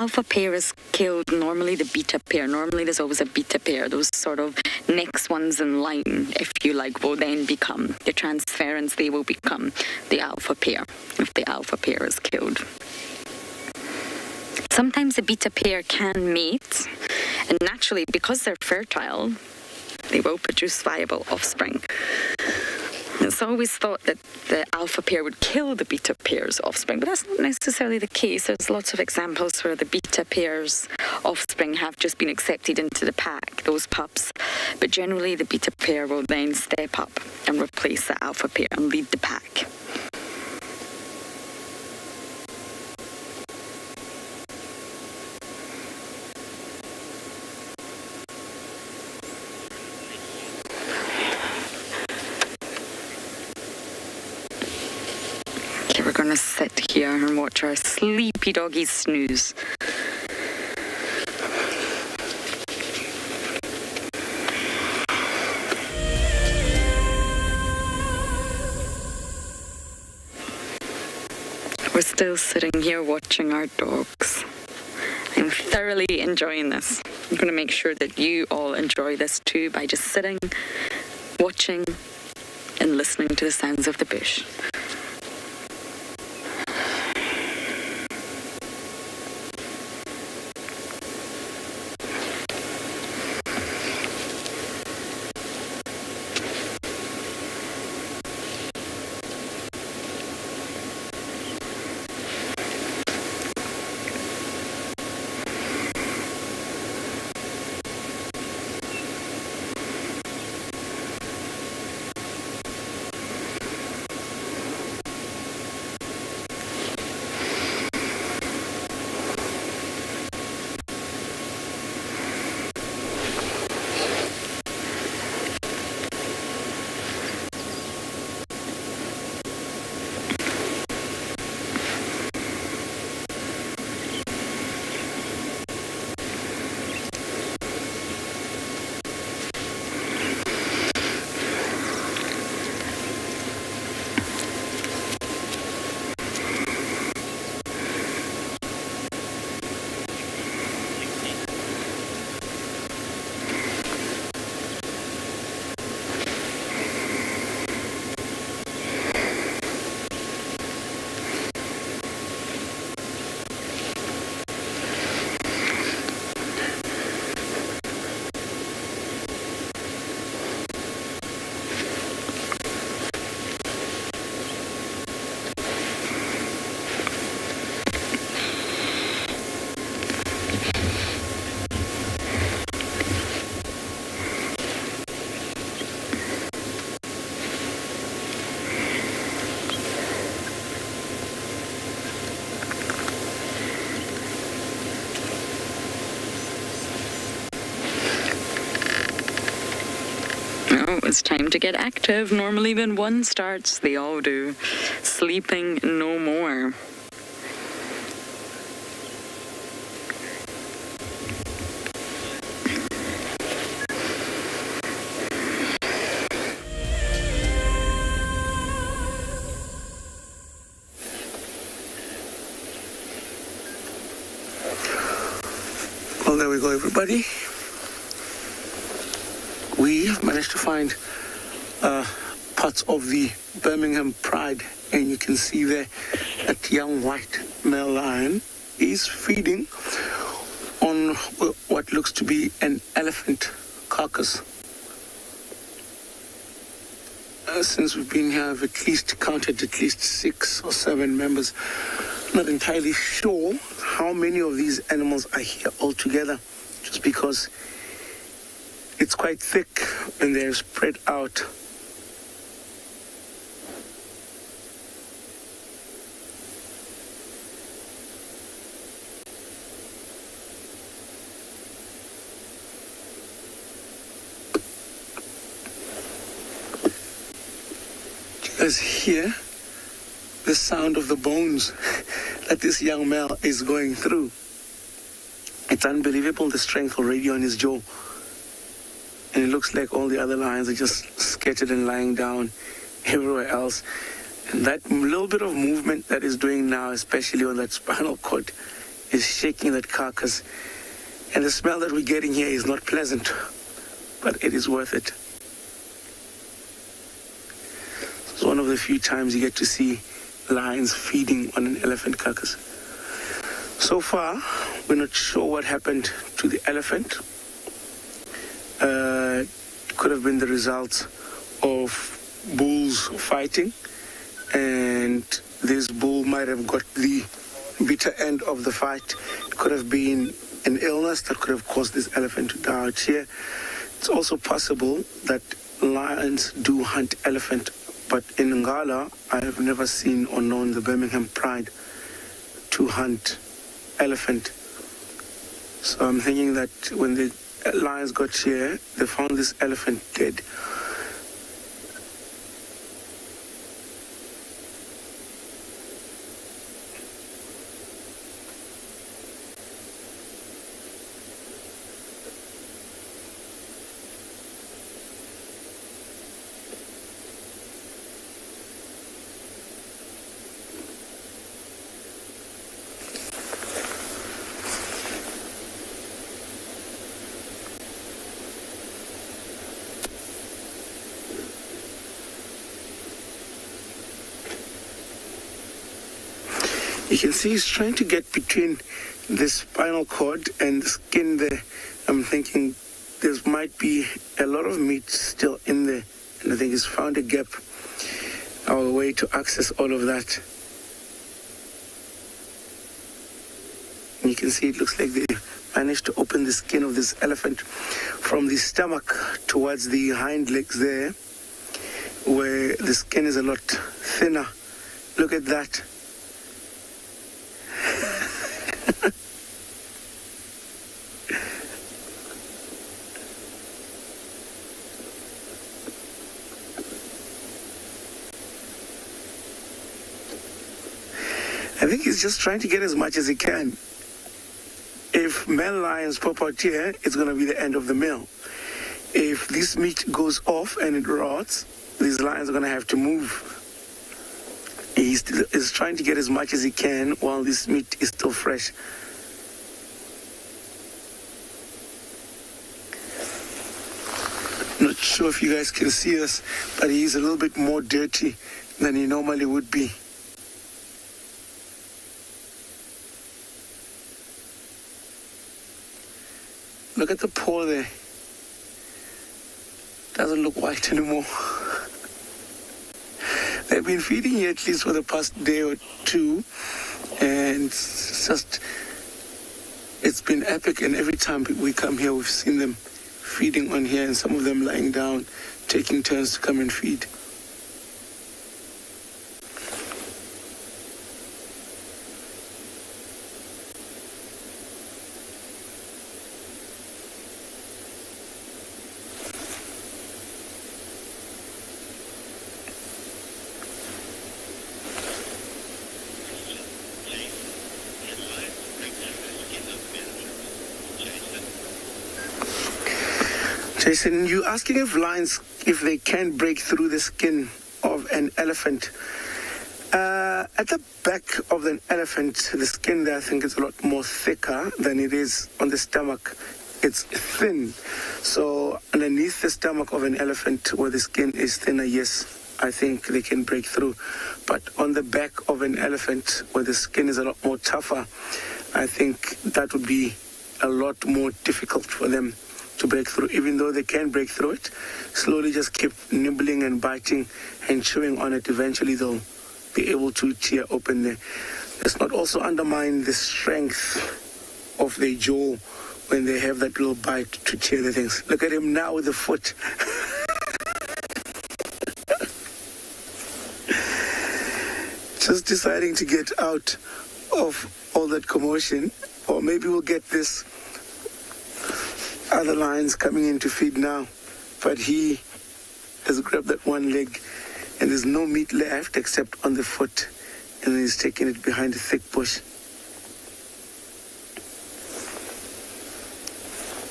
alpha pair is killed, normally the beta pair, normally there's always a beta pair. Those sort of next ones in line, if you like, will then become the transference. They will become the alpha pair if the alpha pair is killed. Sometimes the beta pair can mate, and naturally, because they're fertile, they will produce viable offspring. It's always thought that the alpha pair would kill the beta pair's offspring, but that's not necessarily the case. There's lots of examples where the beta pair's offspring have just been accepted into the pack, those pups. But generally, the beta pair will then step up and replace the alpha pair and lead the pack. We're going to sit here and watch our sleepy doggies snooze. We're still sitting here watching our dogs. I'm thoroughly enjoying this. I'm going to make sure that you all enjoy this too by just sitting, watching, and listening to the sounds of the bush. It's time to get active. Normally when one starts, they all do. Sleeping no more. Well, there we go, everybody. We have managed to find parts of the Birmingham Pride, and you can see there that young white male lion is feeding on what looks to be an elephant carcass. Since we've been here, I've counted at least 6 or 7 members. Not entirely sure how many of these animals are here altogether, just because it's quite thick and they're spread out. Do you guys hear the sound of the bones that this young male is going through? It's unbelievable, the strength already on his jaw. And it looks like all the other lions are just scattered and lying down everywhere else. And that little bit of movement that is doing now, especially on that spinal cord, is shaking that carcass. And the smell that we're getting here is not pleasant, but it is worth it. It's one of the few times you get to see lions feeding on an elephant carcass. So far, we're not sure what happened to the elephant. It could have been the result of bulls fighting, and this bull might have got the bitter end of the fight. It could have been an illness that could have caused this elephant to die out here. It's also possible that lions do hunt elephant, but in Ngala, I have never seen or known the Birmingham Pride to hunt elephant. So I'm thinking that when the lions got here, they found this elephant dead. You can see he's trying to get between the spinal cord and the skin there. I'm thinking there might be a lot of meat still in there, and I think he's found a gap, our way to access all of that. And you can see it looks like they managed to open the skin of this elephant from the stomach towards the hind legs there, where the skin is a lot thinner. Look at that. I think he's just trying to get as much as he can. If male lions pop out here, it's going to be the end of the meal. If this meat goes off and it rots, these lions are going to have to move. He's trying to get as much as he can while this meat is still fresh. Not sure if you guys can see us, but he's a little bit more dirty than he normally would be. Look at the paw there. Doesn't look white anymore. They've been feeding here at least for the past day or two, and it's been epic, and every time we come here we've seen them feeding on here, and some of them lying down, taking turns to come and feed. Jason, you're asking if lions, if they can break through the skin of an elephant. At the back of an elephant, the skin there, I think, is a lot more thicker than it is on the stomach. It's thin. So underneath the stomach of an elephant, where the skin is thinner, yes, I think they can break through. But on the back of an elephant, where the skin is a lot more tougher, I think that would be a lot more difficult for them to break through. Even though they can break through it, slowly just keep nibbling and biting and chewing on it. Eventually they'll be able to tear open there. Let's not also undermine the strength of their jaw when they have that little bite to tear the things. Look at him now with the foot. Just deciding to get out of all that commotion. Or maybe we'll get this other lions coming in to feed now, but he has grabbed that one leg and there's no meat left except on the foot, and then he's taking it behind a thick bush.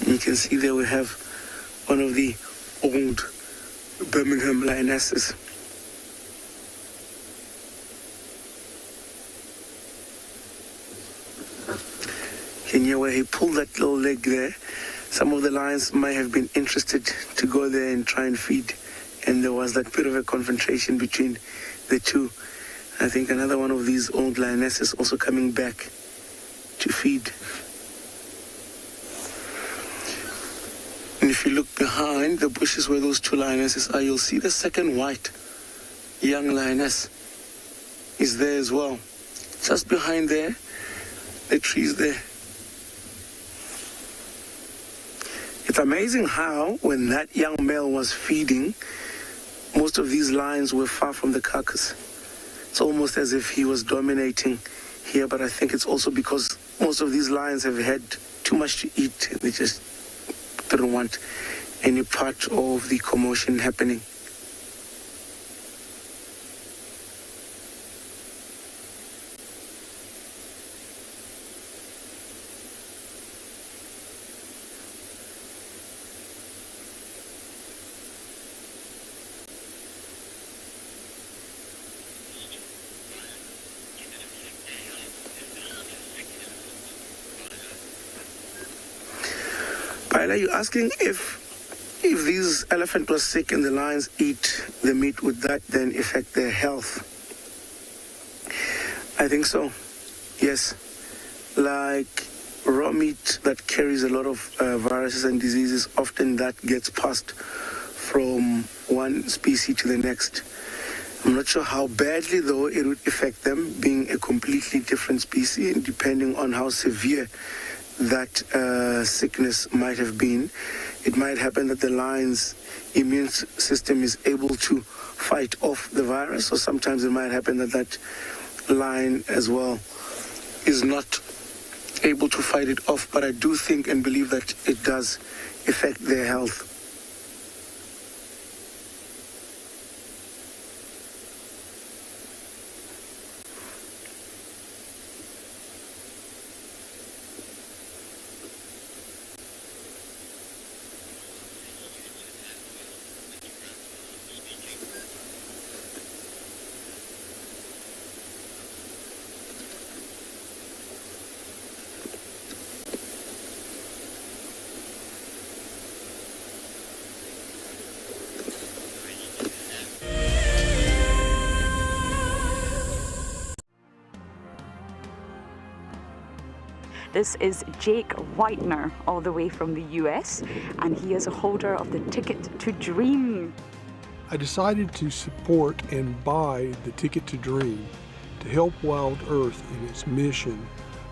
And you can see there we have one of the old Birmingham lionesses. here where he pulled that little leg there. Some of the lions might have been interested to go there and try and feed, and there was that bit of a confrontation between the two. I think another one of these old lionesses also coming back to feed. And if you look behind the bushes where those two lionesses are, you'll see the second white young lioness is there as well. Just behind there, the trees there. It's amazing how, when that young male was feeding, most of these lions were far from the carcass. It's almost as if he was dominating here, but I think it's also because most of these lions have had too much to eat. They just didn't want any part of the commotion happening. Are you asking if these elephant was sick and the lions eat the meat, would that then affect their health? I think so, yes. Like raw meat that carries a lot of viruses and diseases, often that gets passed from one species to the next. I'm not sure how badly, though, it would affect them, being a completely different species, and depending on how severe that sickness might have been. It might happen that the lion's immune system is able to fight off the virus, or sometimes it might happen that that lion as well is not able to fight it off. But I do think and believe that it does affect their health. This is Jake Whitener, all the way from the US, and he is a holder of the Ticket to Dream. I decided to support and buy the Ticket to Dream to help Wild Earth in its mission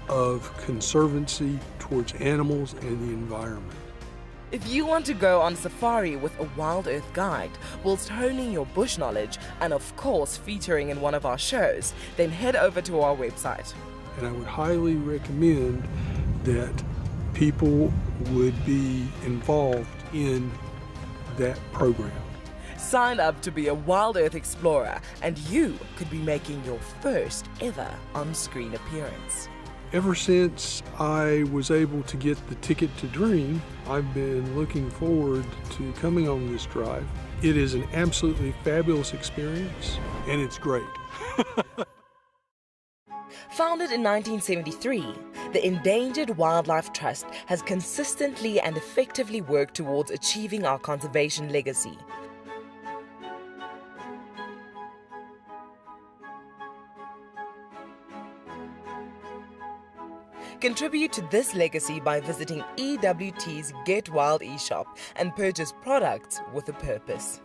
of conservancy towards animals and the environment. If you want to go on safari with a Wild Earth guide, whilst honing your bush knowledge and of course featuring in one of our shows, then head over to our website. And I would highly recommend that people would be involved in that program. Sign up to be a Wild Earth explorer and you could be making your first ever on-screen appearance. Ever since I was able to get the Ticket to Dream, I've been looking forward to coming on this drive. It is an absolutely fabulous experience, and it's great. Founded in 1973, the Endangered Wildlife Trust has consistently and effectively worked towards achieving our conservation legacy. Contribute to this legacy by visiting EWT's Get Wild eShop and purchase products with a purpose.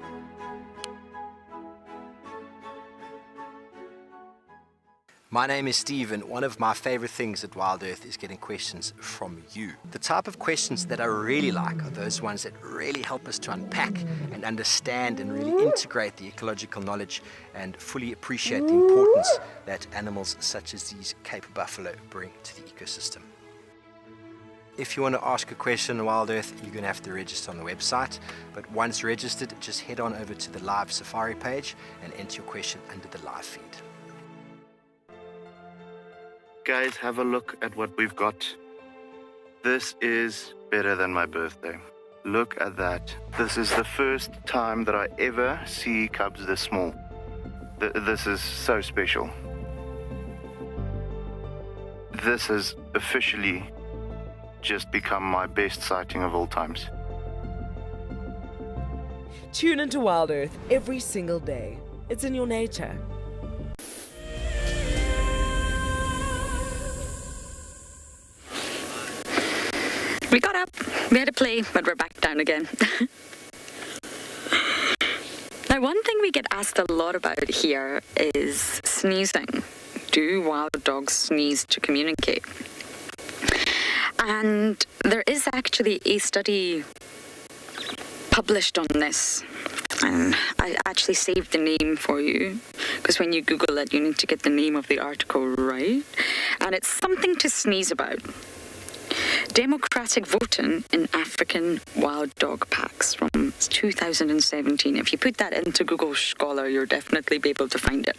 My name is Steve, and one of my favorite things at Wild Earth is getting questions from you. The type of questions that I really like are those ones that really help us to unpack and understand and really integrate the ecological knowledge and fully appreciate the importance that animals such as these Cape buffalo bring to the ecosystem. If you want to ask a question on Wild Earth, you're going to have to register on the website, but once registered, just head on over to the live safari page and enter your question under the live feed. Guys, have a look at what we've got. This is better than my birthday. Look at that. This is the first time that I ever see cubs this small. This is so special. This has officially just become my best sighting of all times. Tune into Wild Earth every single day. It's in your nature. We got up, we had a play, but we're back down again. Now, one thing we get asked a lot about here is sneezing. Do wild dogs sneeze to communicate? And there is actually a study published on this. And I actually saved the name for you, because when you Google it, you need to get the name of the article right. And it's something to sneeze about. Democratic voting in African wild dog packs from 2017. If you put that into Google Scholar, you'll definitely be able to find it.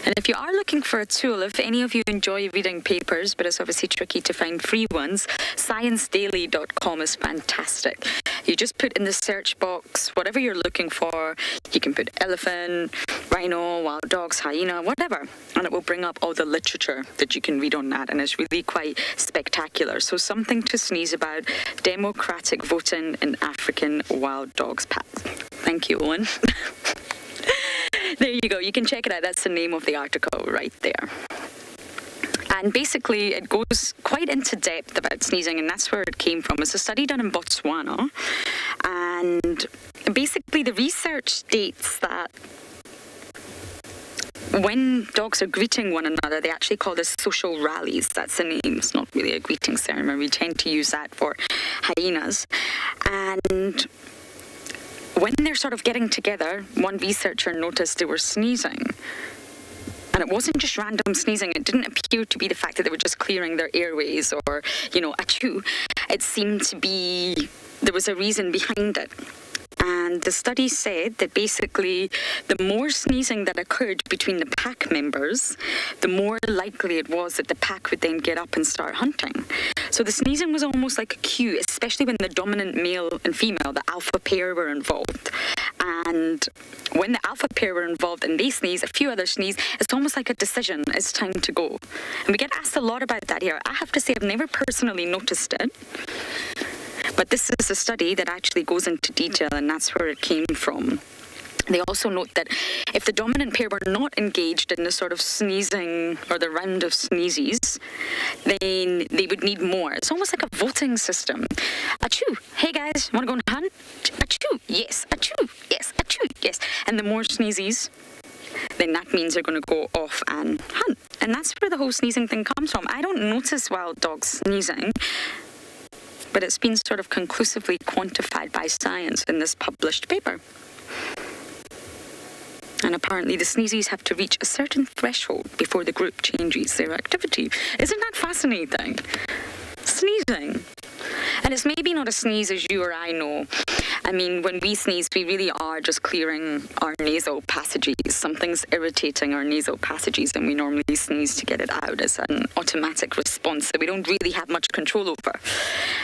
And if you are looking for a tool, if any of you enjoy reading papers, but it's obviously tricky to find free ones, sciencedaily.com is fantastic. You just put in the search box whatever you're looking for. You can put elephant, rhino, wild dogs, hyena, whatever. And it will bring up all the literature that you can read on that. And it's really quite spectacular. So something to sneeze about, democratic voting in African wild dogs packs. Thank you, Owen. There you go. You can check it out. That's the name of the article right there. And basically, it goes quite into depth about sneezing, and that's where it came from. It's a study done in Botswana. And basically, the research states that when dogs are greeting one another, they actually call this social rallies. That's the name. It's not really a greeting ceremony. We tend to use that for hyenas. And when they're sort of getting together, one researcher noticed they were sneezing. And it wasn't just random sneezing. It didn't appear to be the fact that they were just clearing their airways or, achoo. It seemed to be there was a reason behind it. And the study said that basically the more sneezing that occurred between the pack members, the more likely it was that the pack would then get up and start hunting. So the sneezing was almost like a cue, especially when the dominant male and female, the alpha pair, were involved. And when the alpha pair were involved and they sneeze, a few others sneeze, it's almost like a decision. It's time to go. And we get asked a lot about that here. I have to say I've never personally noticed it. But this is a study that actually goes into detail, and that's where it came from. They also note that if the dominant pair were not engaged in the sort of sneezing or the round of sneezes, then they would need more. It's almost like a voting system. Achoo! Hey guys, want to go and hunt? Achoo! Yes. Achoo! Yes. Achoo! Yes. And the more sneezes, then that means they're going to go off and hunt. And that's where the whole sneezing thing comes from. I don't notice wild dogs sneezing, but it's been sort of conclusively quantified by science in this published paper. And apparently the sneezes have to reach a certain threshold before the group changes their activity. Isn't that fascinating? Sneezing. And it's maybe not a sneeze as you or I know. I mean, when we sneeze, we really are just clearing our nasal passages. Something's irritating our nasal passages, and we normally sneeze to get it out. It's an automatic response that we don't really have much control over.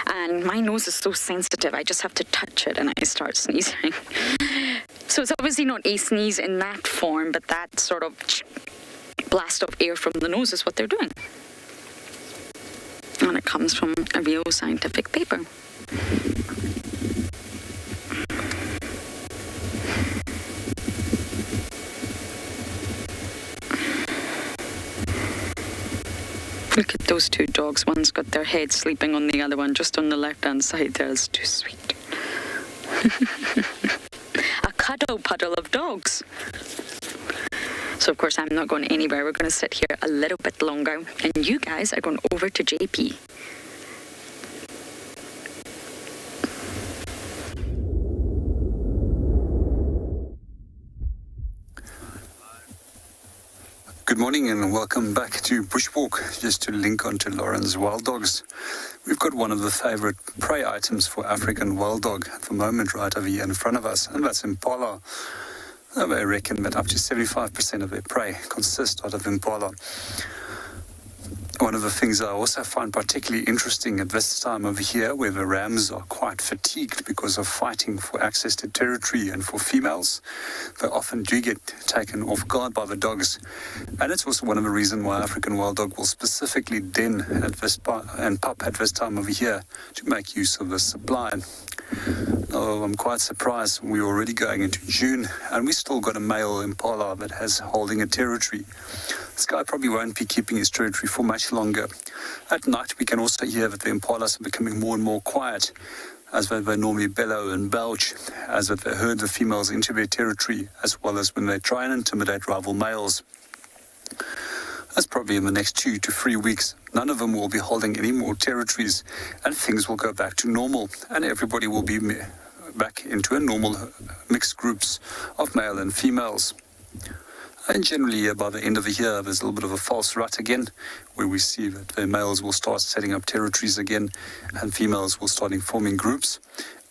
And my nose is so sensitive, I just have to touch it and I start sneezing. So it's obviously not a sneeze in that form, but that sort of blast of air from the nose is what they're doing. And it comes from a real scientific paper. Look at those two dogs. One's got their head sleeping on the other one, just on the left-hand side there. It's too sweet. A cuddle puddle of dogs. So, of course, I'm not going anywhere. We're going to sit here a little bit longer. And you guys are going over to JP. Good morning and welcome back to Bushwalk. Just to link onto Lauren's wild dogs. We've got one of the favorite prey items for African wild dog at the moment right over here in front of us, and that's impala. I reckon that up to 75% of their prey consist out of impala. One of the things I also find particularly interesting at this time of year, where the rams are quite fatigued because of fighting for access to territory and for females, they often do get taken off guard by the dogs. And it's also one of the reasons why African wild dog will specifically den at this and pup at this time of year to make use of this supply. Oh, I'm quite surprised. We're already going into June and we still got a male impala that has holding a territory. This guy probably won't be keeping his territory for much longer. At night, we can also hear that the impalas are becoming more and more quiet, as they normally bellow and belch, as that they herd the females into their territory, as well as when they try and intimidate rival males. That's probably in the next 2 to 3 weeks. None of them will be holding any more territories, and things will go back to normal, and everybody will be back into a normal mixed groups of male and females. And generally, by the end of the year, there's a little bit of a false rut again, where we see that the males will start setting up territories again, and females will start forming groups.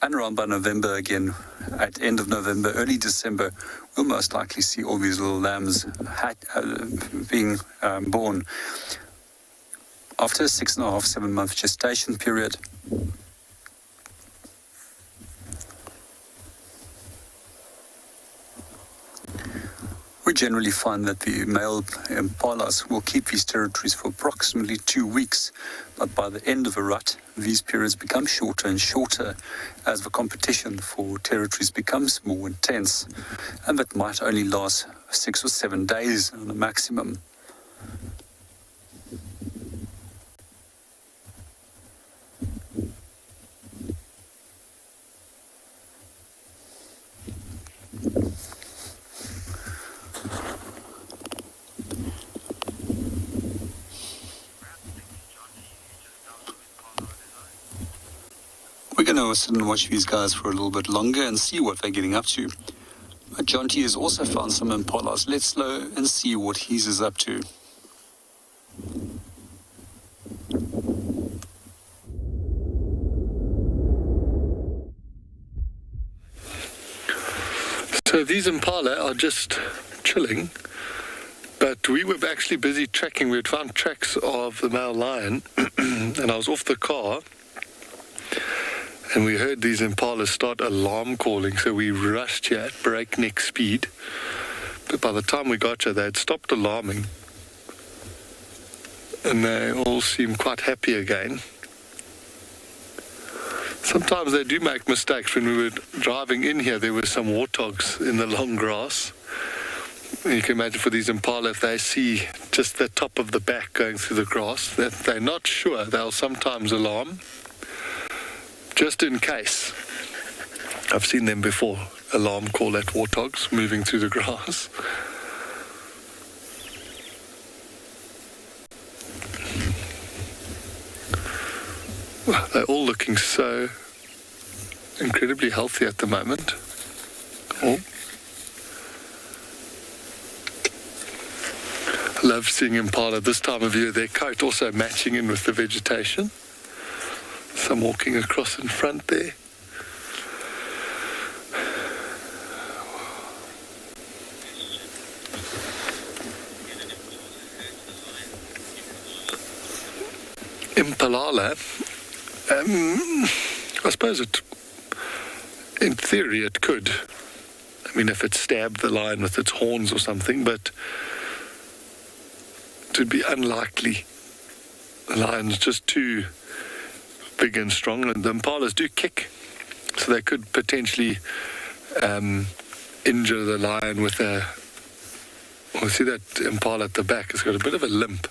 And around by November again, at the end of November, early December, we'll most likely see all these little lambs being born. After a 6.5, 7 month gestation period. We generally find that the male impalas will keep these territories for approximately 2 weeks, but by the end of a rut, these periods become shorter and shorter as the competition for territories becomes more intense, and that might only last 6 or 7 days on a maximum. We're going to sit and watch these guys for a little bit longer and see what they're getting up to. Jonty has also found some impalas. Let's slow and see what he's is up to. So these impala are just chilling, but we were actually busy tracking. We had found tracks of the male lion, and I was off the car, and we heard these impalas start alarm calling, so we rushed here at breakneck speed. But by the time we got here, they had stopped alarming, and they all seemed quite happy again. Sometimes they do make mistakes. When we were driving in here, there were some warthogs in the long grass. And you can imagine for these impala, if they see just the top of the back going through the grass, that they're not sure, they'll sometimes alarm, just in case. I've seen them before, alarm call at warthogs moving through the grass. They're all looking so incredibly healthy at the moment. Oh. I love seeing impala this time of year, their coat also matching in with the vegetation. Some walking across in front there. Impala, I suppose in theory it could. I mean, if it stabbed the lion with its horns or something, but it would be unlikely. The lion's just too big and strong, and the impalas do kick, so they could potentially injure the lion with a... Well, see that impala at the back, it's got a bit of a limp.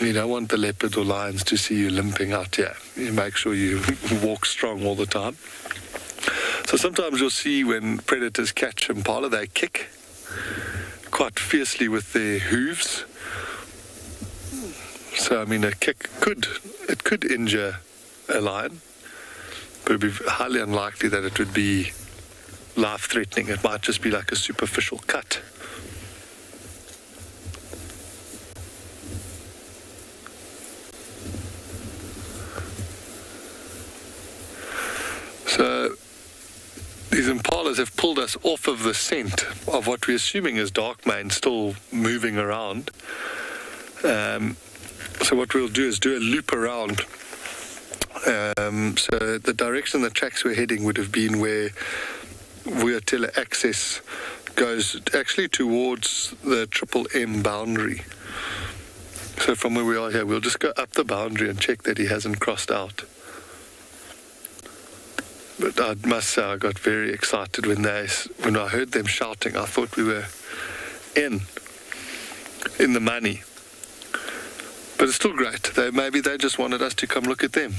You don't want the leopards or lions to see you limping out here. You make sure you walk strong all the time. So sometimes you'll see when predators catch impala, they kick quite fiercely with their hooves. So, I mean, a kick could injure a lion, but it would be highly unlikely that it would be life-threatening. It might just be like a superficial cut. So these impalas have pulled us off of the scent of what we're assuming is dark mane still moving around. So what we'll do is do a loop around. So the direction the tracks were heading would have been where Vuyatela access goes actually towards the Triple M boundary. So from where we are here, we'll just go up the boundary and check that he hasn't crossed out. But I must say I got very excited when I heard them shouting. I thought we were in the money. But it's still great. Maybe they just wanted us to come look at them.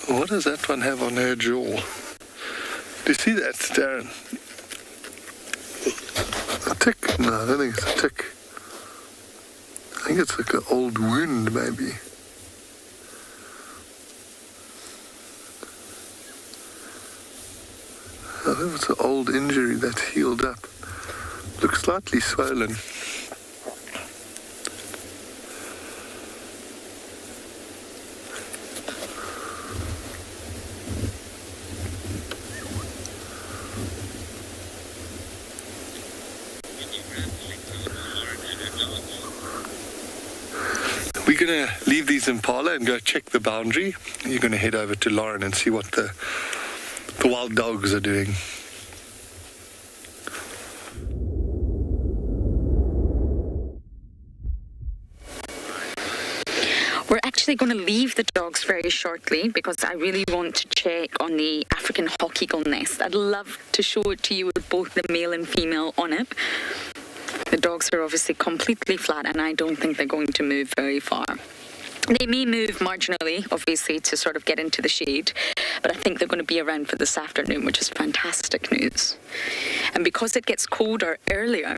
What does that one have on her jaw? Do you see that, Darren? A tick? No, I don't think it's a tick. I think it's like an old wound, maybe. I think it's an old injury that's healed up. Looks slightly swollen. We're going to leave these Impala and go check the boundary. You're going to head over to Lauren and see what the wild dogs are doing. We're actually going to leave the dogs very shortly because I really want to check on the African hockey gull nest. I'd love to show it to you with both the male and female on it. The dogs are obviously completely flat and I don't think they're going to move very far. They may move marginally, obviously, to sort of get into the shade, but I think they're going to be around for this afternoon, which is fantastic news. And because it gets colder earlier,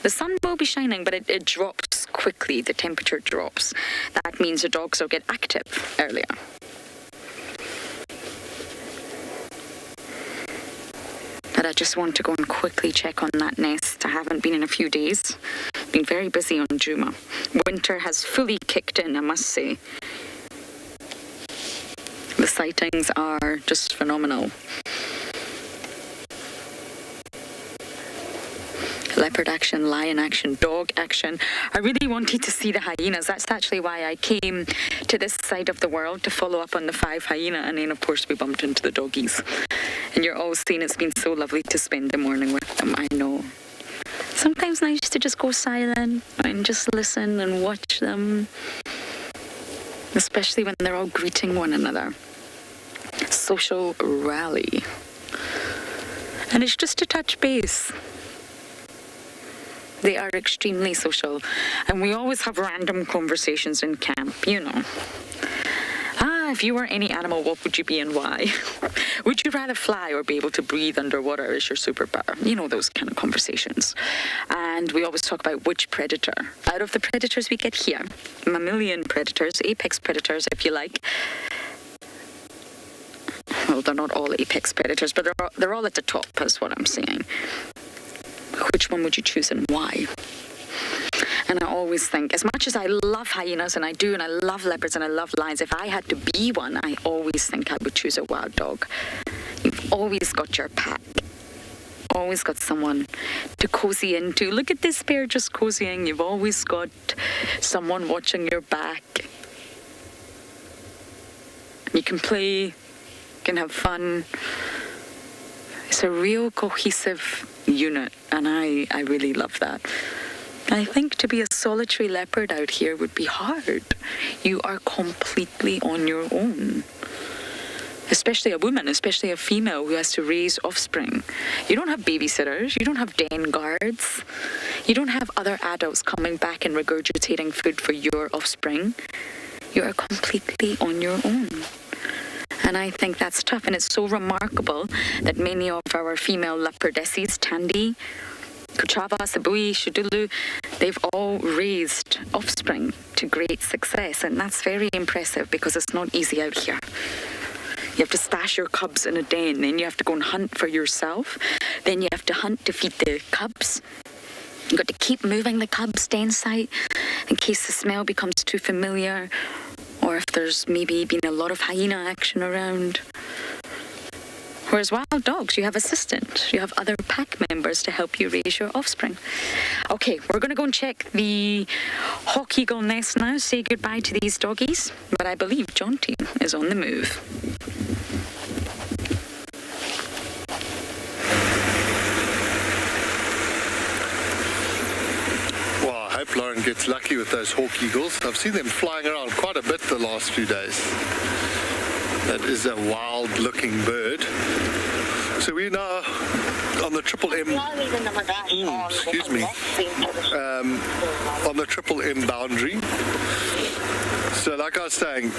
the sun will be shining, but it drops quickly. The temperature drops. That means the dogs will get active earlier. But I just want to go and quickly check on that nest. I haven't been in a few days. Been very busy on Djuma. Winter has fully kicked in, I must say. The sightings are just phenomenal. Leopard action, lion action, dog action. I really wanted to see the hyenas. That's actually why I came to this side of the world to follow up on the 5 hyena. And then, of course, we bumped into the doggies. And you're all seeing it's been so lovely to spend the morning with them, I know. Sometimes nice to just go silent and just listen and watch them. Especially when they're all greeting one another. Social rally. And it's just a touch base. They are extremely social. And we always have random conversations in camp, you know. If you were any animal, what would you be and why? Would you rather fly or be able to breathe underwater as your superpower? You know, those kind of conversations. And we always talk about which predator. Out of the predators we get here, mammalian predators, apex predators, if you like. Well, they're not all apex predators, but they're all at the top, is what I'm saying. Which one would you choose and why? And I always think, as much as I love hyenas, and I love leopards and I love lions, if I had to be one, I always think I would choose a wild dog. You've always got your pack. Always got someone to cozy into. Look at this pair just cozying. You've always got someone watching your back. You can play, you can have fun. It's a real cohesive unit, and I really love that. I think to be a solitary leopard out here would be hard. You are completely on your own. Especially a woman, especially a female who has to raise offspring. You don't have babysitters, you don't have den guards, you don't have other adults coming back and regurgitating food for your offspring. You are completely on your own. And I think that's tough, and it's so remarkable that many of our female leopardesses, Tandy, Kuchava, Sabui, Shudulu, they've all raised offspring to great success, and that's very impressive because it's not easy out here. You have to stash your cubs in a den, then you have to go and hunt for yourself, then you have to hunt to feed the cubs. You've got to keep moving the cubs den site in case the smell becomes too familiar, or if there's maybe been a lot of hyena action around. Whereas wild dogs, you have assistant, you have other pack members to help you raise your offspring. Okay, we're going to go and check the hawk eagle nest now, say goodbye to these doggies, but I believe Jonty is on the move. Well, I hope Lauren gets lucky with those hawk eagles. I've seen them flying around quite a bit the last few days. That is a wild-looking bird. So we're now on the Triple M. Excuse me. On the Triple M boundary. So, like I was saying,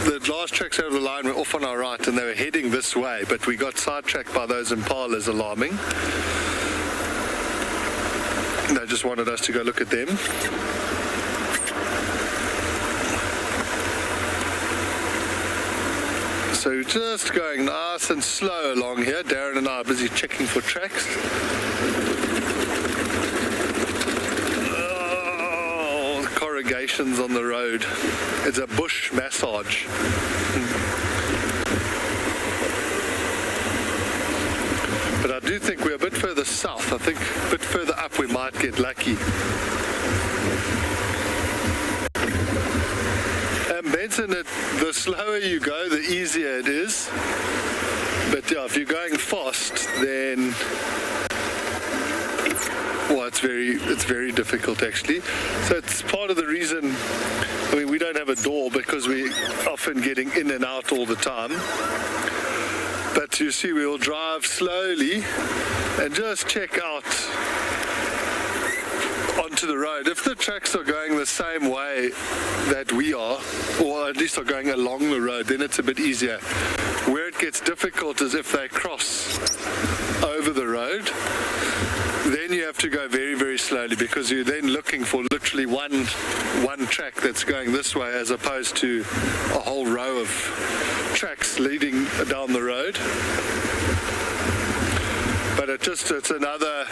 the last tracks over the line were off on our right, and they were heading this way, but we got sidetracked by those impalas alarming. They just wanted us to go look at them. So just going nice and slow along here. Darren and I are busy checking for tracks. Oh, corrugations on the road. It's a bush massage. But I do think we're a bit further south. I think a bit further up we might get lucky. Benson, the slower you go, the easier it is. But yeah, if you're going fast, then well, it's very difficult actually. So it's part of the reason. I mean, we don't have a door because we're often getting in and out all the time. But you see, we'll drive slowly and just check out onto the road. If the tracks are going the same way that we are, or at least are going along the road, then it's a bit easier. Where it gets difficult is if they cross over the road, then you have to go very, very slowly because you're then looking for literally one track that's going this way as opposed to a whole row of tracks leading down the road. But it's another,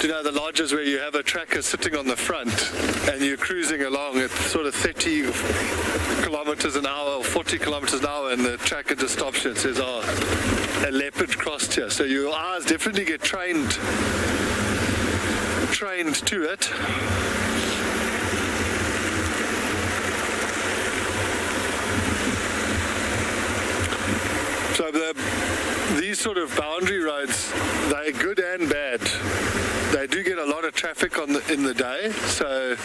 the lodges where you have a tracker sitting on the front and you're cruising along at sort of 30 kilometers an hour or 40 kilometers an hour, and the tracker just stops you and says, oh, a leopard crossed here. So your eyes definitely get trained to it. So these sort of boundary roads, they're good and bad. They do get a lot of traffic in the day, so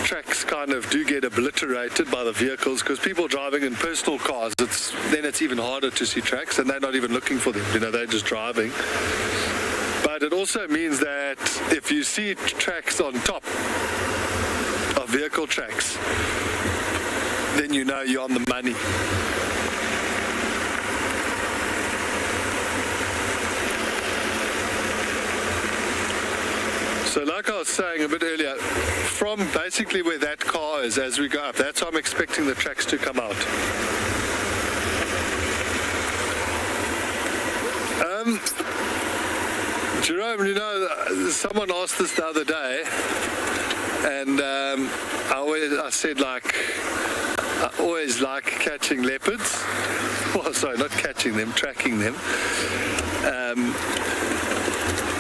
tracks kind of do get obliterated by the vehicles because people driving in personal cars, then it's even harder to see tracks, and they're not even looking for them, they're just driving. But it also means that if you see tracks on top of vehicle tracks, then you know you're on the money. So like I was saying a bit earlier, from basically where that car is as we go up, that's how I'm expecting the tracks to come out. Jerome, someone asked this the other day, and I said, I always like catching leopards. Well, sorry, not catching them, tracking them.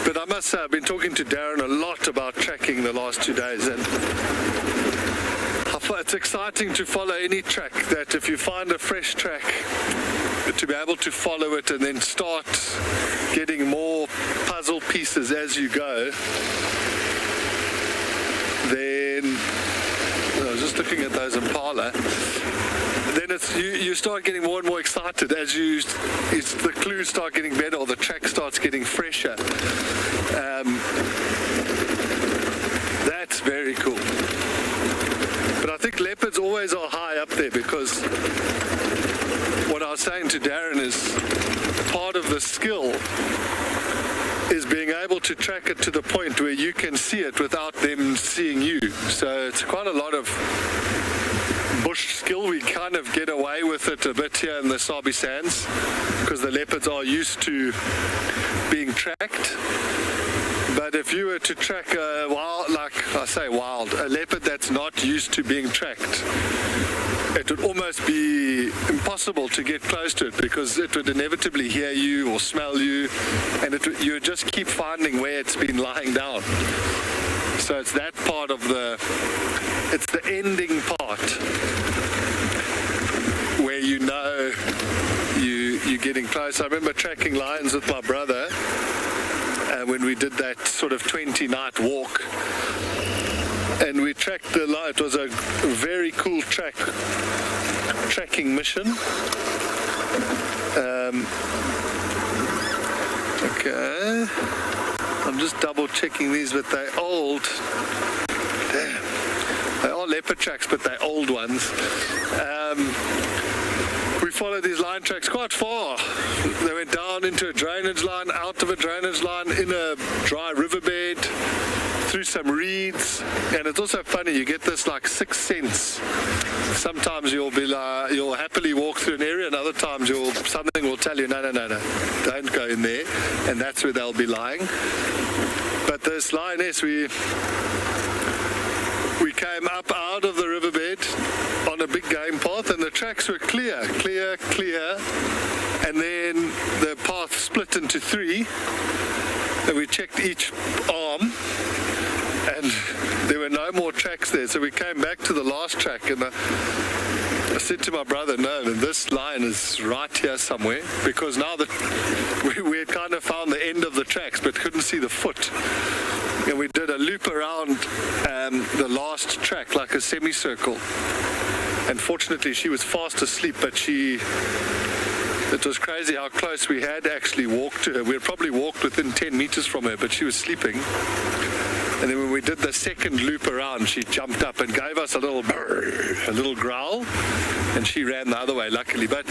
But I must say, I've been talking to Darren a lot about tracking the last 2 days, and it's exciting to follow any track, that if you find a fresh track, to be able to follow it and then start getting more puzzle pieces as you go. Then, I was just looking at those Impala, then you start getting more and more excited as the clues start getting better or the track starts getting fresher. That's very cool. But I think leopards always are high up there because what I was saying to Darren is part of the skill is being able to track it to the point where you can see it without them seeing you. So it's quite a lot of bush skill. We kind of get away with it a bit here in the Sabi Sands because the leopards are used to being tracked. But if you were to track a wild, a leopard that's not used to being tracked, it would almost be impossible to get close to it because it would inevitably hear you or smell you, and you would just keep finding where it's been lying down. So it's that part of it's the ending part where you know you're getting close. I remember tracking lions with my brother when we did that sort of 20-night walk. And we tracked the lion. It was a very cool tracking mission. Okay. I'm just double checking these, but they're old. Damn. They are leopard tracks, but they're old ones. We followed these lion tracks quite far. They went down into a drainage line, out of a drainage line, in a dry riverbed, through some reeds. And it's also funny, you get this like sixth sense. Sometimes you'll happily walk through an area, and other times something will tell you, no, don't go in there, and that's where they'll be lying. But this lioness, we came up out of the riverbed on a big game path, and the tracks were clear, and then the path split into three, and we checked each arm, and there were no more tracks there. So we came back to the last track, and I said to my brother, no, this lion is right here somewhere, because now that we had kind of found the end of the tracks but couldn't see the foot. And we did a loop around the last track, like a semicircle. And fortunately, she was fast asleep, but it was crazy how close we had actually walked to her. We had probably walked within 10 meters from her, but she was sleeping. And then when we did the second loop around, she jumped up and gave us a little growl, and she ran the other way, luckily. But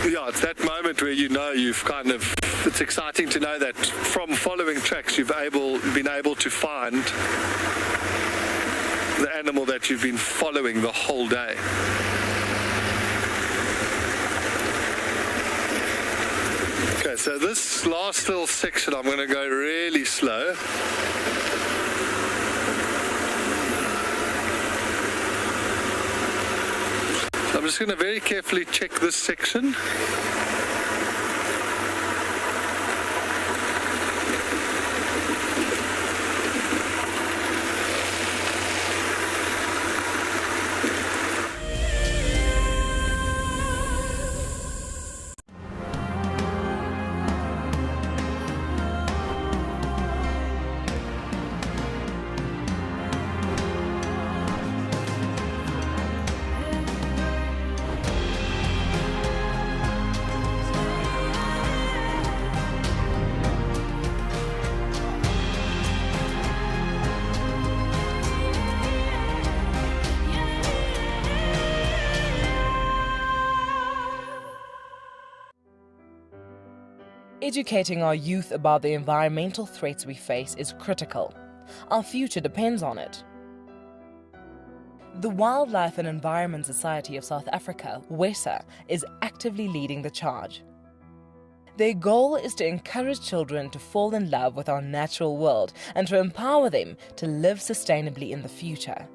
yeah, it's that moment where you know it's exciting to know that from following tracks you've been able to find the animal that you've been following the whole day. Okay, so this last little section I'm going to go really slow. So I'm just going to very carefully check this section. Educating our youth about the environmental threats we face is critical. Our future depends on it. The Wildlife and Environment Society of South Africa, WESA, is actively leading the charge. Their goal is to encourage children to fall in love with our natural world and to empower them to live sustainably in the future.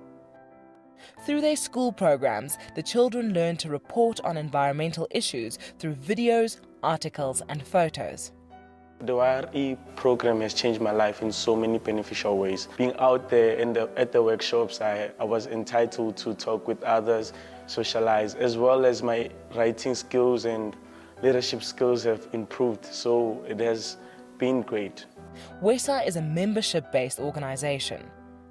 Through their school programs, the children learn to report on environmental issues through videos, articles and photos. The YRE program has changed my life in so many beneficial ways. Being out there at the workshops, I was entitled to talk with others, socialize, as well as my writing skills and leadership skills have improved, so it has been great. WESA is a membership-based organization.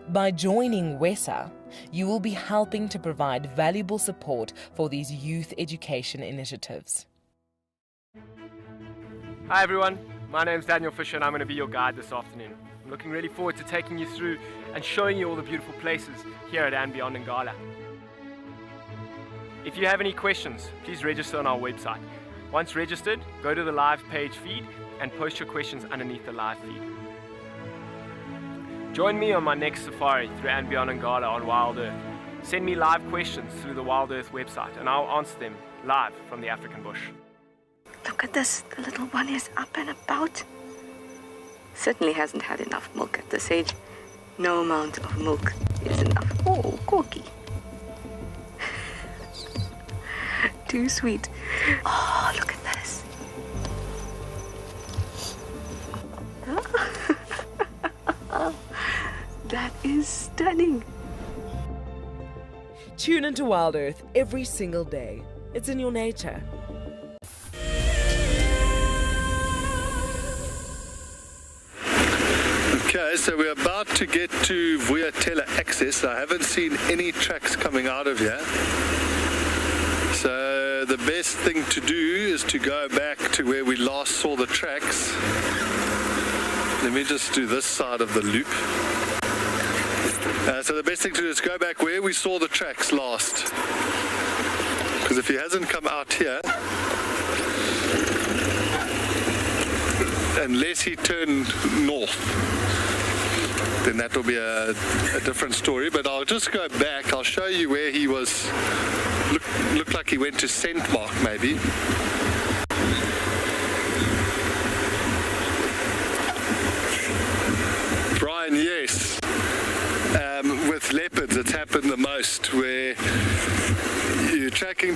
By joining WESA, you will be helping to provide valuable support for these youth education initiatives. Hi everyone, my name's Daniel Fisher and I'm going to be your guide this afternoon. I'm looking really forward to taking you through and showing you all the beautiful places here at and beyond Ngala. If you have any questions, please register on our website. Once registered, go to the live page feed and post your questions underneath the live feed. Join me on my next safari through and beyond Ngala on Wild Earth. Send me live questions through the Wild Earth website and I'll answer them live from the African bush. Look at this, the little one is up and about. Certainly hasn't had enough milk at this age. No amount of milk is enough. Oh, Corky. too sweet. Oh, look at this. That is stunning. Tune into Wild Earth every single day. It's in your nature. Okay, so we're about to get to Vuyatela access. I haven't seen any tracks coming out of here. So the best thing to do is to go back to where we last saw the tracks. Let me just do this side of the loop. So the best thing to do is go back where we saw the tracks last. Because if he hasn't come out here, unless he turned north, then that will be a different story. But I'll just go back. I'll show you where he was. Looked like he went to Scentmark maybe. Brian, yes. With leopards, it's happened the most, where you're tracking,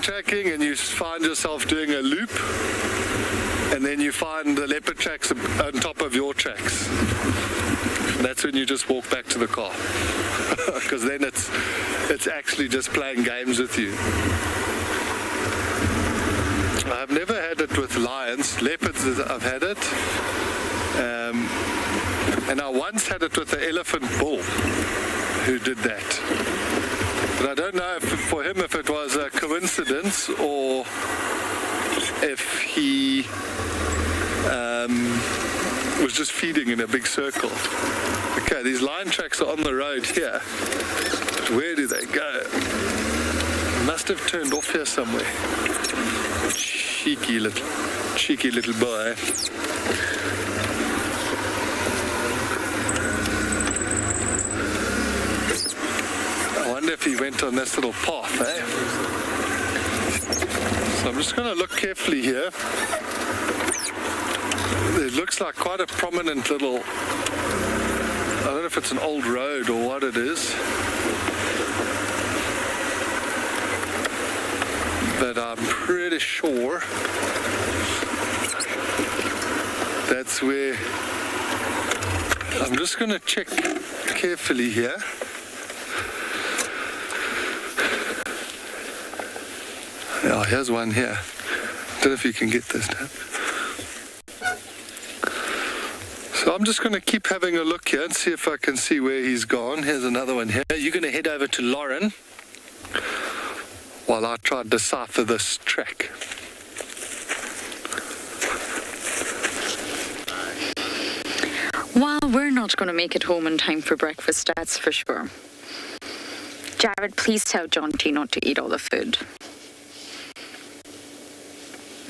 and you find yourself doing a loop, and then you find the leopard tracks on top of your tracks. That's when you just walk back to the car, because then it's actually just playing games with you. I've never had it with lions. Leopards, I've had it. And I once had it with the elephant bull who did that. But I don't know for him if it was a coincidence or if he was just feeding in a big circle. Okay, these lion tracks are on the road here. Where do they go? Must have turned off here somewhere. Cheeky little boy. I wonder if he went on this little path, eh? So I'm just going to look carefully here. It looks like quite a prominent little, I don't know if it's an old road or what it is, but I'm pretty sure that's where. I'm just going to check carefully here. Oh, here's one here. Don't know if you can get this down. So I'm just going to keep having a look here and see if I can see where he's gone. Here's another one here. You're going to head over to Lauren while I try to decipher this track. Well, we're not going to make it home in time for breakfast, that's for sure. Jared, please tell John T not to eat all the food.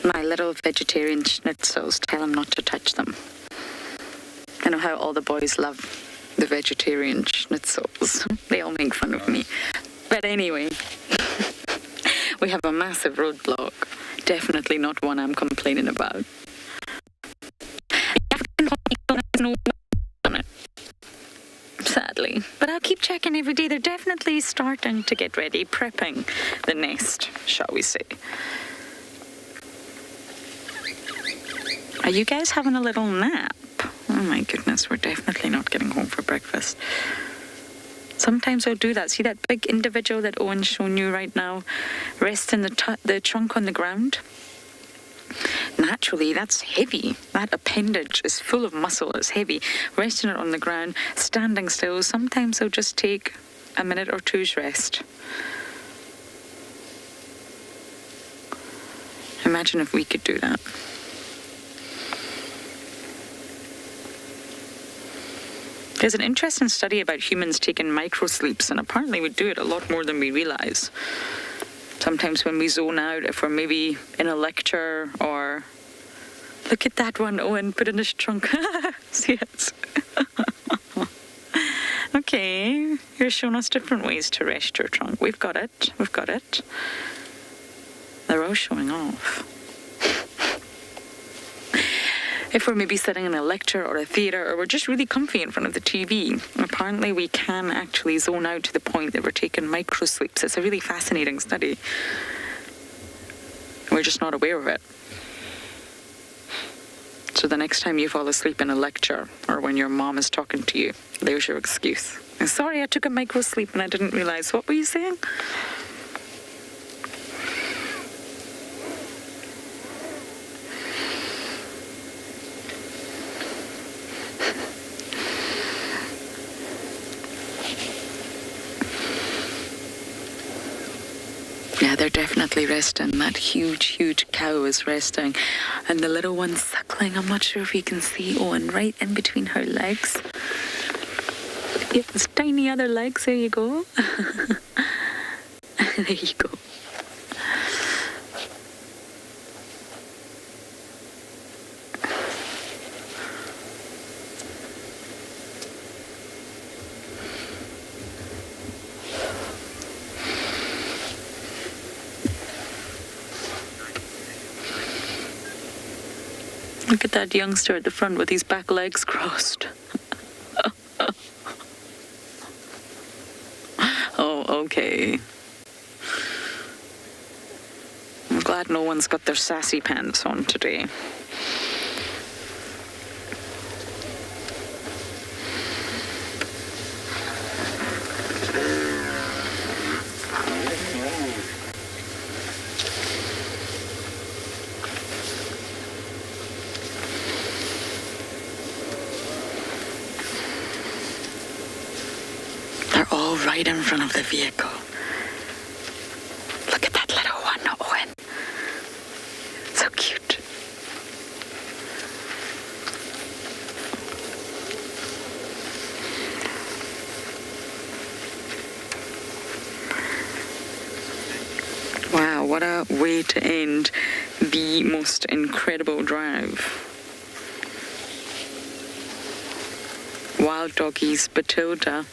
My little vegetarian schnitzels, tell him not to touch them. I know how all the boys love the vegetarian schnitzels. They all make fun of me. But anyway, we have a massive roadblock. Definitely not one I'm complaining about. Sadly. But I'll keep checking every day. They're definitely starting to get ready, prepping the nest, shall we say. Are you guys having a little nap? Oh my goodness, we're definitely not getting home for breakfast. Sometimes I'll do that. See that big individual that Owen's showing you right now? Resting the trunk on the ground? Naturally, that's heavy. That appendage is full of muscle. It's heavy. Resting it on the ground, standing still. Sometimes they'll just take a minute or two's rest. Imagine if we could do that. There's an interesting study about humans taking micro-sleeps, and apparently we do it a lot more than we realise. Sometimes when we zone out, if we're maybe in a lecture or... Look at that one, Owen, put in his trunk. See it? Okay, you're showing us different ways to rest your trunk. We've got it. They're all showing off. If we're maybe sitting in a lecture or a theatre, or we're just really comfy in front of the TV, apparently we can actually zone out to the point that we're taking micro-sleeps. It's a really fascinating study. We're just not aware of it. So the next time you fall asleep in a lecture or when your mom is talking to you, there's your excuse. Sorry, I took a micro sleep and I didn't realize. What were you saying? Yeah, they're definitely resting. That huge cow is resting. And the little one's suckling. I'm not sure if you can see Owen right in between her legs. Yeah, those tiny other legs. There you go. There you go. Look at that youngster at the front with his back legs crossed. Oh, okay. I'm glad no one's got their sassy pants on today. All right in front of the vehicle. Look at that little one, Owen. So cute. Wow, what a way to end the most incredible drive. Wild doggies, Batilda,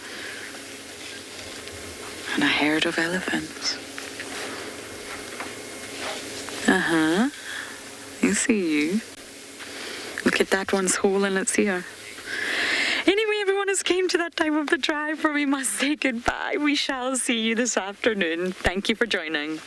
and a herd of elephants. Uh-huh. I see you. Look at that one's hole in its ear. Anyway, everyone has came to that time of the drive where we must say goodbye. We shall see you this afternoon. Thank you for joining.